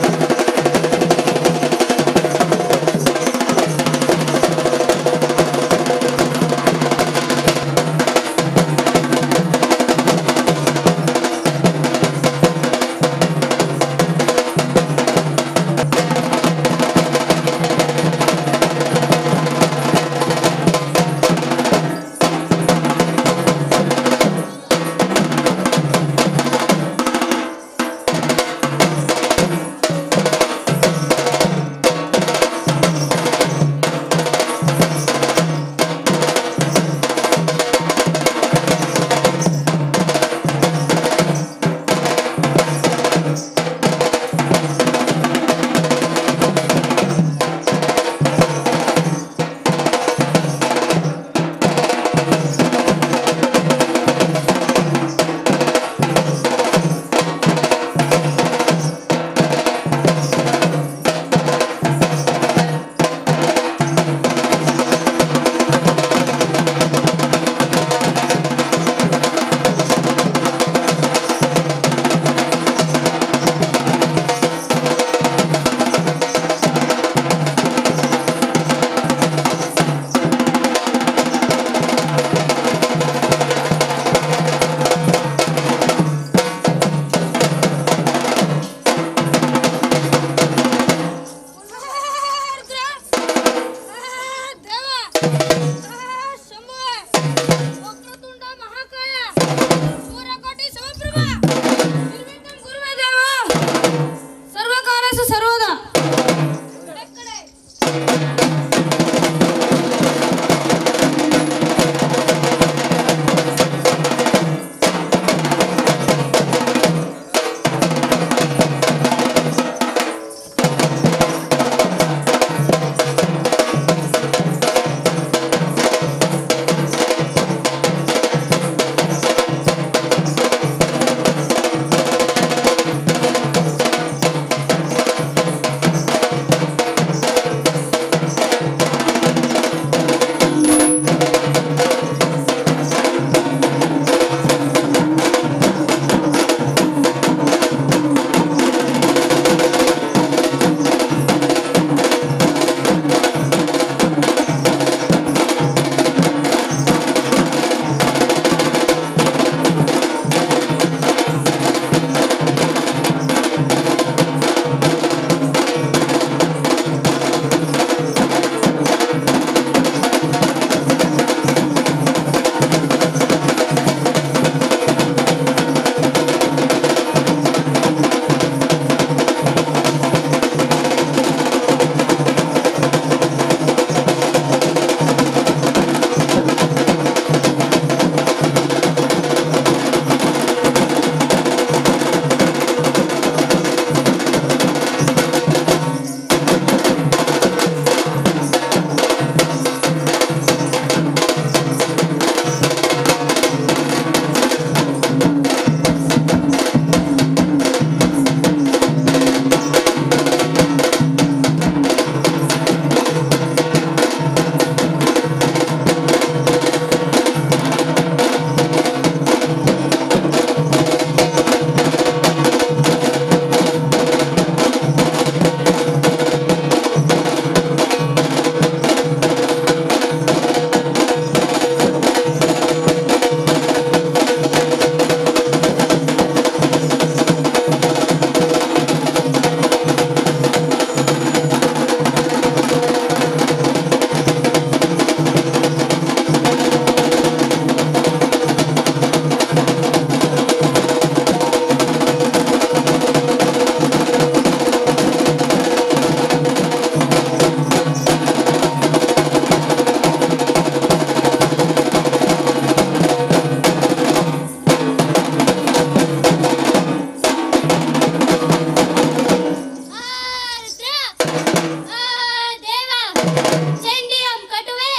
ಚಂಡಿಯಂ ಕಟುವೆ,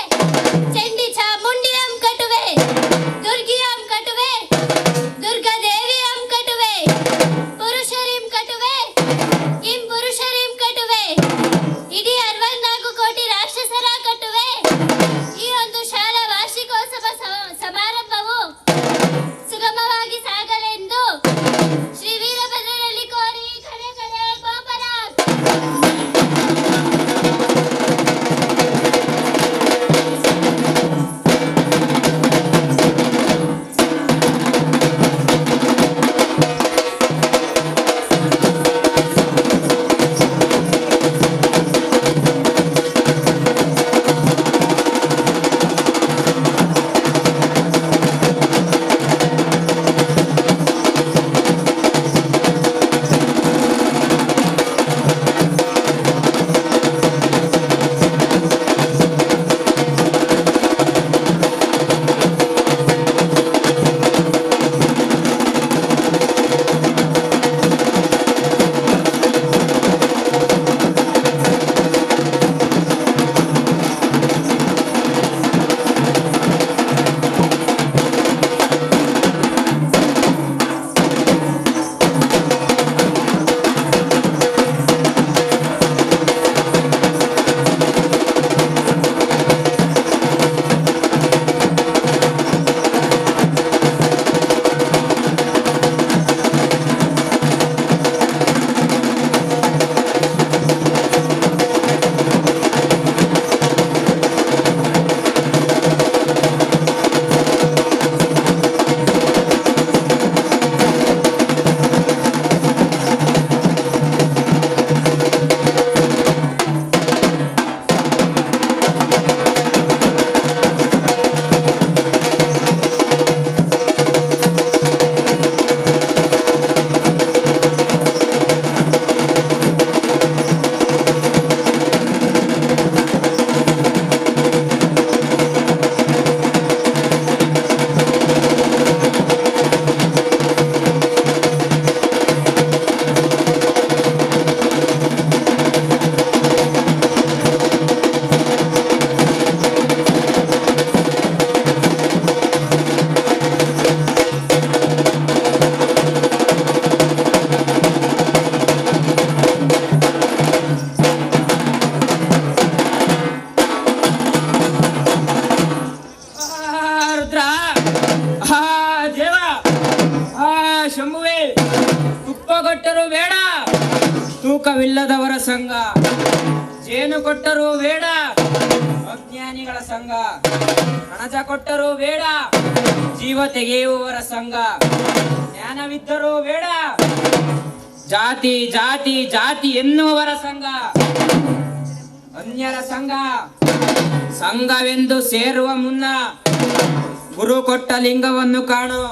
ಚಂಡಿ ಚಾಮುಂಡಿಯಂ ಕಟುವೆ, ದುರ್ಗಿಯಂ ಕಟುವೆ, ದುರ್ಗಾದೇವಿಯಂ ಕಟುವೆ, ಪುರುಷರಿಂ ಕಟುವೆ, ಕಿಂ ಪುರುಷರಿಂ ಕಟುವೆ, ಇಡೀ 64 ಕೋಟಿ ರಾಕ್ಷಸರ ಕಟುವೆ. ಈ ಒಂದು ಶಾಲಾ ವಾರ್ಷಿಕೋತ್ಸವ ಸಮಾರಂಭವು ಸುಗಮವಾಗಿ ಸಾಗಲೆಂದು ಶ್ರೀ ವೀರಭದ್ರರಲ್ಲಿ ಕೋರಿ ಕಡೆ ಕಡೆ ಗೋಪರ. ಶಂಭುವೆ, ತುಪ್ಪ ಕೊಟ್ಟರೂ ಬೇಡ ತೂಕವಿಲ್ಲದವರ ಸಂಘ, ಜೇನು ಕೊಟ್ಟರೂ ಬೇಡ ಅಜ್ಞಾನಿಗಳ ಸಂಘ, ಕಣಜ ಕೊಟ್ಟರೂ ಬೇಡ ಜೀವ ತೆಗೆಯುವವರ ಸಂಘ, ಜ್ಞಾನವಿದ್ದರೂ ಬೇಡ ಜಾತಿ ಜಾತಿ ಜಾತಿ ಎನ್ನುವವರ ಸಂಘ, ಅನ್ಯರ ಸಂಘ. ಸಂಘವೆಂದು ಸೇರುವ ಮುನ್ನ ಗುರು ಕೊಟ್ಟ ಲಿಂಗವನ್ನು ಕಾಣು,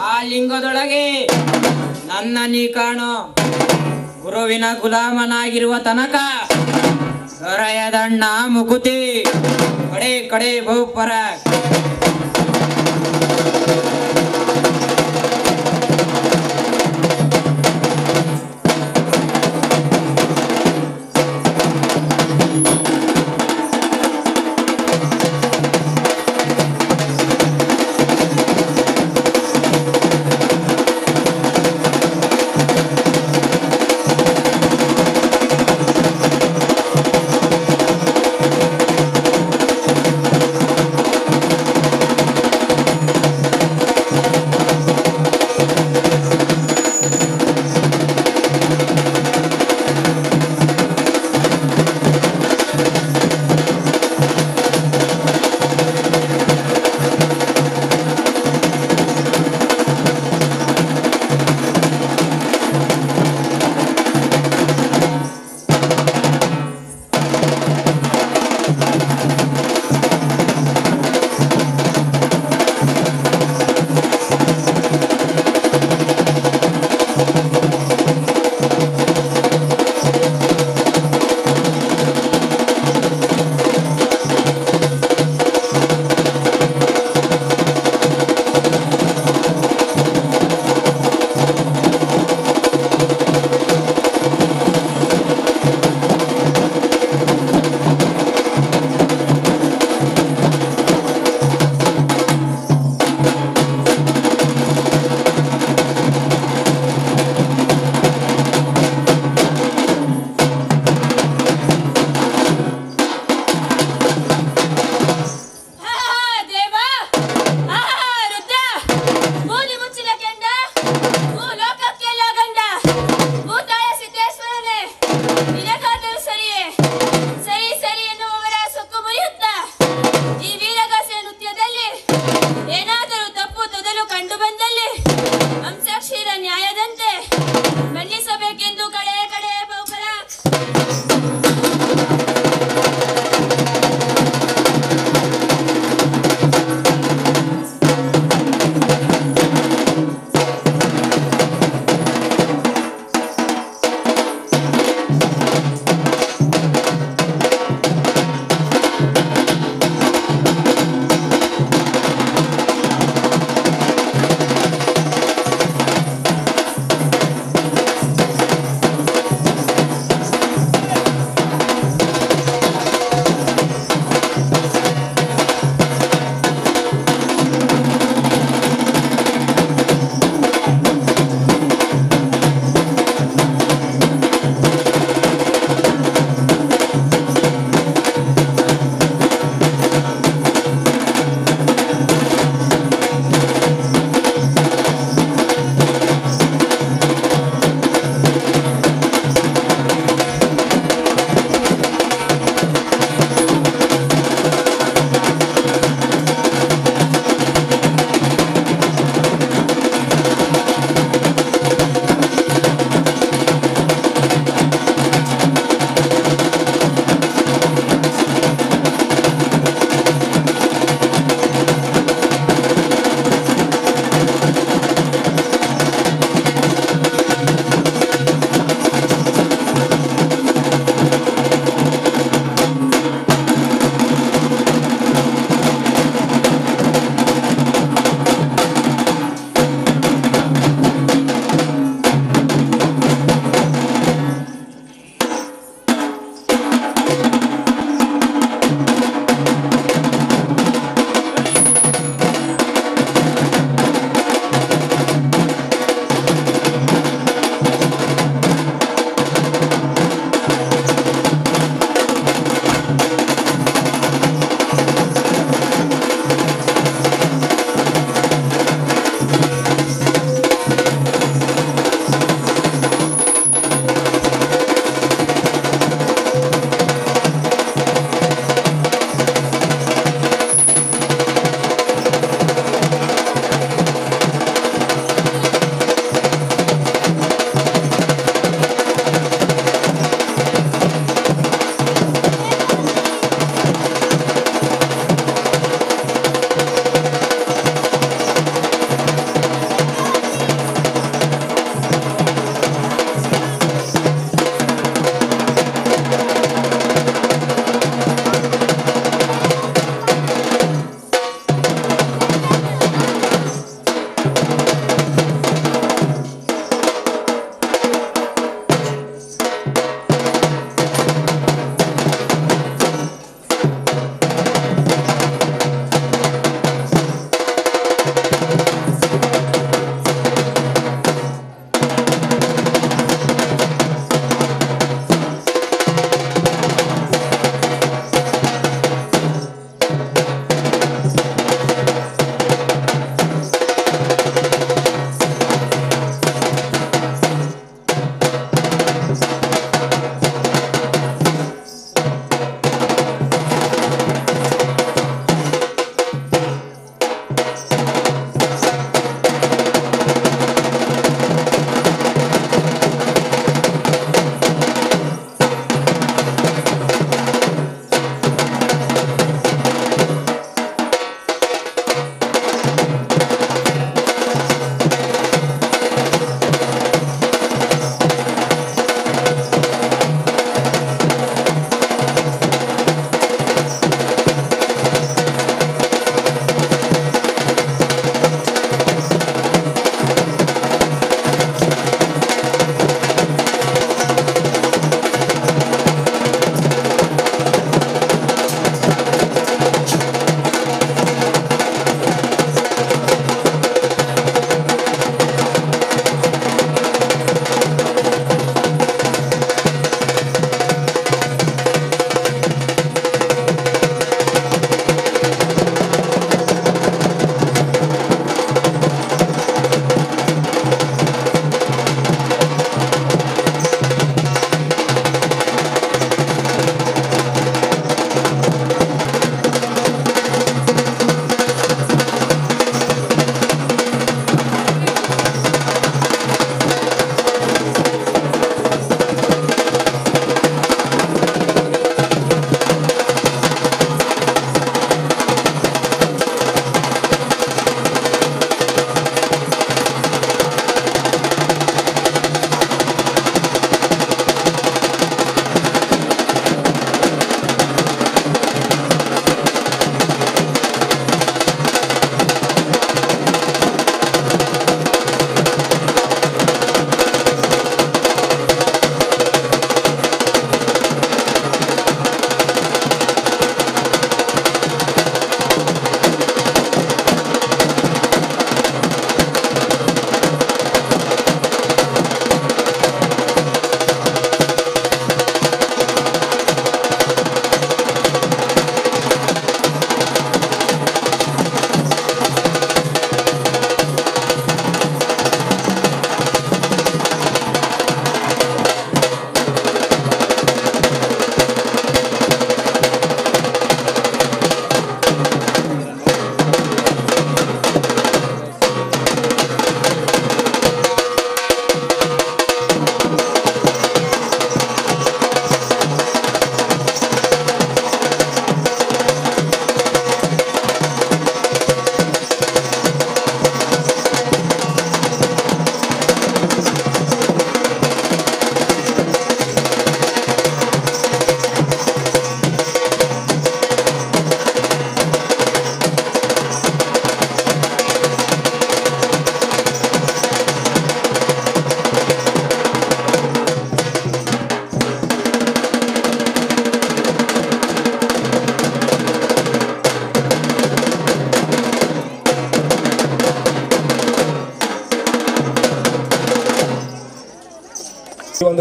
ಆ ಲಿಂಗದೊಳಗೆ ನನ್ನ ನೀ ಕಾಣು. ಗುರುವಿನ ಗುಲಾಮನಾಗಿರುವ ತನಕ ದೊರೆಯದಣ್ಣ ಮುಕುತಿ, ಕಡೆ ಕಡೆ ಬಹುಪರ.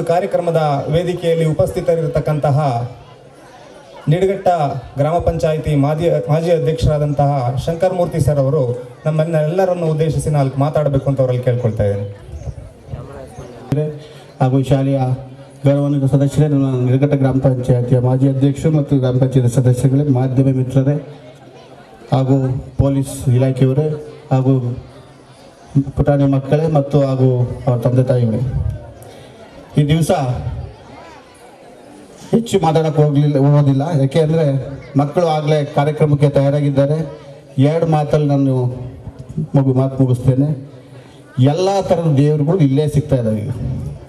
ಒಂದು ಕಾರ್ಯಕ್ರಮದ ವೇದಿಕೆಯಲ್ಲಿ ಉಪಸ್ಥಿತರಿರತಕ್ಕಂತಹ ನಿಡಘಟ್ಟ ಗ್ರಾಮ ಪಂಚಾಯಿತಿ ಮಾಜಿ ಅಧ್ಯಕ್ಷರಾದಂತಹ ಶಂಕರಮೂರ್ತಿ ಸರ್ ಅವರು ನಮ್ಮೆಲ್ಲರನ್ನು ಉದ್ದೇಶಿಸಿ ನಾಲ್ಕು ಮಾತಾಡಬೇಕು ಅಂತ ಅವರಲ್ಲಿ ಕೇಳ್ಕೊಳ್ತಾ ಇದ್ದೇನೆ. ಹಾಗೂ ಶಾಲೆಯ ಗೌರವಾನ್ವಿತ ಸದಸ್ಯರೇ, ನನ್ನ ನಿಡಘಟ್ಟ ಗ್ರಾಮ ಪಂಚಾಯಿತಿಯ ಮಾಜಿ ಅಧ್ಯಕ್ಷರು ಮತ್ತು ಗ್ರಾಮ ಪಂಚಾಯತ್ ಸದಸ್ಯರುಗಳೇ, ಮಾಧ್ಯಮ ಮಿತ್ರರೇ ಹಾಗೂ ಪೊಲೀಸ್ ಇಲಾಖೆಯವರೇ ಹಾಗೂ ಪುಟಾಣಿ ಮಕ್ಕಳೇ ಮತ್ತು ಹಾಗೂ ಅವರ ತಂದೆ ತಾಯಿಗಳೇ, ಈ ದಿವಸ ಹೆಚ್ಚು ಮಾತಾಡೋಕ್ಕೆ ಹೋಗೋದಿಲ್ಲ. ಯಾಕೆ ಅಂದರೆ ಮಕ್ಕಳು ಆಗಲೇ ಕಾರ್ಯಕ್ರಮಕ್ಕೆ ತಯಾರಾಗಿದ್ದಾರೆ. 2 ಮಾತಲ್ಲಿ ನಾನು ಮಾತು ಮುಗಿಸ್ತೇನೆ. ಎಲ್ಲ ಥರದ ದೇವರುಗಳು ಇಲ್ಲೇ ಸಿಗ್ತಾ ಇದ್ದಾವೆ.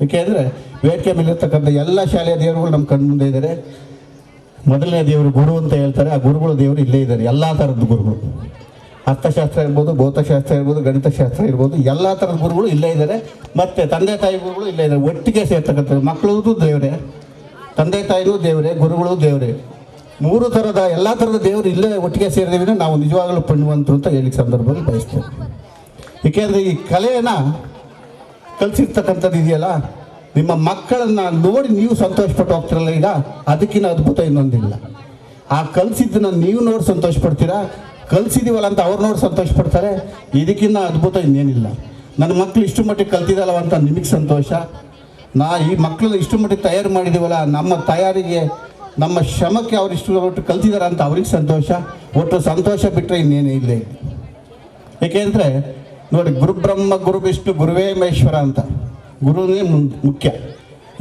ಏಕೆ ಅಂದರೆ ವೇದಿಕೆ ಮೇಲಿರ್ತಕ್ಕಂಥ ಎಲ್ಲ ಶಾಲೆಯ ದೇವರುಗಳು ನಮ್ಮ ಕಣ್ಣು ಮುಂದೆ ಇದ್ದಾರೆ. ಮೊದಲನೇ ದೇವರು ಗುರು ಅಂತ ಹೇಳ್ತಾರೆ. ಆ ಗುರುಗಳು ದೇವರು ಇಲ್ಲೇ ಇದ್ದಾರೆ. ಎಲ್ಲ ಥರದ ಗುರುಗಳು, ಅರ್ಥಶಾಸ್ತ್ರ ಇರ್ಬೋದು, ಭೌತಶಾಸ್ತ್ರ ಇರ್ಬೋದು, ಗಣಿತಶಾಸ್ತ್ರ ಇರ್ಬೋದು, ಎಲ್ಲ ಥರದ ಗುರುಗಳು ಇಲ್ಲೇ ಇದ್ದಾರೆ. ಮತ್ತು ತಂದೆ ತಾಯಿ ಗುರುಗಳು ಇಲ್ಲೇ ಇದ್ದಾರೆ. ಒಟ್ಟಿಗೆ ಸೇರ್ತಕ್ಕಂಥದ್ದು ಮಕ್ಕಳದು ದೇವರೇ, ತಂದೆ ತಾಯಿನೂ ದೇವರೇ, ಗುರುಗಳು ದೇವರೇ. 3 ಥರದ ಎಲ್ಲ ಥರದ ದೇವರು ಇಲ್ಲೇ ಒಟ್ಟಿಗೆ ಸೇರಿದ್ರೆ ನಾವು ನಿಜವಾಗಲೂ ಪುಣ್ಯವಂತರು ಅಂತ ಹೇಳಿದ ಸಂದರ್ಭದಲ್ಲಿ ಬಯಸ್ತೇವೆ. ಏಕೆಂದರೆ ಈ ಕಲೆಯನ್ನು ಕಲಿಸಿರ್ತಕ್ಕಂಥದ್ದು ಇದೆಯಲ್ಲ, ನಿಮ್ಮ ಮಕ್ಕಳನ್ನು ನೋಡಿ ನೀವು ಸಂತೋಷಪಟ್ಟು ಹೋಗ್ತಿರಲ್ಲ, ಈಗ ಅದಕ್ಕಿಂತ ಅದ್ಭುತ ಇನ್ನೊಂದಿಲ್ಲ. ಆ ಕಲಿಸಿದ್ದನ್ನು ನೀವು ನೋಡಿ ಸಂತೋಷ ಪಡ್ತೀರಾ, ಕಲಿಸಿದೀವಲ್ಲ ಅಂತ ಅವ್ರು ನೋಡಿ ಸಂತೋಷ ಪಡ್ತಾರೆ. ಇದಕ್ಕಿಂತ ಅದ್ಭುತ ಇನ್ನೇನಿಲ್ಲ. ನನ್ನ ಮಕ್ಕಳು ಇಷ್ಟು ಮಟ್ಟಿಗೆ ಕಲ್ತಿದ್ದಲ್ಲವ ಅಂತ ನಿಮಗೆ ಸಂತೋಷ. ಈ ಮಕ್ಕಳನ್ನ ಇಷ್ಟು ಮಟ್ಟಿಗೆ ತಯಾರು ಮಾಡಿದ್ದೀವಲ್ಲ, ನಮ್ಮ ತಯಾರಿಗೆ ನಮ್ಮ ಶ್ರಮಕ್ಕೆ ಅವ್ರು ಇಷ್ಟು ಮಟ್ಟಿಗೆ ಕಲ್ತಿದ್ದಾರೆ ಅಂತ ಅವ್ರಿಗೆ ಸಂತೋಷ. ಒಟ್ಟು ಸಂತೋಷ ಬಿಟ್ಟರೆ ಇನ್ನೇನೇ ಇಲ್ಲ. ಏಕೆಂದರೆ ನೋಡಿ, ಗುರುಬ್ರಹ್ಮ ಗುರು ವಿಷ್ಣು ಗುರುವೇ ಮಹೇಶ್ವರ ಅಂತ, ಗುರುವೇ ಮುಖ್ಯ.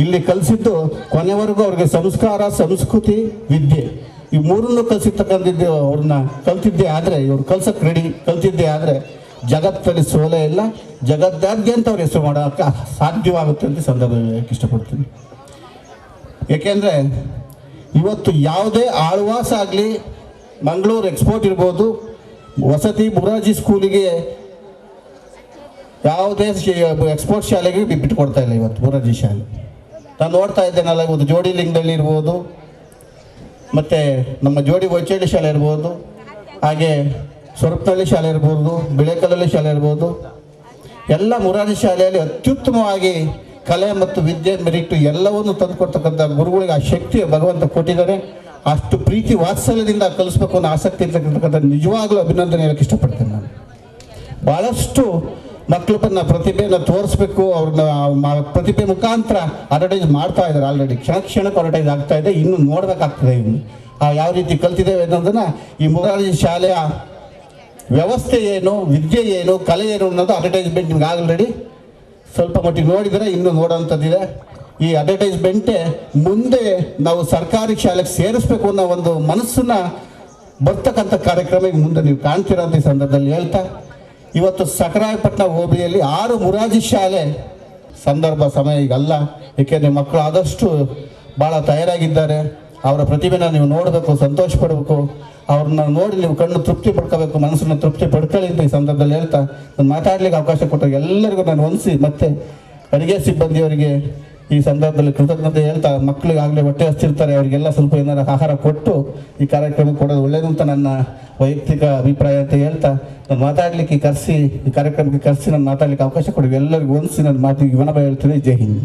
ಇಲ್ಲಿ ಕಲಿಸಿದ್ದು ಕೊನೆವರೆಗೂ ಅವ್ರಿಗೆ ಸಂಸ್ಕಾರ, ಸಂಸ್ಕೃತಿ, ವಿದ್ಯೆ ಈ 3ನ್ನು ಕಲಿಸಿರ್ತಕ್ಕಂಥದ್ದು. ಅವ್ರನ್ನ ಕಲ್ತಿದ್ದೇ ಆದರೆ, ಇವ್ರು ಕಲ್ಸಕ್ಕೆ ರೆಡಿ ಕಲ್ತಿದ್ದೇ ಆದರೆ ಜಗತ್ತಲ್ಲಿ ಸೋಲೇ ಇಲ್ಲ. ಜಗತ್ತಾದ್ಯಂತ ಅವ್ರ ಹೆಸರು ಮಾಡೋಕ್ಕೆ ಸಾಧ್ಯವಾಗುತ್ತೆ ಅಂತ ಸಂದರ್ಭದಲ್ಲಿ ಇಷ್ಟಪಡ್ತೀನಿ. ಏಕೆಂದರೆ ಇವತ್ತು ಯಾವುದೇ ಆಳ್ವಾಸ ಆಗಲಿ, ಮಂಗಳೂರು ಎಕ್ಸ್ಪೋರ್ಟ್ ಇರ್ಬೋದು, ವಸತಿ ಮೊರಾರ್ಜಿ ಸ್ಕೂಲಿಗೆ ಯಾವುದೇ ಎಕ್ಸ್ಪೋರ್ಟ್ ಶಾಲೆಗೆ ಬಿಟ್ಟು ಕೊಡ್ತಾ ಇಲ್ಲ ಇವತ್ತು ಮೊರಾರ್ಜಿ ಶಾಲೆ. ನಾನು ನೋಡ್ತಾ ಇದ್ದೇನಲ್ಲ, ಇವತ್ತು ಜೋಡಿ ಲಿಂಗದಲ್ಲಿ ಇರ್ಬೋದು, ಮತ್ತು ನಮ್ಮ ಜೋಡಿ ವೈಚಳ್ಳಿ ಶಾಲೆ ಇರ್ಬೋದು, ಹಾಗೆ ಸ್ವರೂಪನಹಳ್ಳಿ ಶಾಲೆ ಇರ್ಬೋದು, ಬಿಳೆಕಲ್ಲಲ್ಲಿ ಶಾಲೆ ಇರ್ಬೋದು, ಎಲ್ಲ ಮೊರಾರ್ಜಿ ಶಾಲೆಯಲ್ಲಿ ಅತ್ಯುತ್ತಮವಾಗಿ ಕಲೆ ಮತ್ತು ವಿದ್ಯೆ ಮೆರಿಟು ಎಲ್ಲವನ್ನು ತಂದುಕೊಡ್ತಕ್ಕಂಥ ಗುರುಗಳಿಗೆ ಆ ಶಕ್ತಿ ಭಗವಂತ ಕೊಟ್ಟಿದ್ದಾರೆ. ಅಷ್ಟು ಪ್ರೀತಿ ವಾತ್ಸಲ್ಯದಿಂದ ಕಲಿಸ್ಬೇಕು ಅನ್ನೋ ಆಸಕ್ತಿ ಇರ್ತಕ್ಕಂಥ ನಿಜವಾಗ್ಲೂ ಅಭಿನಂದನೆ ಹೇಳಕ್ಕೆ ಇಷ್ಟಪಡ್ತೇನೆ. ನಾನು ಭಾಳಷ್ಟು ಮಕ್ಕಳು ಬಂದು ಪ್ರತಿಭೆಯನ್ನು ತೋರಿಸ್ಬೇಕು, ಅವ್ರನ್ನ ಪ್ರತಿಭೆ ಮುಖಾಂತರ ಅಡ್ವರ್ಟೈಸ್ ಮಾಡ್ತಾ ಇದ್ದಾರೆ. ಆಲ್ರೆಡಿ ಕ್ಷಣಕ್ಕೆ ಅಡ್ವರ್ಟೈಸ್ ಆಗ್ತಾ ಇದೆ. ಇನ್ನೂ ನೋಡಬೇಕಾಗ್ತದೆ ಇನ್ನು ಯಾವ ರೀತಿ ಕಲ್ತಿದ್ದೇವೆ ಅನ್ನೋದನ್ನು. ಈ ಮೊರಾರ್ಜಿ ಶಾಲೆಯ ವ್ಯವಸ್ಥೆ ಏನು, ವಿದ್ಯೆ ಏನು, ಕಲೆ ಏನು ಅನ್ನೋದು ಅಡ್ವರ್ಟೈಸ್ಮೆಂಟ್ ನಿಮ್ಗೆ ಆಲ್ರೆಡಿ ಸ್ವಲ್ಪ ಮಟ್ಟಿಗೆ ನೋಡಿದರೆ ಇನ್ನೂ ನೋಡೋವಂಥದ್ದಿದೆ. ಈ ಅಡ್ವರ್ಟೈಸ್ಮೆಂಟೇ ಮುಂದೆ ನಾವು ಸರ್ಕಾರಿ ಶಾಲೆಗೆ ಸೇರಿಸ್ಬೇಕು ಅನ್ನೋ ಒಂದು ಮನಸ್ಸನ್ನು ಬರ್ತಕ್ಕಂಥ ಕಾರ್ಯಕ್ರಮ ಈಗ ಮುಂದೆ ನೀವು ಕಾಣ್ತಿರೋಂಥ ಈ ಸಂದರ್ಭದಲ್ಲಿ ಹೇಳ್ತಾ, ಇವತ್ತು ಸಕರಾಯಪಟ್ಟಣ ಹೋಬಳಿಯಲ್ಲಿ 6 ಮೊರಾರ್ಜಿ ಶಾಲೆ ಸಂದರ್ಭ ಸಮಯ ಈಗಲ್ಲ. ಏಕೆಂದರೆ ಮಕ್ಕಳು ಆದಷ್ಟು ಭಾಳ ತಯಾರಾಗಿದ್ದಾರೆ. ಅವರ ಪ್ರತಿಭೆನ ನೀವು ನೋಡಬೇಕು, ಸಂತೋಷ ಪಡಬೇಕು. ಅವ್ರನ್ನ ನೋಡಿ ನೀವು ಕಣ್ಣು ತೃಪ್ತಿ ಪಡ್ಕೋಬೇಕು, ಮನಸ್ಸನ್ನು ತೃಪ್ತಿ ಪಡ್ಕೊಳ್ಳಿ ಅಂತ ಈ ಸಂದರ್ಭದಲ್ಲಿ ಹೇಳ್ತಾ ನಾನು ಮಾತಾಡಲಿಕ್ಕೆ ಅವಕಾಶ ಕೊಟ್ಟರೆ ಎಲ್ಲರಿಗೂ ನಾನು ಹೊಂದಿಸಿ ಮತ್ತು ಅಡುಗೆ ಸಿಬ್ಬಂದಿಯವರಿಗೆ ಈ ಸಂದರ್ಭದಲ್ಲಿ ಕೃತಜ್ಞತೆ ಹೇಳ್ತಾ, ಮಕ್ಕಳಿಗಾಗಲೇ ಹೊಟ್ಟೆ ಹಸ್ತಿರ್ತಾರೆ, ಅವರಿಗೆಲ್ಲ ಸ್ವಲ್ಪ ಏನಾರು ಆಹಾರ ಕೊಟ್ಟು ಈ ಕಾರ್ಯಕ್ರಮ ಕೊಡೋದು ಒಳ್ಳೆಯದು ಅಂತ ನನ್ನ ವೈಯಕ್ತಿಕ ಅಭಿಪ್ರಾಯ ಅಂತ ಹೇಳ್ತಾ, ನಾನು ಮಾತಾಡಲಿಕ್ಕೆ ಈ ಕಾರ್ಯಕ್ರಮಕ್ಕೆ ಕರೆಸಿ ನಾನು ಮಾತಾಡಲಿಕ್ಕೆ ಅವಕಾಶ ಕೊಡಿ. ಎಲ್ಲರಿಗೂ ಹೊಂದಿಸಿ ನನ್ನ ಮಾತಿಗೆ ವಿನಮ ಹೇಳ್ತೀನಿ. ಜೈ ಹಿಂದ್.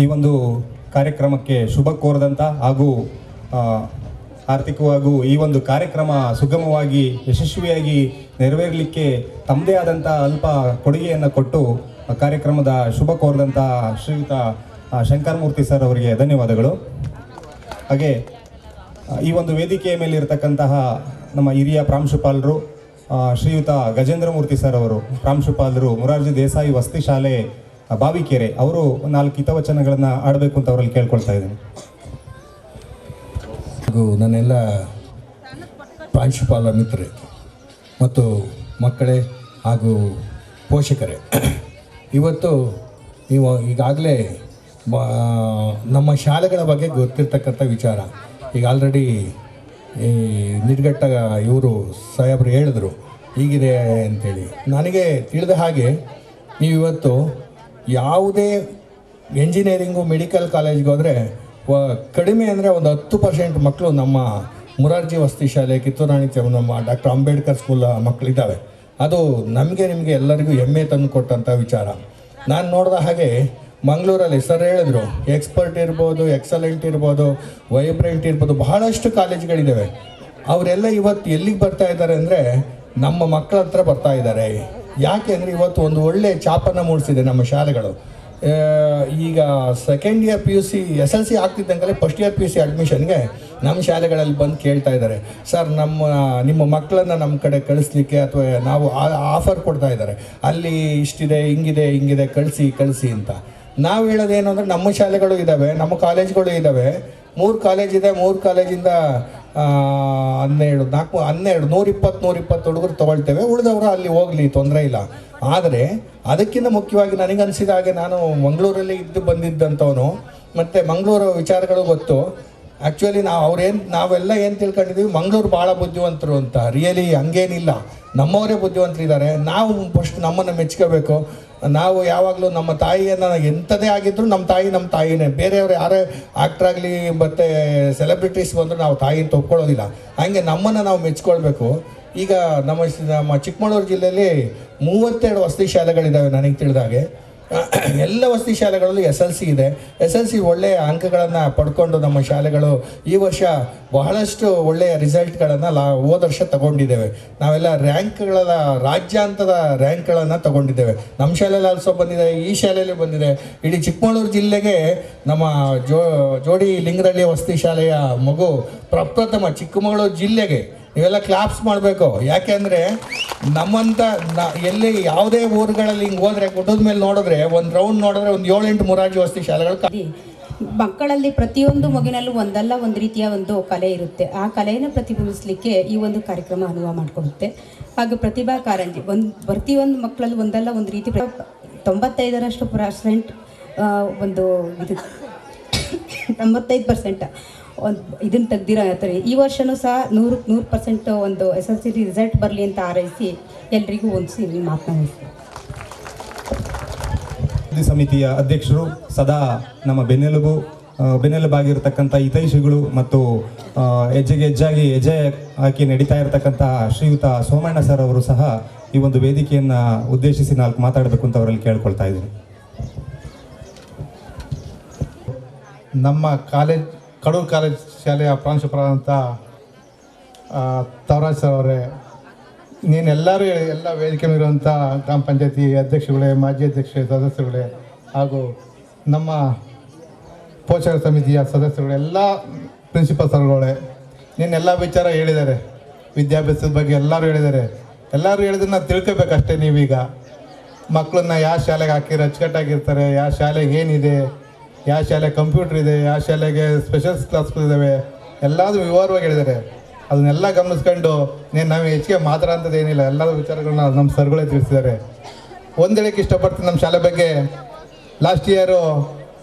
ಈ ಒಂದು ಕಾರ್ಯಕ್ರಮಕ್ಕೆ ಶುಭ ಕೋರದಂಥ ಹಾಗೂ ಆರ್ಥಿಕವಾಗೂ ಈ ಒಂದು ಕಾರ್ಯಕ್ರಮ ಸುಗಮವಾಗಿ ಯಶಸ್ವಿಯಾಗಿ ನೆರವೇರಲಿಕ್ಕೆ ತಮ್ಮದೇ ಆದಂಥ ಅಲ್ಪ ಕೊಡುಗೆಯನ್ನು ಕೊಟ್ಟು ಕಾರ್ಯಕ್ರಮದ ಶುಭ ಕೋರದಂಥ ಶ್ರೀಯುತ ಶಂಕರಮೂರ್ತಿ ಸರ್ ಅವರಿಗೆ ಧನ್ಯವಾದಗಳು. ಹಾಗೆ ಈ ಒಂದು ವೇದಿಕೆಯ ಮೇಲೆ ಇರತಕ್ಕಂತಹ ನಮ್ಮ ಹಿರಿಯ ಪ್ರಾಂಶುಪಾಲರು ಶ್ರೀಯುತ ಗಜೇಂದ್ರಮೂರ್ತಿ ಸರ್ ಅವರು, ಪ್ರಾಂಶುಪಾಲರು ಮೊರಾರ್ಜಿ ದೇಸಾಯಿ ವಸತಿ ಶಾಲೆ ಬಾವಿಕೆರೆ, ಅವರು 4 ಹಿತವಚನಗಳನ್ನು ಆಡಬೇಕು ಅಂತ ಅವರಲ್ಲಿ ಕೇಳ್ಕೊಳ್ತಾ ಇದ್ದೀನಿ. ಹಾಗೂ ನನ್ನೆಲ್ಲ ಪ್ರಾಂಶುಪಾಲ ಮಿತ್ರರೇ ಮತ್ತು ಮಕ್ಕಳೇ ಹಾಗೂ ಪೋಷಕರೇ, ಇವತ್ತು ನೀವು ಈಗಾಗಲೇ ನಮ್ಮ ಶಾಲೆಗಳ ಬಗ್ಗೆ ಗೊತ್ತಿರ್ತಕ್ಕಂಥ ವಿಚಾರ ಈಗ ಆಲ್ರೆಡಿ ಈ ನಿಡಘಟ್ಟ ಇವರು ಸಾಹೇಬರು ಹೇಳಿದ್ರು ಹೀಗಿದೆ ಅಂಥೇಳಿ. ನನಗೆ ತಿಳಿದ ಹಾಗೆ ನೀವು ಇವತ್ತು ಯಾವುದೇ ಎಂಜಿನಿಯರಿಂಗು ಮೆಡಿಕಲ್ ಕಾಲೇಜ್ಗೆ ಹೋದರೆ ಕಡಿಮೆ ಅಂದರೆ ಒಂದು 10% ಮಕ್ಕಳು ನಮ್ಮ ಮೊರಾರ್ಜಿ ವಸತಿ ಶಾಲೆ, ಕಿತ್ತೂರು ರಾಣಿ ಚೆನ್ನಮ್ಮ, ಡಾಕ್ಟರ್ ಅಂಬೇಡ್ಕರ್ ಸ್ಕೂಲ್ ಮಕ್ಕಳಿದ್ದಾವೆ. ಅದು ನಮಗೆ ನಿಮಗೆ ಎಲ್ಲರಿಗೂ ಹೆಮ್ಮೆ ತಂದು ಕೊಟ್ಟಂಥ ವಿಚಾರ. ನಾನು ನೋಡಿದ ಹಾಗೆ ಮಂಗಳೂರಲ್ಲಿ ಸರ್ ಹೇಳಿದ್ರು, ಎಕ್ಸ್ಪರ್ಟ್ ಇರ್ಬೋದು, ಎಕ್ಸಲೆಂಟ್ ಇರ್ಬೋದು, ವೈಬ್ರೆಂಟ್ ಇರ್ಬೋದು, ಬಹಳಷ್ಟು ಕಾಲೇಜ್ಗಳಿದ್ದಾವೆ. ಅವರೆಲ್ಲ ಇವತ್ತು ಎಲ್ಲಿಗೆ ಬರ್ತಾ ಇದ್ದಾರೆ ಅಂದರೆ ನಮ್ಮ ಮಕ್ಕಳ ಹತ್ರ ಬರ್ತಾ ಇದ್ದಾರೆ. ಯಾಕೆ ಅಂದರೆ ಇವತ್ತು ಒಂದು ಒಳ್ಳೆಯ ಛಾಪನ್ನು ಮೂಡಿಸಿದೆ ನಮ್ಮ ಶಾಲೆಗಳು. ಈಗ ಸೆಕೆಂಡ್ ಇಯರ್ PUC SLC ಆಗ್ತಿದ್ದಂಗೆ ಫಸ್ಟ್ ಇಯರ್ PUC ಅಡ್ಮಿಷನ್ಗೆ ನಮ್ಮ ಶಾಲೆಗಳಲ್ಲಿ ಬಂದು ಕೇಳ್ತಾ ಇದ್ದಾರೆ, ಸರ್ ನಿಮ್ಮ ಮಕ್ಕಳನ್ನು ನಮ್ಮ ಕಡೆ ಕಳಿಸ್ಲಿಕ್ಕೆ ಅಥವಾ ನಾವು ಆಫರ್ ಕೊಡ್ತಾ ಇದ್ದಾರೆ, ಅಲ್ಲಿ ಇಷ್ಟಿದೆ, ಹಿಂಗಿದೆ ಕಳಿಸಿ ಅಂತ. ನಾವು ಹೇಳೋದೇನು ಅಂದರೆ ನಮ್ಮ ಶಾಲೆಗಳು ಇದ್ದಾವೆ, ನಮ್ಮ ಕಾಲೇಜ್ಗಳು ಇದ್ದಾವೆ, 3 ಕಾಲೇಜ್ ಇದೆ, 3 ಕಾಲೇಜಿಂದ 120 ಹುಡುಗರು ತೊಗೊಳ್ತೇವೆ, ಉಳಿದವರು ಅಲ್ಲಿ ಹೋಗಲಿ, ತೊಂದರೆ ಇಲ್ಲ. ಆದರೆ ಅದಕ್ಕಿಂತ ಮುಖ್ಯವಾಗಿ ನನಗನ್ಸಿದ ಹಾಗೆ, ನಾನು ಮಂಗಳೂರಲ್ಲಿ ಬಂದಿದ್ದಂಥವನು, ಮತ್ತು ಮಂಗಳೂರು ವಿಚಾರಗಳು ಗೊತ್ತು. ಆ್ಯಕ್ಚುಲಿ ನಾವೆಲ್ಲ ಏನು ತಿಳ್ಕೊಂಡಿದ್ದೀವಿ, ಮಂಗಳೂರು ಭಾಳ ಬುದ್ಧಿವಂತರು ಅಂತ. ರಿಯಲಿ ಹಂಗೇನಿಲ್ಲ, ನಮ್ಮವರೇ ಬುದ್ಧಿವಂತರಿದ್ದಾರೆ. ನಾವು ಫಸ್ಟ್ ನಮ್ಮನ್ನು ಮೆಚ್ಕೋಬೇಕು. ನಾವು ಯಾವಾಗಲೂ ನಮ್ಮ ತಾಯಿಯನ್ನು ಎಂಥದೇ ಆಗಿದ್ದರೂ ನಮ್ಮ ತಾಯಿನೇ. ಬೇರೆಯವರು ಯಾರೇ ಆ್ಯಕ್ಟ್ರಾಗಲಿ ಮತ್ತು ಸೆಲೆಬ್ರಿಟೀಸ್ ಬಂದರೂ ನಾವು ತಾಯಿನ ಒಪ್ಕೊಳ್ಳೋದಿಲ್ಲ. ಹಾಗೆ ನಮ್ಮನ್ನು ನಾವು ಮೆಚ್ಕೊಳ್ಬೇಕು. ಈಗ ನಮ್ಮ ಚಿಕ್ಕಮಗಳೂರು ಜಿಲ್ಲೆಯಲ್ಲಿ 32 ವಸತಿ ಶಾಲೆಗಳಿದ್ದಾವೆ ನನಗೆ ತಿಳಿದಾಗೆ. ಎಲ್ಲ ವಸತಿ ಶಾಲೆಗಳಲ್ಲೂ SLC ಇದೆ. SLC ಒಳ್ಳೆಯ ಅಂಕಗಳನ್ನು ಪಡ್ಕೊಂಡು ನಮ್ಮ ಶಾಲೆಗಳು ಈ ವರ್ಷ ಬಹಳಷ್ಟು ಒಳ್ಳೆಯ ರಿಸಲ್ಟ್ಗಳನ್ನು ಹೋದ ವರ್ಷ ತಗೊಂಡಿದ್ದೇವೆ. ನಾವೆಲ್ಲ ರಾಜ್ಯಾಂತದ ರ್ಯಾಂಕ್ಗಳನ್ನು ತಗೊಂಡಿದ್ದೇವೆ. ನಮ್ಮ ಶಾಲೆಯಲ್ಲಿ ಆಲ್ಸೋ ಬಂದಿದೆ, ಈ ಶಾಲೆಯಲ್ಲಿ ಬಂದಿದೆ. ಇಡೀ ಚಿಕ್ಕಮಗಳೂರು ಜಿಲ್ಲೆಗೆ ನಮ್ಮ ಜೋಡಿ ಲಿಂಗದಳ್ಳಿ ವಸತಿ ಶಾಲೆಯ ಮಗು ಪ್ರಪ್ರಥಮ ಚಿಕ್ಕಮಗಳೂರು ಜಿಲ್ಲೆಗೆ. ನೀವೆಲ್ಲ ಕ್ಲಾಪ್ಸ್ ಮಾಡಬೇಕು. ಯಾಕೆ ಅಂದರೆ ನಮ್ಮಂಥ ಎಲ್ಲಿ ಯಾವುದೇ ಊರುಗಳಲ್ಲಿ ಹಿಂಗೆ ಹೋದರೆ ಗುಡ್ಡದ ಮೇಲೆ ನೋಡಿದ್ರೆ ಒಂದು ರೌಂಡ್ ನೋಡಿದ್ರೆ ಒಂದು 7-8 ಮೊರಾರ್ಜಿ ವಸತಿ ಶಾಲೆಗಳು. ಮಕ್ಕಳಲ್ಲಿ ಪ್ರತಿಯೊಂದು ಮಗುವಿನಲ್ಲೂ ಒಂದಲ್ಲ ಒಂದು ರೀತಿಯ ಒಂದು ಕಲೆ ಇರುತ್ತೆ. ಆ ಕಲೆಯನ್ನು ಪ್ರತಿಬಿಂಬಿಸಲಿಕ್ಕೆ ಈ ಒಂದು ಕಾರ್ಯಕ್ರಮ ಅನುವು ಮಾಡಿಕೊಡುತ್ತೆ. ಹಾಗೂ ಪ್ರತಿಭಾ ಕಾರಂಜಿ ಪ್ರತಿಯೊಂದು ಮಕ್ಕಳಲ್ಲಿ ಒಂದಲ್ಲ ಒಂದು ರೀತಿ 95% ಒಂದು ಇದು 95% ಇದನ್ನು ತೆಗ್ದಿರೋ ಈ ವರ್ಷವೂ ಸಹ 100% ಒಂದು SLC ರಿಸಲ್ಟ್ ಬರಲಿ ಅಂತ ಹಾರೈಸಿ ಎಲ್ರಿಗೂ ಹೊಂದಿಸಿ ಮಾತನಾಡಿಸಿ. ಸಮಿತಿಯ ಅಧ್ಯಕ್ಷರು, ಸದಾ ನಮ್ಮ ಬೆನ್ನೆಲುಬಾಗಿರ್ತಕ್ಕಂಥ ಹಿತೈಷಿಗಳು ಮತ್ತು ಹೆಜ್ಜೆ ಹಾಕಿ ನಡೀತಾ ಇರತಕ್ಕಂಥ ಶ್ರೀಯುತ ಸೋಮಣ್ಣ ಸರ್ ಅವರು ಸಹ ಈ ಒಂದು ವೇದಿಕೆಯನ್ನು ಉದ್ದೇಶಿಸಿ 4 ಮಾತಾಡಬೇಕು ಅಂತ ಅವರಲ್ಲಿ ಕೇಳ್ಕೊಳ್ತಾ ಇದ್ದೀನಿ. ನಮ್ಮ ಕಡೂರು ಕಾಲೇಜ್ ಶಾಲೆಯ ಪ್ರಾಂಶುಪಾಲರಾದಂಥ ತವರಾಜ್ ಸರ್ ಅವರೇ, ನೀನೆಲ್ಲರೂ ಎಲ್ಲ ವೇದಿಕೆ ಇರುವಂಥ ಗ್ರಾಮ ಪಂಚಾಯತಿ ಅಧ್ಯಕ್ಷಗಳೇ, ಮಾಜಿ ಅಧ್ಯಕ್ಷ ಸದಸ್ಯರುಗಳೇ, ಹಾಗೂ ನಮ್ಮ ಪೋಷಕರ ಸಮಿತಿಯ ಸದಸ್ಯರುಗಳು, ಎಲ್ಲ ಪ್ರಿನ್ಸಿಪಲ್ ಸರ್ಗಳೇ, ನೀನೆಲ್ಲ ವಿಚಾರ ಹೇಳಿದ್ದಾರೆ. ವಿದ್ಯಾಭ್ಯಾಸದ ಬಗ್ಗೆ ಎಲ್ಲರೂ ಹೇಳಿದ್ದಾರೆ. ಎಲ್ಲರೂ ಹೇಳಿದ್ರೆ ತಿಳ್ಕೊಬೇಕಷ್ಟೇ. ನೀವೀಗ ಮಕ್ಕಳನ್ನ ಯಾವ ಶಾಲೆಗೆ ಹಾಕಿದ್ರೆ ಅಚ್ಚುಕಟ್ಟಾಗಿರ್ತಾರೆ, ಯಾವ ಶಾಲೆಗೆ ಏನಿದೆ, ಯಾವ ಶಾಲೆ ಕಂಪ್ಯೂಟರ್ ಇದೆ, ಯಾವ ಶಾಲೆಗೆ ಸ್ಪೆಷಲ್ ಕ್ಲಾಸ್ಗಳಿದ್ದಾವೆ, ಎಲ್ಲದೂ ವಿವರವಾಗಿ ಹೇಳಿದ್ದಾರೆ. ಅದನ್ನೆಲ್ಲ ಗಮನಿಸ್ಕೊಂಡು ನಾವು ಹೆಚ್ಚಿಗೆ ಮಾತಾಡೋಂಥದ್ದು ಏನಿಲ್ಲ, ಎಲ್ಲರ ವಿಚಾರಗಳನ್ನ ನಮ್ಮ ಸರ್ಗಳೇ ತಿಳಿಸಿದ್ದಾರೆ. ಒಂದು ಹೇಳಕ್ಕೆ ಇಷ್ಟಪಡ್ತೀನಿ ನಮ್ಮ ಶಾಲೆ ಬಗ್ಗೆ. ಲಾಸ್ಟ್ ಇಯರು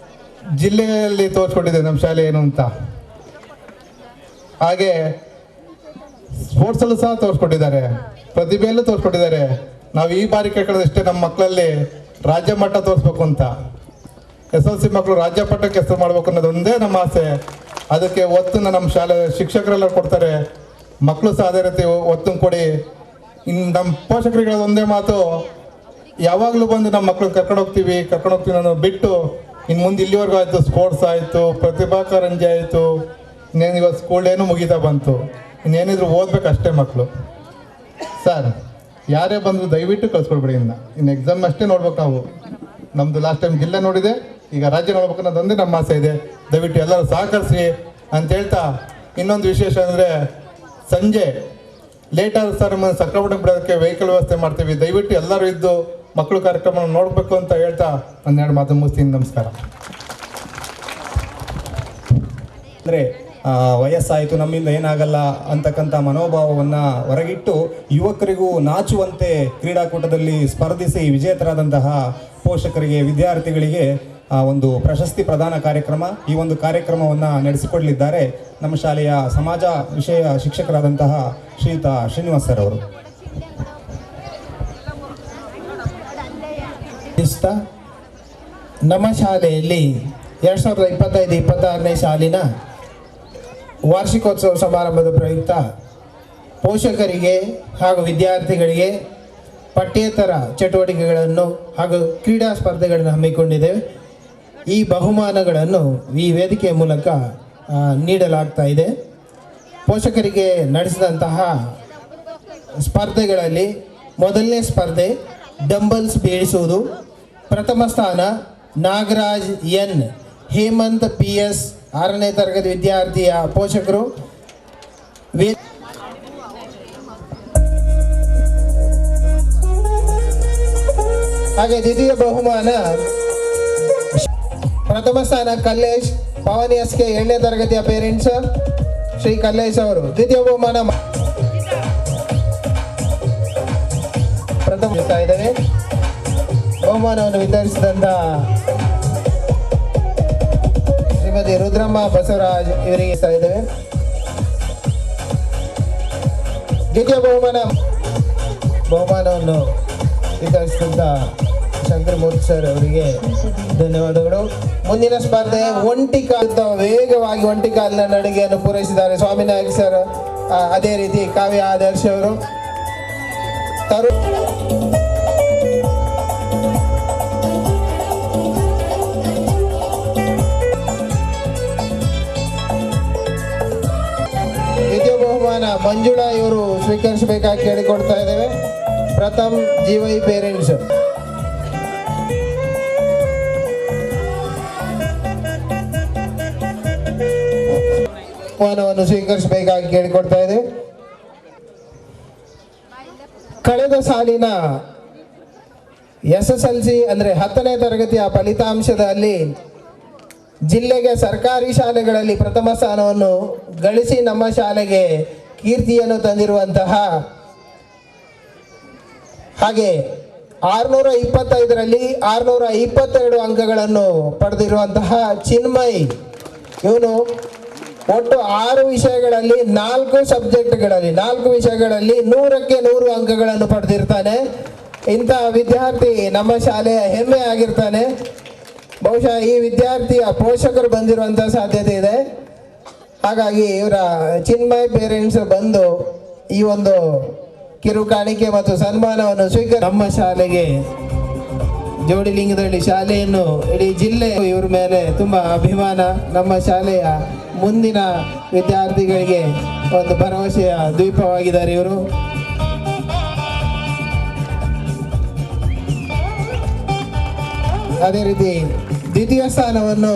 ಜಿಲ್ಲೆಯಲ್ಲಿ ತೋರಿಸ್ಕೊಟ್ಟಿದೆ ನಮ್ಮ ಶಾಲೆ ಏನು ಅಂತ. ಹಾಗೆ ಸ್ಪೋರ್ಟ್ಸಲ್ಲೂ ಸಹ ತೋರಿಸ್ಕೊಟ್ಟಿದ್ದಾರೆ, ಪ್ರತಿಭೆಯಲ್ಲೂ ತೋರಿಸ್ಕೊಟ್ಟಿದ್ದಾರೆ. ನಾವು ಈ ಬಾರಿ ಕೇಳ್ಕೊಳ್ಳೋದಷ್ಟೇ, ನಮ್ಮ ಮಕ್ಕಳಲ್ಲಿ ರಾಜ್ಯ ಮಟ್ಟ ತೋರಿಸ್ಬೇಕು ಅಂತ. SLC ಮಕ್ಕಳು ರಾಜ್ಯ ಮಟ್ಟಕ್ಕೆ ಹೆಸರು ಮಾಡಬೇಕು ಅನ್ನೋದೊಂದೇ ನಮ್ಮ ಆಸೆ. ಅದಕ್ಕೆ ಒತ್ತನ್ನು ನಮ್ಮ ಶಾಲೆ ಶಿಕ್ಷಕರೆಲ್ಲ ಕೊಡ್ತಾರೆ, ಮಕ್ಕಳು ಸಹ ಅದೇ ರೀತಿ ಒತ್ತನ್ನು ಕೊಡಿ. ಇನ್ನು ನಮ್ಮ ಪೋಷಕರಿಗೆ ಒಂದೇ ಮಾತು, ಯಾವಾಗಲೂ ಬಂದು ನಮ್ಮ ಮಕ್ಕಳನ್ನ ಕರ್ಕೊಂಡು ಹೋಗ್ತೀವಿ ಅನ್ನೋ ಬಿಟ್ಟು, ಇನ್ನು ಮುಂದೆ ಇಲ್ಲಿವರೆಗೂ ಆಯಿತು, ಸ್ಪೋರ್ಟ್ಸ್ ಆಯಿತು, ಪ್ರತಿಭಾ ಕಾರಂಜಿ ಆಯಿತು, ಇನ್ನೇನು ಇವತ್ತು ಸ್ಕೂಲ್ ಏನೂ ಮುಗೀತಾ ಬಂತು, ಇನ್ನೇನಿದ್ರು ಓದಬೇಕು ಅಷ್ಟೇ ಮಕ್ಕಳು. ಸರ್, ಯಾರೇ ಬಂದರೂ ದಯವಿಟ್ಟು ಕಳಿಸ್ಕೊಡ್ಬೇಡಿ. ಇನ್ನು ಎಕ್ಸಾಮ್ ಅಷ್ಟೇ ನೋಡ್ಬೇಕು ನಾವು. ನಮ್ಮದು ಲಾಸ್ಟ್ ಟೈಮ್ ಜಿಲ್ಲೆ ನೋಡಿದೆ, ಈಗ ರಾಜ್ಯ ನೋಡ್ಬೇಕು ಅನ್ನೋದೊಂದೇ ನಮ್ಮ ಆಸೆ ಇದೆ. ದಯವಿಟ್ಟು ಎಲ್ಲರೂ ಸಹಕರಿಸಿ ಅಂತ ಹೇಳ್ತಾ, ಇನ್ನೊಂದು ವಿಶೇಷ ಅಂದರೆ ಸಂಜೆ ಲೇಟಾದ ಸರ್ ಸಕ್ರಮಣಕ್ಕೆ ಬಿಡೋದಕ್ಕೆ ವೆಹಿಕಲ್ ವ್ಯವಸ್ಥೆ ಮಾಡ್ತೀವಿ. ದಯವಿಟ್ಟು ಎಲ್ಲರೂ ಇದ್ದು ಮಕ್ಕಳು ಕಾರ್ಯಕ್ರಮ ನೋಡಬೇಕು ಅಂತ ಹೇಳ್ತಾ 12 ಮಾತು ಮುಗಿಸ್ತೀನಿ. ನಮಸ್ಕಾರ. ಅಂದರೆ ವಯಸ್ಸಾಯಿತು, ನಮ್ಮಿಂದ ಏನಾಗಲ್ಲ ಅಂತಕ್ಕಂಥ ಮನೋಭಾವವನ್ನು ಹೊರಗಿಟ್ಟು ಯುವಕರಿಗೂ ನಾಚುವಂತೆ ಕ್ರೀಡಾಕೂಟದಲ್ಲಿ ಸ್ಪರ್ಧಿಸಿ ವಿಜೇತರಾದಂತಹ ಪೋಷಕರಿಗೆ, ವಿದ್ಯಾರ್ಥಿಗಳಿಗೆ ಒಂದು ಪ್ರಶಸ್ತಿ ಪ್ರದಾನ ಕಾರ್ಯಕ್ರಮ. ಈ ಒಂದು ಕಾರ್ಯಕ್ರಮವನ್ನು ನಡೆಸಿಕೊಡಲಿದ್ದಾರೆ ನಮ್ಮ ಶಾಲೆಯ ಸಮಾಜ ವಿಷಯ ಶಿಕ್ಷಕರಾದಂತಹ ಶ್ರೀಯುತ ಶ್ರೀನಿವಾಸ್ ಸರ್ ಅವರು. ನಮ್ಮ ಶಾಲೆಯಲ್ಲಿ 2025-26ನೇ ಸಾಲಿನ ವಾರ್ಷಿಕೋತ್ಸವ ಸಮಾರಂಭದ ಪ್ರಯುಕ್ತ ಪೋಷಕರಿಗೆ ಹಾಗೂ ವಿದ್ಯಾರ್ಥಿಗಳಿಗೆ ಪಠ್ಯೇತರ ಚಟುವಟಿಕೆಗಳನ್ನು ಹಾಗೂ ಕ್ರೀಡಾ ಸ್ಪರ್ಧೆಗಳನ್ನು ಹಮ್ಮಿಕೊಂಡಿದ್ದೇವೆ. ಈ ಬಹುಮಾನಗಳನ್ನು ಈ ವೇದಿಕೆಯ ಮೂಲಕ ನೀಡಲಾಗ್ತಾ ಇದೆ. ಪೋಷಕರಿಗೆ ನಡೆಸಿದಂತಹ ಸ್ಪರ್ಧೆಗಳಲ್ಲಿ ಮೊದಲನೇ ಸ್ಪರ್ಧೆ ಡಂಬಲ್ಸ್ ಬೇಯಿಸುವುದು. ಪ್ರಥಮ ಸ್ಥಾನ ನಾಗರಾಜ್ ಎನ್, ಹೇಮಂತ್ PS 6ನೇ ತರಗತಿ ವಿದ್ಯಾರ್ಥಿಯ ಪೋಷಕರು. ಹಾಗೆ ದ್ವಿತೀಯ ಬಹುಮಾನ ಪ್ರಥಮ ಸ್ಥಾನ ಕಲ್ಲೇಶ್ ಪವನ್ SK 7ನೇ ತರಗತಿಯ ಪೇರೆಂಟ್ಸ್ ಶ್ರೀ ಕಲ್ಲೇಶ್ ಅವರು. ದ್ವಿತೀಯ ಬಹುಮಾನ ಪ್ರಥಮ ಇದ್ದೇವೆ. ಬಹುಮಾನವನ್ನು ವಿತರಿಸಿದಂತ ಶ್ರೀಮತಿ ರುದ್ರಮ್ಮ ಬಸವರಾಜ್ ಇವರಿಗೆ ಇದ್ದೇವೆ. ದ್ವಿತೀಯ ಬಹುಮಾನವನ್ನು ವಿತರಿಸಿದಂತ ಶಂಕರಮೂರ್ತಿ ಸರ್ ಅವರಿಗೆ ಧನ್ಯವಾದಗಳು. ಮುಂದಿನ ಸ್ಪರ್ಧೆ ವೇಗವಾಗಿ ಒಂಟಿ ಕಾಲಿನ ನಡಿಗೆಯನ್ನು ಪೂರೈಸಿದ್ದಾರೆ ಸ್ವಾಮಿನಾಯಕ್ ಸರ್. ಅದೇ ರೀತಿ ಕಾವ್ಯ ಆದರ್ಶ್ ಅವರು. ದ್ವಿತೀಯ ಬಹುಮಾನ ಮಂಜುಳಾ ಇವರು ಸ್ವೀಕರಿಸಬೇಕಾಗಿ ಕೇಳಿಕೊಡ್ತಾ ಇದ್ದೇವೆ. ಪ್ರಥಮ್ GY ಪೇರೆಂಟ್ಸ್. ಬಹುಮಾನವನ್ನು ಸ್ವೀಕರಿಸಬೇಕಾಗಿ ಕೇಳಿಕೊಡ್ತಾ ಇದೆ. ಕಳೆದ ಸಾಲಿನ SSLC ಅಂದರೆ 10ನೇ ತರಗತಿಯ ಫಲಿತಾಂಶದಲ್ಲಿ ಜಿಲ್ಲೆಗೆ ಸರ್ಕಾರಿ ಶಾಲೆಗಳಲ್ಲಿ ಪ್ರಥಮ ಸ್ಥಾನವನ್ನು ಗಳಿಸಿ ನಮ್ಮ ಶಾಲೆಗೆ ಕೀರ್ತಿಯನ್ನು ತಂದಿರುವಂತಹ ಹಾಗೆ 625ರಲ್ಲಿ 622 ಅಂಕಗಳನ್ನು ಪಡೆದಿರುವಂತಹ ಚಿನ್ಮಯ್ ಇವನು ಒಟ್ಟು 6 ವಿಷಯಗಳಲ್ಲಿ 4 ಸಬ್ಜೆಕ್ಟ್ಗಳಲ್ಲಿ 4 ವಿಷಯಗಳಲ್ಲಿ 100ಕ್ಕೆ 100 ಅಂಕಗಳನ್ನು ಪಡೆದಿರ್ತಾನೆ. ಇಂಥ ವಿದ್ಯಾರ್ಥಿ ನಮ್ಮ ಶಾಲೆಯ ಹೆಮ್ಮೆ ಆಗಿರ್ತಾನೆ. ಬಹುಶಃ ಈ ವಿದ್ಯಾರ್ಥಿಯ ಪೋಷಕರು ಬಂದಿರುವಂಥ ಸಾಧ್ಯತೆ ಇದೆ. ಹಾಗಾಗಿ ಇವರ ಚಿನ್ಮಯ್ ಪೇರೆಂಟ್ಸ್ ಬಂದು ಈ ಒಂದು ಕಿರು ಕಾಣಿಕೆ ಮತ್ತು ಸನ್ಮಾನವನ್ನು ನಮ್ಮ ಶಾಲೆಗೆ ಜೋಡಿಲಿಂಗದಹಳ್ಳಿ ಶಾಲೆಯನ್ನು ಇಡೀ ಜಿಲ್ಲೆ ಇವ್ರ ಮೇಲೆ ತುಂಬ ಅಭಿಮಾನ. ನಮ್ಮ ಶಾಲೆಯ ಮುಂದಿನ ವಿದ್ಯಾರ್ಥಿಗಳಿಗೆ ಒಂದು ಭರವಸೆಯ ದ್ವೀಪವಾಗಿದ್ದಾರೆ ಇವರು. ಅದೇ ರೀತಿ ದ್ವಿತೀಯ ಸ್ಥಾನವನ್ನು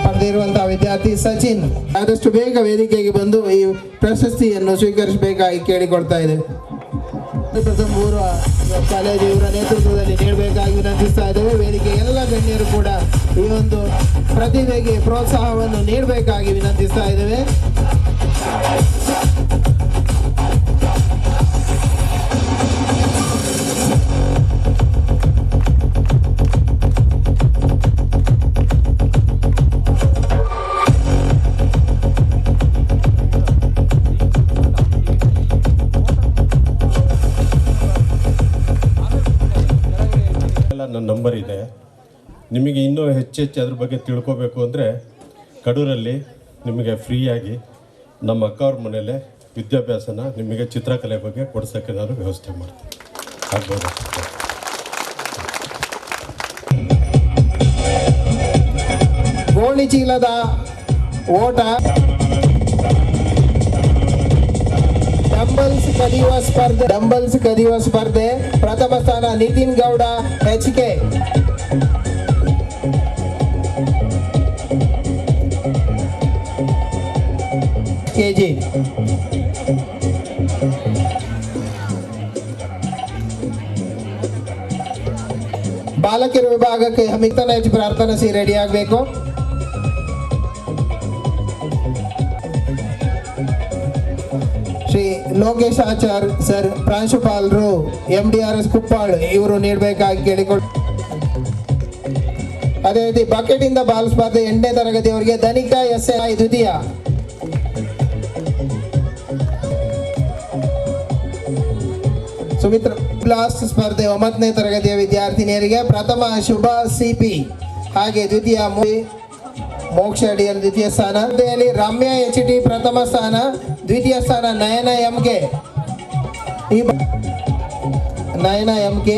ಪಡೆದಿರುವಂತಹ ವಿದ್ಯಾರ್ಥಿ ಸಚಿನ್ ಆದಷ್ಟು ಬೇಗ ವೇದಿಕೆಗೆ ಬಂದು ಈ ಪ್ರಶಸ್ತಿಯನ್ನು ಸ್ವೀಕರಿಸಬೇಕಾಗಿ ಕೇಳಿಕೊಳ್ತಾ ಇದೆ. ಪೂರ್ವ ಕಾಲೇಜು ಇವರ ನೇತೃತ್ವದಲ್ಲಿ ನೀಡಬೇಕಾಗಿ ವಿನಂತಿಸ್ತಾ ಇದ್ದೇವೆ. ವೇದಿಕೆ ಎಲ್ಲ ಗಣ್ಯರು ಕೂಡ ಈ ಒಂದು ಪ್ರತಿಭೆಗೆ ಪ್ರೋತ್ಸಾಹವನ್ನು ನೀಡಬೇಕಾಗಿ ವಿನಂತಿಸ್ತಾ ಇದ್ದೇವೆ. ನನ್ನ ನಂಬರ್ ಇದೆ. ನಿಮಗೆ ಇನ್ನೂ ಹೆಚ್ಚೆಚ್ಚು ಅದ್ರ ಬಗ್ಗೆ ತಿಳ್ಕೋಬೇಕು ಅಂದರೆ ಕಡೂರಲ್ಲಿ ನಿಮಗೆ ಫ್ರೀಯಾಗಿ ನಮ್ಮ ಅಕ್ಕವ್ರ ಮನೇಲೆ ವಿದ್ಯಾಭ್ಯಾಸನ ನಿಮಗೆ ಚಿತ್ರಕಲೆ ಬಗ್ಗೆ ಕೊಡ್ಸೋಕ್ಕೆ ನಾನು ವ್ಯವಸ್ಥೆ ಮಾಡ್ತೀನಿ. ಆಗ್ಬೋದು. ಗೋಣಿ ಚೀಲದ ಓಟ, ಡಂಬಲ್ಸ್ ಕದಿಯುವ ಸ್ಪರ್ಧೆ ಪ್ರಥಮ ಸ್ಥಾನ ನಿತಿನ್ ಗೌಡ HK. kg. ಬಾಲಕಿಯರ ವಿಭಾಗಕ್ಕೆ ಹಮಿತನ ಹೆಚ್ಚು ಪ್ರಾರ್ಥನಿಸಿ ರೆಡಿ ಆಗಬೇಕು. ಶ್ರೀ ಲೋಕೇಶ್ ಆಚಾರ್ ಸರ್ ಪ್ರಾಂಶುಪಾಲರು MDRS ಕುಪ್ಪಾಳ್ ಇವರು ನೀಡಬೇಕಾಗಿ ಕೇಳಿಕೊಂಡು. ಅದೇ ರೀತಿ ಬಕೆಟ್ ಇಂದ ಬಾಲ್ ಸ್ಪರ್ಧೆ 8ನೇ ತರಗತಿಯವರಿಗೆ ಧನಿಕಾ SI ದ್ವಿತೀಯ. ಸುಮಿತ್ರ ಬ್ಲಾಸ್ಟ್ ಸ್ಪರ್ಧೆ 9ನೇ ತರಗತಿಯ ವಿದ್ಯಾರ್ಥಿನಿಯರಿಗೆ ಪ್ರಥಮ ಶುಭ CP, ಹಾಗೆ ದ್ವಿತೀಯ ಮೋಕ್ಷ DL ದ್ವಿತೀಯ ಸ್ಥಾನ. ರಮ್ಯಾ HT ಪ್ರಥಮ ಸ್ಥಾನ, ದ್ವಿತೀಯ ಸ್ಥಾನ ನಯನ MK. ನಯನ MK.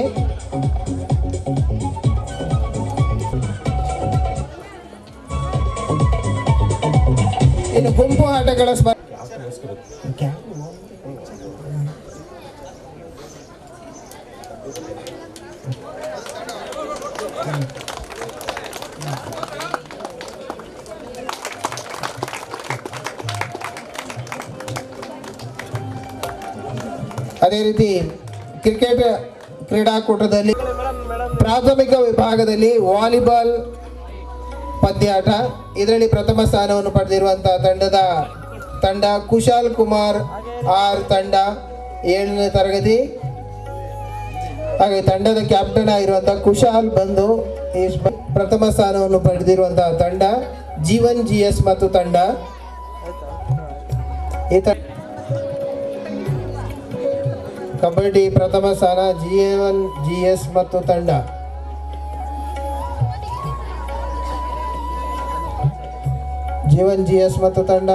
ಇನ್ನು ಗುಂಪು ಆಟಗಳ ಅದೇ ರೀತಿ ಕ್ರಿಕೆಟ್ ಕ್ರೀಡಾಕೂಟದಲ್ಲಿ ಪ್ರಾಥಮಿಕ ವಿಭಾಗದಲ್ಲಿ ವಾಲಿಬಾಲ್ ಪಂದ್ಯಾಟ, ಇದರಲ್ಲಿ ಪ್ರಥಮ ಸ್ಥಾನವನ್ನು ಪಡೆದಿರುವಂತಹ ತಂಡ ಕುಶಾಲ್ ಕುಮಾರ್ R ತಂಡ 7ನೇ ತರಗತಿ. ಹಾಗೆ ತಂಡದ ಕ್ಯಾಪ್ಟನ್ ಆಗಿರುವಂತಹ ಕುಶಾಲ್ ಬಂದು ಪ್ರಥಮ ಸ್ಥಾನವನ್ನು ಪಡೆದಿರುವಂತಹ ತಂಡ ಜೀವನ್ GS ಮತ್ತು ತಂಡ. ಕಬಡ್ಡಿ ಪ್ರಥಮ ಸ್ಥಾನ ಜೀವನ್ GS ಮತ್ತು ತಂಡ. ಜೀವನ್ GS ಮತ್ತು ತಂಡ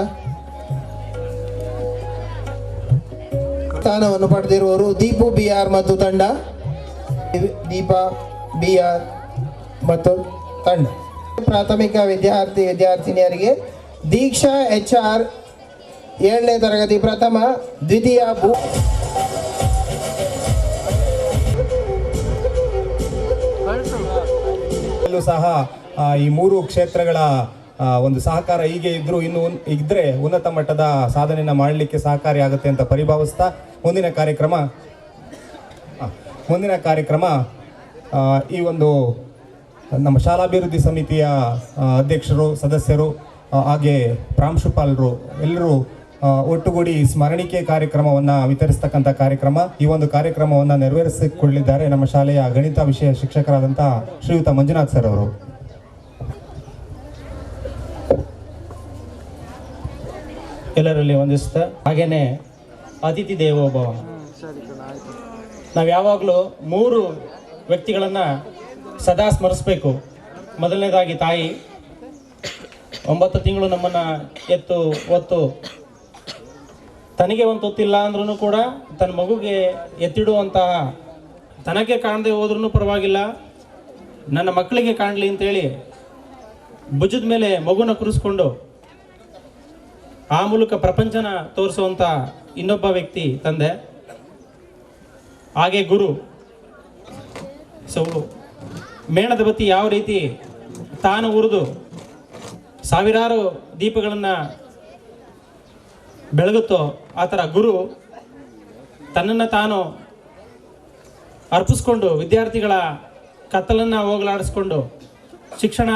ಸ್ಥಾನವನ್ನು ಪಡೆದಿರುವವರು ದೀಪು BR ಮತ್ತು ತಂಡ. ದೀಪಾ BR ಮತ್ತು ತಂಡ. ಪ್ರಾಥಮಿಕ ವಿದ್ಯಾರ್ಥಿನಿಯರಿಗೆ ದೀಕ್ಷಾ HR 7ನೇ ತರಗತಿ ಪ್ರಥಮ, ದ್ವಿತೀಯ ಸಹ ಈ 3 ಕ್ಷೇತ್ರಗಳ ಒಂದು ಸಹಕಾರ ಹೀಗೆ ಇದ್ರೆ ಉನ್ನತ ಮಟ್ಟದ ಸಾಧನೆಯನ್ನು ಮಾಡಲಿಕ್ಕೆ ಸಹಕಾರಿಯಾಗುತ್ತೆ ಅಂತ ಪರಿಭಾವಿಸ್ತಾ ಮುಂದಿನ ಕಾರ್ಯಕ್ರಮ ಈ ಒಂದು ನಮ್ಮ ಶಾಲಾಭಿವೃದ್ಧಿ ಸಮಿತಿಯ ಅಧ್ಯಕ್ಷರು, ಸದಸ್ಯರು, ಹಾಗೆ ಪ್ರಾಂಶುಪಾಲರು ಎಲ್ಲರೂ ಒಟ್ಟುಗೂಡಿ ಸ್ಮರಣಿಕೆ ಕಾರ್ಯಕ್ರಮವನ್ನು ವಿತರಿಸ್ತಕ್ಕಂಥ ಕಾರ್ಯಕ್ರಮ. ಈ ಒಂದು ಕಾರ್ಯಕ್ರಮವನ್ನು ನೆರವೇರಿಸಿಕೊಳ್ಳಿದ್ದಾರೆ ನಮ್ಮ ಶಾಲೆಯ ಗಣಿತ ವಿಷಯ ಶಿಕ್ಷಕರಾದಂಥ ಶ್ರೀಯುತ ಮಂಜುನಾಥ್ ಸರ್ ಅವರು. ಎಲ್ಲರಲ್ಲಿ ವಂದಿಸ್ತಾ, ಹಾಗೇನೆ ಅತಿಥಿ ದೇವೋಭವ. ನಾವು ಯಾವಾಗಲೂ 3 ವ್ಯಕ್ತಿಗಳನ್ನು ಸದಾ ಸ್ಮರಿಸಬೇಕು. ಮೊದಲನೇದಾಗಿ ತಾಯಿ, 9 ತಿಂಗಳು ನಮ್ಮನ್ನು ಹೊತ್ತು ತನಗೆ ಒಂದು ತೊತ್ತಿಲ್ಲ ಅಂದ್ರೂ ಕೂಡ ತನ್ನ ಮಗುಗೆ ಎತ್ತಿಡುವಂತಹ, ತನಗೆ ಕಾಣದೆ ಹೋದ್ರೂ ಪರವಾಗಿಲ್ಲ, ನನ್ನ ಮಕ್ಕಳಿಗೆ ಕಾಣಲಿ ಅಂತೇಳಿ ಭುಜದ ಮೇಲೆ ಮಗುನ ಕೂರಿಸ್ಕೊಂಡು ಆ ಮೂಲಕ ಪ್ರಪಂಚನ ತೋರಿಸುವಂಥ ಇನ್ನೊಬ್ಬ ವ್ಯಕ್ತಿ ತಂದೆ. ಹಾಗೆ ಗುರು. ಮೇಣದ ಬತ್ತಿ ಯಾವ ರೀತಿ ತಾನು ಉರಿದು ಸಾವಿರಾರು ದೀಪಗಳನ್ನು ಬೆಳಗುತ್ತೋ ಆ ಥರ ಗುರು ತನ್ನನ್ನು ತಾನು ಅರ್ಪಿಸ್ಕೊಂಡು ವಿದ್ಯಾರ್ಥಿಗಳ ಕತ್ತಲನ್ನು ಹೋಗಲಾಡಿಸ್ಕೊಂಡು ಶಿಕ್ಷಣ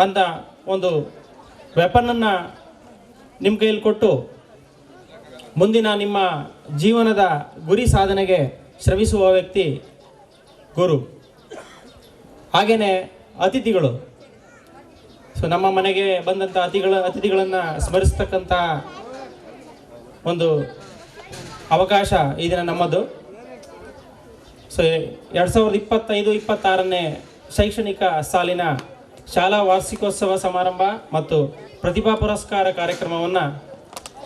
ಅಂತ ಒಂದು ವೆಪನನ್ನು ನಿಮ್ಮ ಕೈಯಲ್ಲಿ ಕೊಟ್ಟು ಮುಂದಿನ ನಿಮ್ಮ ಜೀವನದ ಗುರಿ ಸಾಧನೆಗೆ ಶ್ರಮಿಸುವ ವ್ಯಕ್ತಿ ಗುರು. ಹಾಗೆಯೇ ಅತಿಥಿಗಳು. ನಮ್ಮ ಮನೆಗೆ ಬಂದಂಥ ಅತಿಥಿಗಳನ್ನು ಸ್ಮರಿಸ್ತಕ್ಕಂಥ ಒಂದು ಅವಕಾಶ ಈ ದಿನ ನಮ್ಮದು. 2025-26ನೇ ಶೈಕ್ಷಣಿಕ ಸಾಲಿನ ಶಾಲಾ ವಾರ್ಷಿಕೋತ್ಸವ ಸಮಾರಂಭ ಮತ್ತು ಪ್ರತಿಭಾ ಪುರಸ್ಕಾರ ಕಾರ್ಯಕ್ರಮವನ್ನು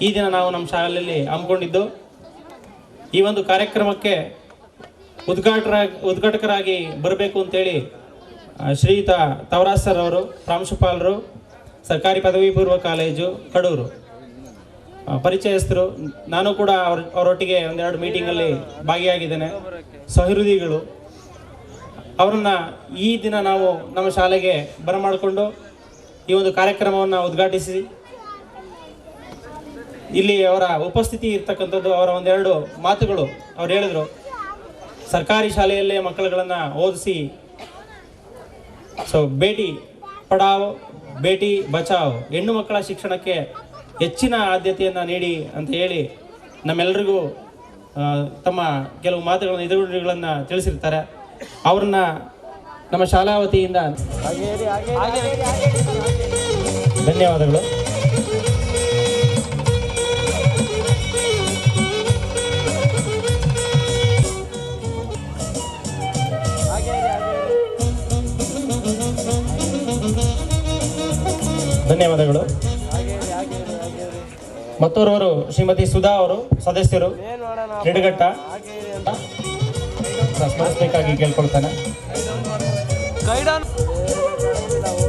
ಈ ದಿನ ನಾವು ನಮ್ಮ ಶಾಲೆಯಲ್ಲಿ ಹಮ್ಮಿಕೊಂಡಿದ್ದು, ಈ ಒಂದು ಕಾರ್ಯಕ್ರಮಕ್ಕೆ ಉದ್ಘಾಟಕರಾಗಿ ಬರಬೇಕು ಅಂತೇಳಿ ಶ್ರೀಯುತ ತವರಾಜ್ ಸರ್ ಅವರು, ಪ್ರಾಂಶುಪಾಲರು, ಸರ್ಕಾರಿ ಪದವಿ ಪೂರ್ವ ಕಾಲೇಜು ಕಡೂರು, ಪರಿಚಯಸ್ಥರು. ನಾನು ಕೂಡ ಅವರೊಟ್ಟಿಗೆ 1-2 ಮೀಟಿಂಗಲ್ಲಿ ಭಾಗಿಯಾಗಿದ್ದೇನೆ. ಸಹೃದಯಿಗಳು. ಅವರನ್ನು ಈ ದಿನ ನಾವು ನಮ್ಮ ಶಾಲೆಗೆ ಬರಮಾಡಿಕೊಂಡು ಈ ಒಂದು ಕಾರ್ಯಕ್ರಮವನ್ನು ಉದ್ಘಾಟಿಸಿ ಇಲ್ಲಿ ಅವರ ಉಪಸ್ಥಿತಿ ಇರ್ತಕ್ಕಂಥದ್ದು, ಅವರ 1-2 ಮಾತುಗಳು ಅವ್ರು ಹೇಳಿದರು. ಸರ್ಕಾರಿ ಶಾಲೆಯಲ್ಲೇ ಮಕ್ಕಳುಗಳನ್ನು ಓದಿಸಿ, ಬೇಟಿ ಪಡಾವೋ ಬೇಟಿ ಬಚಾವೋ, ಹೆಣ್ಣು ಮಕ್ಕಳ ಶಿಕ್ಷಣಕ್ಕೆ ಹೆಚ್ಚಿನ ಆದ್ಯತೆಯನ್ನು ನೀಡಿ ಅಂತ ಹೇಳಿ ನಮ್ಮೆಲ್ಲರಿಗೂ ತಮ್ಮ ಕೆಲವು ಮಾತುಗಳನ್ನು ಎದುರುಗಳನ್ನು ತಿಳಿಸಿರ್ತಾರೆ. ಅವ್ರನ್ನ ನಮ್ಮ ಶಾಲಾ ವತಿಯಿಂದ ಧನ್ಯವಾದಗಳು. ಧನ್ಯವಾದಗಳು. ಮತ್ತೋರ್ವರು ಶ್ರೀಮತಿ ಸುಧಾ ಅವರು, ಸದಸ್ಯರು, ನಿಡಘಟ್ಟ. ಸ್ಮರಿಸಬೇಕಾಗಿ ಕೇಳ್ಕೊಳ್ತಾನೆ.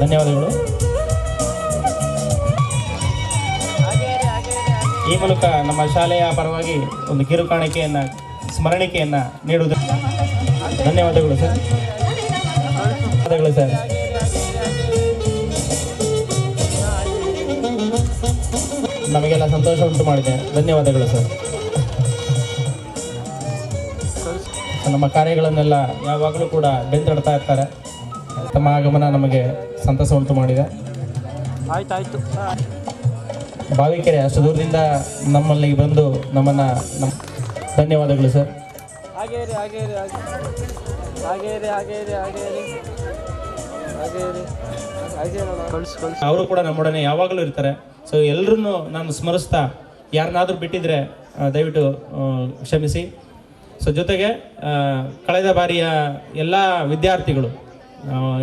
ಧನ್ಯವಾದಗಳು. ಈ ಮೂಲಕ ನಮ್ಮ ಶಾಲೆಯ ಪರವಾಗಿ ಒಂದು ಕಿರು ಕಾಣಿಕೆಯನ್ನು ಸ್ಮರಣಿಕೆಯನ್ನು ನೀಡುವುದು. ಧನ್ಯವಾದಗಳು ಸರ್. ಧನ್ಯವಾದಗಳು ಸರ್. ನಮಗೆಲ್ಲ ಸಂತೋಷ ಉಂಟು ಮಾಡಿದೆ. ಧನ್ಯವಾದಗಳು ಸರ್. ನಮ್ಮ ಕಾರ್ಯಗಳನ್ನೆಲ್ಲ ಯಾವಾಗಲೂ ಕೂಡ ಬೆಂತಡ್ತಾ ಇರ್ತಾರೆ. ತಮ್ಮ ಆಗಮನ ನಮಗೆ ಸಂತಸ ಉಂಟು ಮಾಡಿದೆ. ಆಯ್ತಾಯ್ತು. ಬಾವಿಕೆರೆ ಅಷ್ಟು ದೂರದಿಂದ ನಮ್ಮಲ್ಲಿ ಬಂದು ನಮ್ಮನ್ನು ಧನ್ಯವಾದಗಳು ಸರ್. ಅವರು ಕೂಡ ನಮ್ಮೊಡನೆ ಯಾವಾಗಲೂ ಇರ್ತಾರೆ. ಸೊ ಎಲ್ಲರನ್ನೂ ನಾನು ಸ್ಮರಿಸ್ತಾ ಯಾರನ್ನಾದರೂ ಬಿಟ್ಟಿದ್ರೆ ದಯವಿಟ್ಟು ಕ್ಷಮಿಸಿ. ಸೊ ಜೊತೆಗೆ ಕಳೆದ ಬಾರಿಯ ಎಲ್ಲ ವಿದ್ಯಾರ್ಥಿಗಳು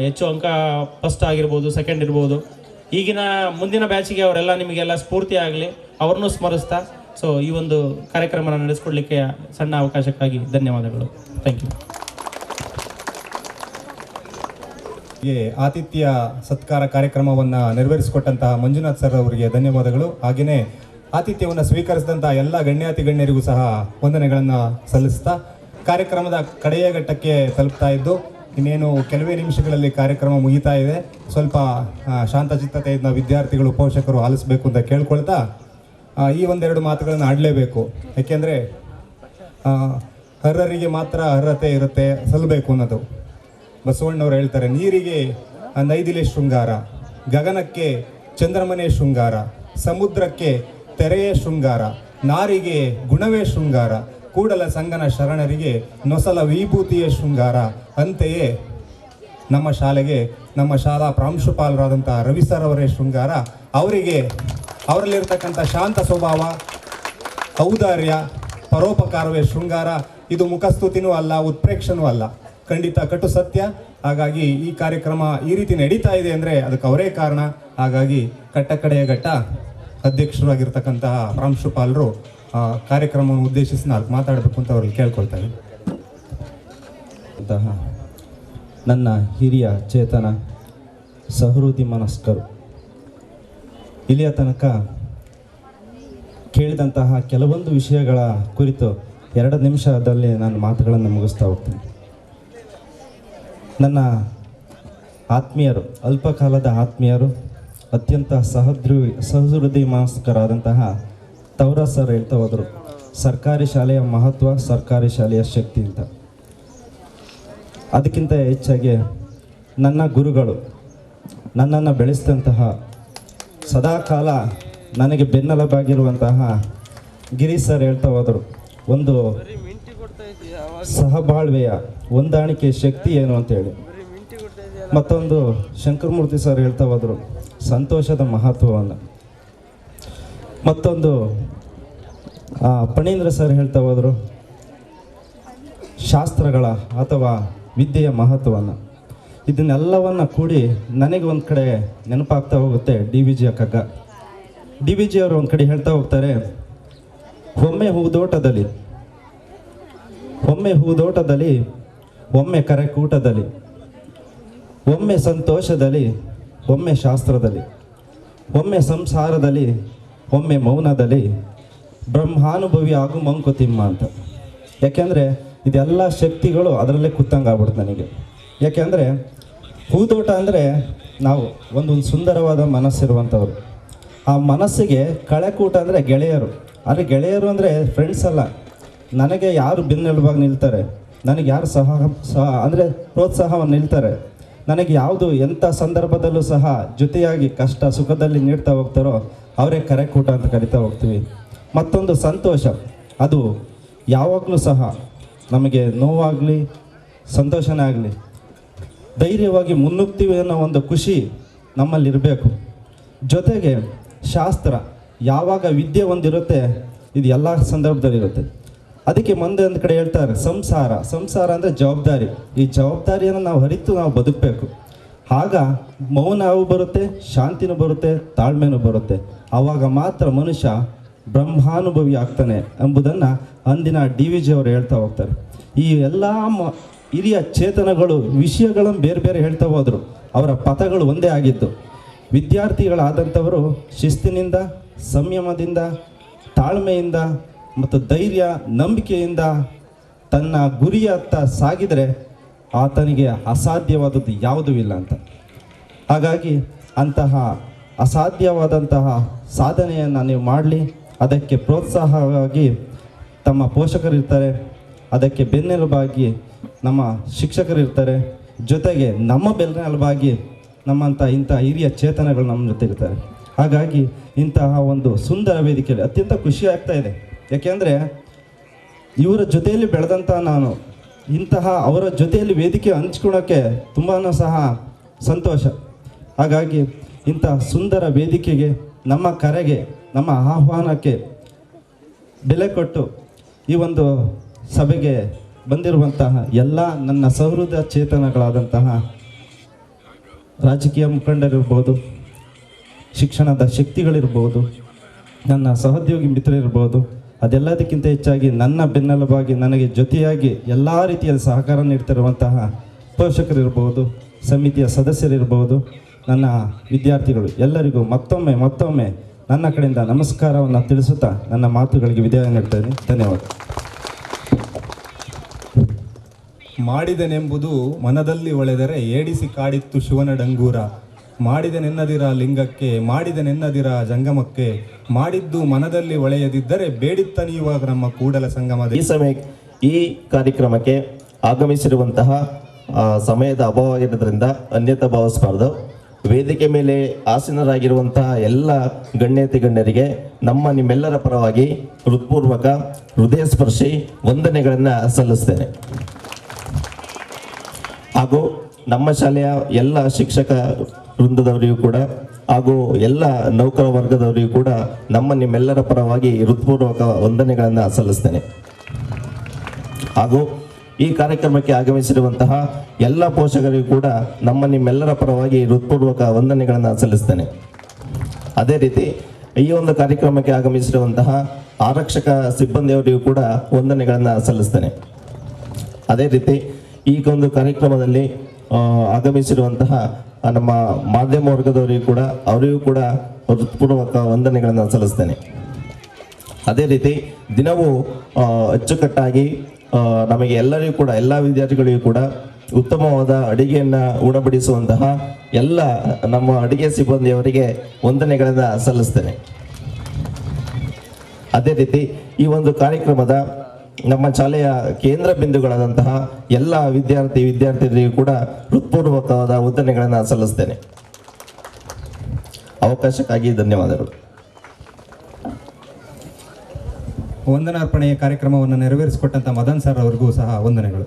ಹೆಚ್ಚು ಅಂಕ ಫಸ್ಟ್ ಆಗಿರ್ಬೋದು, ಸೆಕೆಂಡ್ ಇರ್ಬೋದು, ಈಗಿನ ಮುಂದಿನ ಬ್ಯಾಚಿಗೆ ಅವರೆಲ್ಲ ನಿಮಗೆಲ್ಲ ಸ್ಫೂರ್ತಿ ಆಗಲಿ ಅವ್ರನ್ನೂ ಸ್ಮರಿಸ್ತಾ ಸೊ ಈ ಒಂದು ಕಾರ್ಯಕ್ರಮನ ನಡೆಸ್ಕೊಡ್ಲಿಕ್ಕೆ ಸಣ್ಣ ಅವಕಾಶಕ್ಕಾಗಿ ಧನ್ಯವಾದಗಳು. Thank you. ಆತಿಥ್ಯ ಸತ್ಕಾರ ಕಾರ್ಯಕ್ರಮವನ್ನು ನೆರವೇರಿಸಿಕೊಟ್ಟಂತಹ ಮಂಜುನಾಥ್ ಸರ್ ಅವರಿಗೆ ಧನ್ಯವಾದಗಳು. ಹಾಗೆಯೇ ಆತಿಥ್ಯವನ್ನು ಸ್ವೀಕರಿಸಿದಂಥ ಎಲ್ಲ ಗಣ್ಯರಿಗೂ ಸಹ ವಂದನೆಗಳನ್ನು ಸಲ್ಲಿಸ್ತಾ ಕಾರ್ಯಕ್ರಮದ ಕಡೆಯ ಘಟ್ಟಕ್ಕೆ ತಲುಪ್ತಾ ಇದ್ದು ಇನ್ನೇನು ಕೆಲವೇ ನಿಮಿಷಗಳಲ್ಲಿ ಕಾರ್ಯಕ್ರಮ ಮುಗಿತಾ ಇದೆ. ಸ್ವಲ್ಪ ಶಾಂತಚಿತ್ತತೆಯಿಂದ ವಿದ್ಯಾರ್ಥಿಗಳು ಪೋಷಕರು ಆಲಿಸಬೇಕು ಅಂತ ಕೇಳ್ಕೊಳ್ತಾ ಈ ಒಂದೆರಡು ಮಾತುಗಳನ್ನು ಆಡಲೇಬೇಕು. ಯಾಕೆಂದರೆ ಅರ್ಹರಿಗೆ ಮಾತ್ರ ಅರ್ಹತೆ ಇರುತ್ತೆ ಸಲ್ಲಬೇಕು ಅನ್ನೋದು. ಬಸವಣ್ಣವ್ರು ಹೇಳ್ತಾರೆ, ನೀರಿಗೆ ನೈದಿಲೆ ಶೃಂಗಾರ, ಗಗನಕ್ಕೆ ಚಂದ್ರಮನೆ ಶೃಂಗಾರ, ಸಮುದ್ರಕ್ಕೆ ತೆರೆಯ ಶೃಂಗಾರ, ನಾರಿಗೆ ಗುಣವೇ ಶೃಂಗಾರ, ಕೂಡಲ ಸಂಗನ ಶರಣರಿಗೆ ನೊಸಲ ವಿಭೂತಿಯ ಶೃಂಗಾರ. ಅಂತೆಯೇ ನಮ್ಮ ಶಾಲೆಗೆ ನಮ್ಮ ಶಾಲಾ ಪ್ರಾಂಶುಪಾಲರಾದಂಥ ರವಿ ಸರ್ ಅವರೇ ಶೃಂಗಾರ. ಅವರಲ್ಲಿರ್ತಕ್ಕಂಥ ಶಾಂತ ಸ್ವಭಾವ, ಔದಾರ್ಯ, ಪರೋಪಕಾರವೇ ಶೃಂಗಾರ. ಇದು ಮುಖಸ್ತುತಿನೂ ಅಲ್ಲ, ಉತ್ಪ್ರೇಕ್ಷನೂ ಅಲ್ಲ, ಖಂಡಿತ ಕಟು ಸತ್ಯ. ಹಾಗಾಗಿ ಈ ಕಾರ್ಯಕ್ರಮ ಈ ರೀತಿ ನಡೀತಾ ಇದೆ ಅಂದರೆ ಅದಕ್ಕೆ ಅವರೇ ಕಾರಣ. ಹಾಗಾಗಿ ಕಟ್ಟಕಡೆಯ ಘಟ್ಟ ಅಧ್ಯಕ್ಷರಾಗಿರ್ತಕ್ಕಂತಹ ಪ್ರಾಂಶುಪಾಲರು ಕಾರ್ಯಕ್ರಮವನ್ನು ಉದ್ದೇಶಿಸಿ ನಾಲ್ಕು ಮಾತಾಡಬೇಕು ಅಂತ ಅವ್ರಲ್ಲಿ ಕೇಳ್ಕೊಳ್ತಾರೆ. ನನ್ನ ಹಿರಿಯ ಚೇತನ ಸಹೃದಯ ಮನಸ್ಕರು ಇಲ್ಲಿಯ ತನಕ ಕೇಳಿದಂತಹ ಕೆಲವೊಂದು ವಿಷಯಗಳ ಕುರಿತು 2 ನಿಮಿಷದಲ್ಲಿ ನಾನು ಮಾತುಗಳನ್ನು ಮುಗಿಸ್ತಾ ಹೋಗ್ತೀನಿ. ನನ್ನ ಆತ್ಮೀಯರು, ಅಲ್ಪಕಾಲದ ಆತ್ಮೀಯರು, ಅತ್ಯಂತ ಸಹೃದಯ ಮನಸ್ಕರಾದಂತಹ ತೌರಾ ಸರ್ ಹೇಳ್ತಾ ಹೋದರು, ಸರ್ಕಾರಿ ಶಾಲೆಯ ಮಹತ್ವ, ಸರ್ಕಾರಿ ಶಾಲೆಯ ಶಕ್ತಿ ಅಂತ. ಅದಕ್ಕಿಂತ ಹೆಚ್ಚಾಗಿ ನನ್ನ ಗುರುಗಳು, ನನ್ನನ್ನು ಬೆಳೆಸಿದಂತಹ, ಸದಾಕಾಲ ನನಗೆ ಬೆನ್ನೆಲುಬಾಗಿರುವಂತಹ ಗಿರಿ ಸರ್ ಹೇಳ್ತಾ ಹೋದರು, ಒಂದು ಸಹಬಾಳ್ವೆಯ ಹೊಂದಾಣಿಕೆ ಶಕ್ತಿ ಏನು ಅಂತೇಳಿ. ಮತ್ತೊಂದು ಶಂಕರಮೂರ್ತಿ ಸರ್ ಹೇಳ್ತಾ ಹೋದರು, ಸಂತೋಷದ ಮಹತ್ವವನ್ನು. ಮತ್ತೊಂದು ಫಣೀಂದ್ರ ಸರ್ ಹೇಳ್ತಾ ಹೋದರು, ಶಾಸ್ತ್ರಗಳ ಅಥವಾ ವಿದ್ಯೆಯ ಮಹತ್ವವನ್ನು. ಇದನ್ನೆಲ್ಲವನ್ನು ಕೂಡಿ ನನಗೆ ಒಂದು ಕಡೆ ನೆನಪಾಗ್ತಾ ಹೋಗುತ್ತೆ DVG ಕಗ್ಗ. DVG ಅವರು ಒಂದು ಕಡೆ ಹೇಳ್ತಾ ಹೋಗ್ತಾರೆ, ಒಮ್ಮೆ ಹೂದೋಟದಲ್ಲಿ, ಒಮ್ಮೆ ಕರೆಕೂಟದಲ್ಲಿ, ಒಮ್ಮೆ ಸಂತೋಷದಲ್ಲಿ, ಒಮ್ಮೆ ಶಾಸ್ತ್ರದಲ್ಲಿ, ಒಮ್ಮೆ ಸಂಸಾರದಲ್ಲಿ, ಒಮ್ಮೆ ಮೌನದಲ್ಲಿ, ಬ್ರಹ್ಮಾನುಭವಿ ಹಾಗೂ ಮಂಕುತಿಮ್ಮ ಅಂತ. ಯಾಕೆಂದರೆ ಇದೆಲ್ಲ ಶಕ್ತಿಗಳು ಅದರಲ್ಲೇ ಕೂತಂಗೆ ಆಗ್ಬಿಡ್ತು ನನಗೆ. ಯಾಕೆಂದರೆ ಹೂದೋಟ ಅಂದರೆ ನಾವು ಒಂದು ಸುಂದರವಾದ ಮನಸ್ಸಿರುವಂಥವ್ರು. ಆ ಮನಸ್ಸಿಗೆ ಕಳೆಕೂಟ ಅಂದರೆ ಗೆಳೆಯರು. ಆದರೆ ಗೆಳೆಯರು ಅಂದರೆ ಫ್ರೆಂಡ್ಸ್ ಅಲ್ಲ. ನನಗೆ ಯಾರು ಬೆನ್ನೆಲುಬಾಗಿ ನಿಲ್ತಾರೆ, ನನಗೆ ಯಾರು ಅಂದರೆ ಪ್ರೋತ್ಸಾಹವನ್ನು ನಿಲ್ತಾರೆ, ನನಗೆ ಯಾವುದು ಎಂಥ ಸಂದರ್ಭದಲ್ಲೂ ಸಹ ಜೊತೆಯಾಗಿ ಕಷ್ಟ ಸುಖದಲ್ಲಿ ನೀಡ್ತಾ ಹೋಗ್ತಾರೋ ಅವರೇ ಕರೆಕೂಟ ಅಂತ ಕರಿತಾ ಹೋಗ್ತೀವಿ. ಮತ್ತೊಂದು ಸಂತೋಷ, ಅದು ಯಾವಾಗಲೂ ಸಹ ನಮಗೆ ನೋವಾಗಲಿ ಸಂತೋಷನೇ ಆಗಲಿ ಧೈರ್ಯವಾಗಿ ಮುನ್ನುಗ್ತೀವಿ ಅನ್ನೋ ಒಂದು ಖುಷಿ ನಮ್ಮಲ್ಲಿರಬೇಕು. ಜೊತೆಗೆ ಶಾಸ್ತ್ರ, ಯಾವಾಗ ವಿದ್ಯೆ ಒಂದಿರುತ್ತೆ ಇದು ಎಲ್ಲ ಸಂದರ್ಭದಲ್ಲಿರುತ್ತೆ. ಅದಕ್ಕೆ ಮುಂದೆ ಒಂದು ಕಡೆ ಹೇಳ್ತಾರೆ ಸಂಸಾರ ಅಂದರೆ ಜವಾಬ್ದಾರಿ. ಈ ಜವಾಬ್ದಾರಿಯನ್ನು ನಾವು ಅರಿತು ನಾವು ಬದುಕಬೇಕು. ಆಗ ಮೌನವೂ ಬರುತ್ತೆ, ಶಾಂತಿನೂ ಬರುತ್ತೆ, ತಾಳ್ಮೆನೂ ಬರುತ್ತೆ. ಆವಾಗ ಮಾತ್ರ ಮನುಷ್ಯ ಬ್ರಹ್ಮಾನುಭವಿ ಆಗ್ತಾನೆ ಎಂಬುದನ್ನು ಅಂದಿನ DVG ಅವರು ಹೇಳ್ತಾ ಹೋಗ್ತಾರೆ. ಈ ಎಲ್ಲ ಹಿರಿಯ ಚೇತನಗಳು ವಿಷಯಗಳನ್ನು ಬೇರೆ ಬೇರೆ ಹೇಳ್ತಾ ಹೋದರು. ಅವರ ಪಥಗಳು ಒಂದೇ ಆಗಿದ್ದು. ವಿದ್ಯಾರ್ಥಿಗಳಾದಂಥವರು ಶಿಸ್ತಿನಿಂದ, ಸಂಯಮದಿಂದ, ತಾಳ್ಮೆಯಿಂದ ಮತ್ತು ಧೈರ್ಯ, ನಂಬಿಕೆಯಿಂದ ತನ್ನ ಗುರಿಯತ್ತ ಸಾಗಿದರೆ ಆತನಿಗೆ ಅಸಾಧ್ಯವಾದದ್ದು ಯಾವುದೂ ಇಲ್ಲ ಅಂತ. ಹಾಗಾಗಿ ಅಂತಹ ಅಸಾಧ್ಯವಾದಂತಹ ಸಾಧನೆಯನ್ನು ನೀವು ಮಾಡಲಿ. ಅದಕ್ಕೆ ಪ್ರೋತ್ಸಾಹವಾಗಿ ತಮ್ಮ ಪೋಷಕರಿರ್ತಾರೆ, ಅದಕ್ಕೆ ಬೆನ್ನೆಲುಬಾಗಿ ನಮ್ಮ ಶಿಕ್ಷಕರಿರ್ತಾರೆ, ಜೊತೆಗೆ ನಮ್ಮ ಬೆನ್ನೆಲುಬಾಗಿ ನಮ್ಮಂಥ ಇಂಥ ಹಿರಿಯ ಚೇತನಗಳು ನಮ್ಮ ಜೊತೆ ಇರ್ತಾರೆ. ಹಾಗಾಗಿ ಇಂತಹ ಒಂದು ಸುಂದರ ವೇದಿಕೆಯಲ್ಲಿ ಅತ್ಯಂತ ಖುಷಿ ಆಗ್ತಾ ಇದೆ. ಯಾಕೆಂದರೆ ಇವರ ಜೊತೆಯಲ್ಲಿ ಬೆಳೆದಂಥ ನಾನು ಇಂತಹ ಅವರ ಜೊತೆಯಲ್ಲಿ ವೇದಿಕೆ ಹಂಚ್ಕೊಳ್ಳೋಕ್ಕೆ ತುಂಬಾ ಸಹ ಸಂತೋಷ. ಹಾಗಾಗಿ ಇಂಥ ಸುಂದರ ವೇದಿಕೆಗೆ, ನಮ್ಮ ಕರೆಗೆ, ನಮ್ಮ ಆಹ್ವಾನಕ್ಕೆ ಬೆಲೆ ಕೊಟ್ಟು ಈ ಒಂದು ಸಭೆಗೆ ಬಂದಿರುವಂತಹ ಎಲ್ಲ ನನ್ನ ಸಹೃದಯ ಚೇತನಗಳಾದಂತಹ ರಾಜಕೀಯ ಮುಖಂಡರಿರ್ಬೋದು, ಶಿಕ್ಷಣದ ಶಕ್ತಿಗಳಿರ್ಬೋದು, ನನ್ನ ಸಹೋದ್ಯೋಗಿ ಮಿತ್ರರಿರ್ಬೋದು, ಅದೆಲ್ಲದಕ್ಕಿಂತ ಹೆಚ್ಚಾಗಿ ನನ್ನ ಬೆನ್ನೆಲುಬಾಗಿ ನನಗೆ ಜೊತೆಯಾಗಿ ಎಲ್ಲ ರೀತಿಯಲ್ಲಿ ಸಹಕಾರ ನೀಡ್ತಿರುವಂತಹ ಪೋಷಕರಿರ್ಬೋದು, ಸಮಿತಿಯ ಸದಸ್ಯರಿರ್ಬೋದು, ನನ್ನ ವಿದ್ಯಾರ್ಥಿಗಳು ಎಲ್ಲರಿಗೂ ಮತ್ತೊಮ್ಮೆ ನನ್ನ ಕಡೆಯಿಂದ ನಮಸ್ಕಾರವನ್ನು ತಿಳಿಸುತ್ತಾ ನನ್ನ ಮಾತುಗಳಿಗೆ ವಿದಾಯ ನೀಡ್ತಾ ಇದ್ದೀನಿ. ಧನ್ಯವಾದ. ಮಾಡಿದನೆಂಬುದು ಮನದಲ್ಲಿ ಒಳೆದರೆ ಏಡಿಸಿ ಕಾಡಿತ್ತು ಶಿವನ ಡಂಗೂರ. ಮಾಡಿದನೆನ್ನದಿರ ಲಿಂಗಕ್ಕೆ, ಮಾಡಿದನೆನ್ನದಿರ ಜಂಗಮಕ್ಕೆ, ಮಾಡಿದ್ದು ಮನದಲ್ಲಿ ಒಳೆಯದಿದ್ದರೆ ಬೇಡಿತ್ತನಿಯುವಾಗ ನಮ್ಮ ಕೂಡಲ ಸಂಗಮದ. ಈ ಕಾರ್ಯಕ್ರಮಕ್ಕೆ ಆಗಮಿಸಿರುವಂತಹ ಸಮಯದ ಅಭಾವವಾಗಿರೋದ್ರಿಂದ ಅನ್ಯತಾ ಭಾವಿಸಬಾರ್ದು. ವೇದಿಕೆ ಮೇಲೆ ಆಸೀನರಾಗಿರುವಂತಹ ಎಲ್ಲ ಗಣ್ಯಾತಿ ಗಣ್ಯರಿಗೆ ನಿಮ್ಮೆಲ್ಲರ ಪರವಾಗಿ ಹೃತ್ಪೂರ್ವಕ, ಹೃದಯ ಸ್ಪರ್ಶಿ ವಂದನೆಗಳನ್ನು ಸಲ್ಲಿಸ್ತೇನೆ. ಹಾಗೂ ನಮ್ಮ ಶಾಲೆಯ ಎಲ್ಲ ಶಿಕ್ಷಕ ವೃಂದದವರಿಗೂ ಕೂಡ ಹಾಗೂ ಎಲ್ಲ ನೌಕರ ವರ್ಗದವರಿಗೂ ಕೂಡ ನಿಮ್ಮೆಲ್ಲರ ಪರವಾಗಿ ಹೃತ್ಪೂರ್ವಕ ವಂದನೆಗಳನ್ನು ಸಲ್ಲಿಸ್ತೇನೆ. ಹಾಗೂ ಈ ಕಾರ್ಯಕ್ರಮಕ್ಕೆ ಆಗಮಿಸಿರುವಂತಹ ಎಲ್ಲ ಪೋಷಕರಿಗೂ ಕೂಡ ನಿಮ್ಮೆಲ್ಲರ ಪರವಾಗಿ ಹೃತ್ಪೂರ್ವಕ ವಂದನೆಗಳನ್ನು ಸಲ್ಲಿಸ್ತೇನೆ. ಅದೇ ರೀತಿ ಈ ಒಂದು ಕಾರ್ಯಕ್ರಮಕ್ಕೆ ಆಗಮಿಸಿರುವಂತಹ ಆರಕ್ಷಕ ಸಿಬ್ಬಂದಿಯವರಿಗೂ ಕೂಡ ವಂದನೆಗಳನ್ನು ಸಲ್ಲಿಸ್ತೇನೆ. ಅದೇ ರೀತಿ ಈ ಒಂದು ಕಾರ್ಯಕ್ರಮದಲ್ಲಿ ಆಗಮಿಸಿರುವಂತಹ ನಮ್ಮ ಮಾಧ್ಯಮ ವರ್ಗದವರಿಗೂ ಕೂಡ ಅವರಿಗೂ ಕೂಡ ಹೃತ್ಪೂರ್ವಕ ವಂದನೆಗಳನ್ನು ಸಲ್ಲಿಸ್ತೇನೆ. ಅದೇ ರೀತಿ ದಿನವೂ ಅಚ್ಚುಕಟ್ಟಾಗಿ ನಮಗೆ ಎಲ್ಲರಿಗೂ ಕೂಡ, ಎಲ್ಲ ವಿದ್ಯಾರ್ಥಿಗಳಿಗೂ ಕೂಡ ಉತ್ತಮವಾದ ಅಡಿಗೆಯನ್ನು ಉಣಬಡಿಸುವಂತಹ ಎಲ್ಲ ನಮ್ಮ ಅಡಿಗೆ ಸಿಬ್ಬಂದಿಯವರಿಗೆ ವಂದನೆಗಳನ್ನು ಸಲ್ಲಿಸ್ತೇನೆ. ಅದೇ ರೀತಿ ಈ ಒಂದು ಕಾರ್ಯಕ್ರಮದ ನಮ್ಮ ಶಾಲೆಯ ಕೇಂದ್ರ ಬಿಂದುಗಳಾದಂತಹ ಎಲ್ಲ ವಿದ್ಯಾರ್ಥಿನಿಯರಿಗೂ ಕೂಡ ಹೃತ್ಪೂರ್ವಕವಾದ ವಂದನೆಗಳನ್ನು ಸಲ್ಲಿಸ್ತೇನೆ. ಅವಕಾಶಕ್ಕಾಗಿ ಧನ್ಯವಾದಗಳು. ವಂದನಾರ್ಪಣೆಯ ಕಾರ್ಯಕ್ರಮವನ್ನು ನೆರವೇರಿಸಿಕೊಟ್ಟಂಥ ಮದನ್ ಸರ್ ಅವರಿಗೂ ಸಹ ವಂದನೆಗಳು.